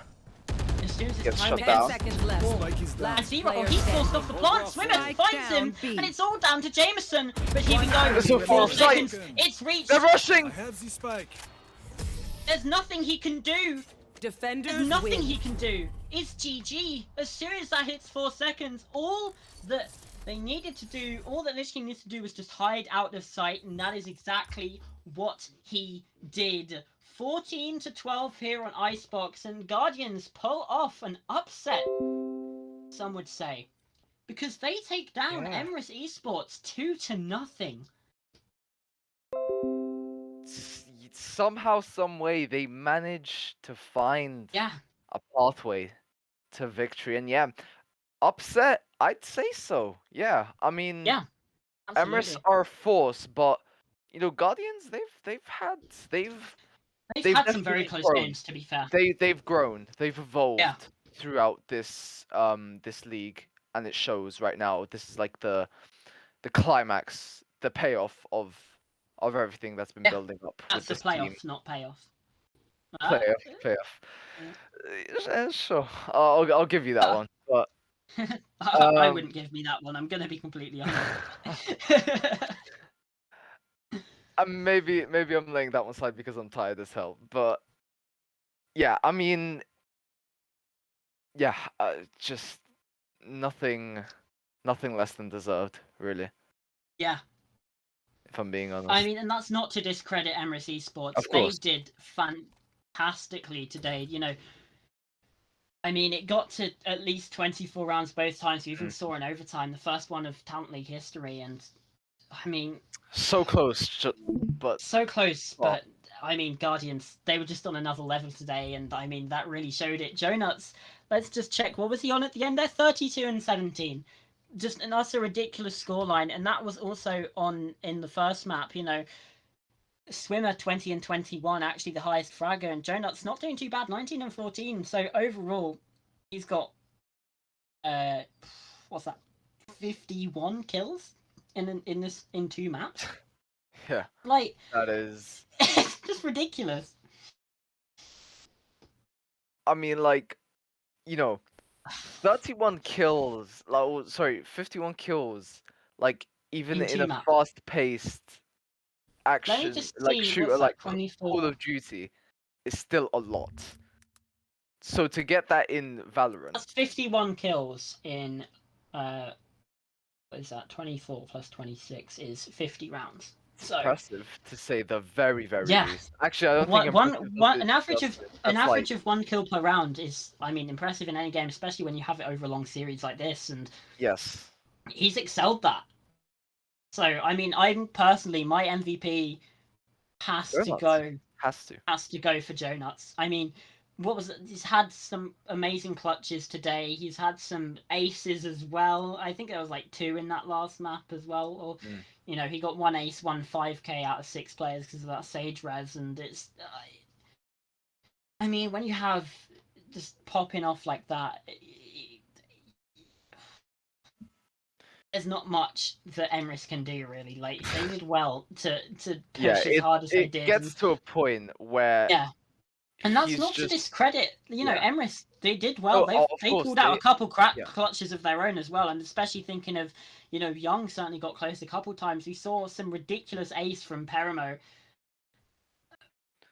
As soon as it's gets time shut to 10 down. seconds left. Spike is down. and Zero, player he's standing. forced off the plant. Swimmer Spike finds him, down, B. and it's all down to Jameson. But here we go. It's all 4 for sight. seconds. It's reached. They're I rushing. have the spike. There's nothing he can do. Defenders There's nothing win. he can do. It's GG. As soon as that hits 4 seconds, all that they needed to do, all that Lich King needs to do was just hide out of sight, and that is exactly what he did. 14 to 12 here on Icebox, and Guardians pull off an upset, some would say, because they take down Yeah. EMRYS Esports 2-0. Somehow, some way, they manage to find Yeah, a pathway to victory, and yeah, upset. I'd say so. Yeah, I mean, yeah, EMRYS absolutely. are a force, but Guardians, they've They've had some definitely very close grown. games, to be fair. They've grown, they've evolved Yeah. throughout this this league, and it shows right now. This is like the climax, the payoff of everything that's been Yeah, building up That's with the this playoffs, team. not payoffs. Playoff. Sure, I'll give you that one. But I Um, wouldn't give me that one. I'm gonna be completely honest. maybe I'm laying that one aside because I'm tired as hell. But yeah, I mean, yeah, just nothing less than deserved, really. Yeah, If I'm being honest. I mean, and that's not to discredit EMRYS Esports. Of course. They did fantastically today. I mean, it got to at least 24 rounds both times. We even saw an overtime, the first one of Talent League history, and I mean, So close, but so close. Well. But I mean, Guardians, they were just on another level today, and I mean, that really showed it. Jonuts, let's just check. What was he on at the end there? 32 and 17. Just an utter ridiculous scoreline, and that was also on in the first map. Swimmer 20 and 21, actually the highest fragger, and Jonuts not doing too bad, 19 and 14. So overall, he's got what's that? 51 kills in 2 maps. yeah, Like, that is. it's just ridiculous. I mean, like, 31 kills. Like, 51 kills. Like, even In in 2 a maps. fast-paced action, just like see, shooter, what's that, like 24? Call of Duty, is still a lot. So to get that in Valorant, That's 51 kills in what is that? 24 plus 26 is 50 rounds. So impressive to say the very, very Yeah. least. Actually, I don't One, think one, impressive one, is an average of justice. an That's average like, of 1 kill per round is, I mean, impressive in any game, especially when you have it over a long series like this. And yes. he's excelled that. So I mean, I'm personally, my MVP has to Donuts. go Has to. for Joe Nuts. I mean, what was it? He's had some amazing clutches today. He's had some aces as well. I think there was like 2 in that last map as well. Or he got 1 ace, 1 5k out of 6 players because of that Sage res, and it's I mean, when you have just popping off like that, there's not much that EMRYS can do really. Like they did well to push as hard as they it did. gets to a point where Yeah. And that's he's not just to discredit, yeah. EMRYS. They did well. Of They course, pulled out they a couple yeah. clutches of their own as well, and especially thinking of, Young certainly got close a couple times. We saw some ridiculous ace from Perimo.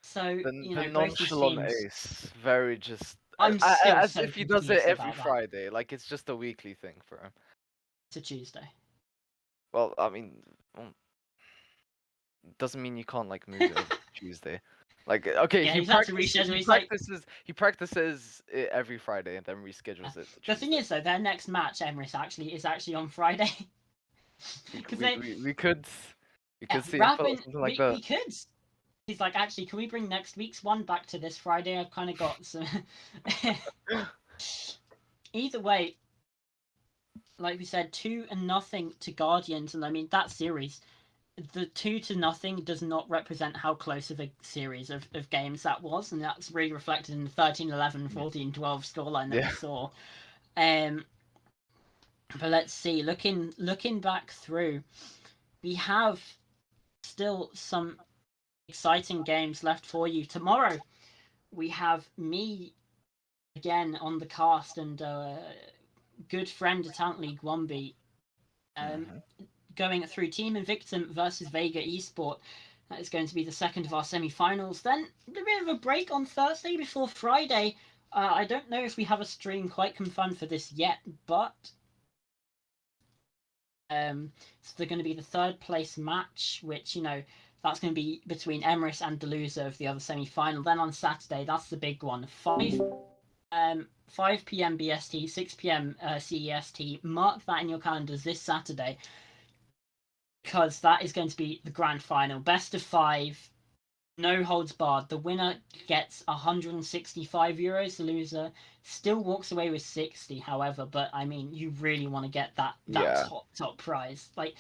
So the both these nonchalant teams. ace, very just I'm still as so if he does it confused every about that. Friday, like it's just a weekly thing for him. It's a Tuesday. Well, I mean, doesn't mean you can't like move it over to Tuesday. Like okay, Yeah, he he's had to reschedule. He's like, he practices it every Friday and then reschedules it. the thing is though, their next match, EMRYS, is actually on Friday. Because we could see him put something like we that. could. He's like, actually, can we bring next week's one back to this Friday? I've kind of got some. Either way, like we said, 2-0 to Guardians, and I mean that series, the 2-0 does not represent how close of a series of games that was, and that's really reflected in the 13-11, 14-12 scoreline that we saw. But let's see, looking back through, we have still some exciting games left for you. Tomorrow, we have me again on the cast and good friend of Talent League Wombi going through Team Invictum versus Vega Esports. That is going to be the second of our semi-finals. Then a bit of a break on Thursday before Friday. I don't know if we have a stream quite confirmed for this yet, but so they're going to be the third place match, which that's going to be between EMRYS and the loser of the other semi-final. Then on Saturday, that's the big one. 5 p.m. BST, 6 p.m. CEST. Mark that in your calendars this Saturday, because that is going to be the grand final. Best of 5, no holds barred. The winner gets €165. The loser still walks away with 60. However, but I mean, you really want to get that top prize, like.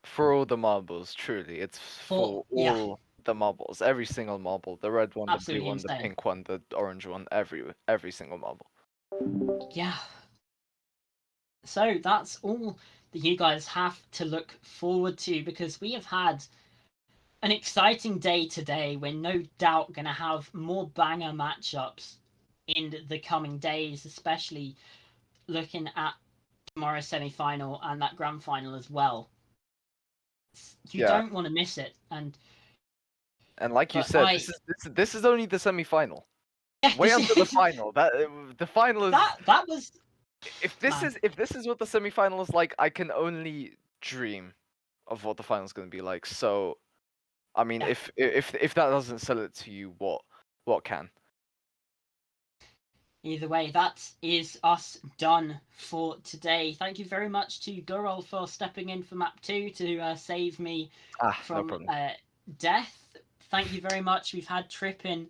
For all the marbles, truly, it's for all the marbles. Every single marble, the red one, Absolutely the blue one, insane. the pink one, the orange one, every single marble. Yeah. So that's all that you guys have to look forward to, because we have had an exciting day today. We're no doubt going to have more banger matchups in the coming days, especially looking at tomorrow's semi-final and that grand final as well. You don't want to miss it. And like you said, this is only the semi-final. Way until the final. The final is that was. If this is what the semi-final is like, I can only dream of what the final is going to be like. So, I mean, if that doesn't sell it to you, what can? Either way, that is us done for today. Thank you very much to Gurol for stepping in for map 2 to save me from death. Thank you very much. We've had Trippin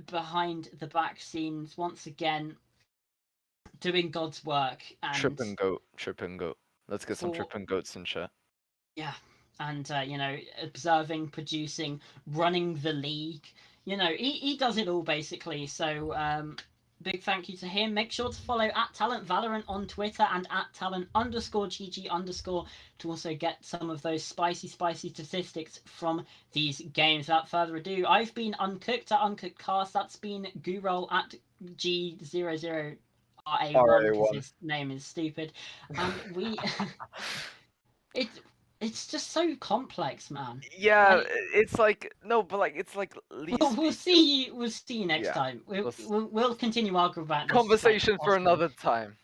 behind the back scenes once again, doing God's work. And Trip and goat. Let's get some Trip and goats in chat. Yeah, and observing, producing, running the league. He does it all basically. So big thank you to him. Make sure to follow @TalentValorant on Twitter and @talent_GG_ to also get some of those spicy statistics from these games. Without further ado, I've been Uncooked at UncookedCast. That's been Gurol at G00RA1 because his name is stupid. And we it's just so complex, man. Yeah, it's like it's like we'll see you next time. We'll continue our conversation for another time.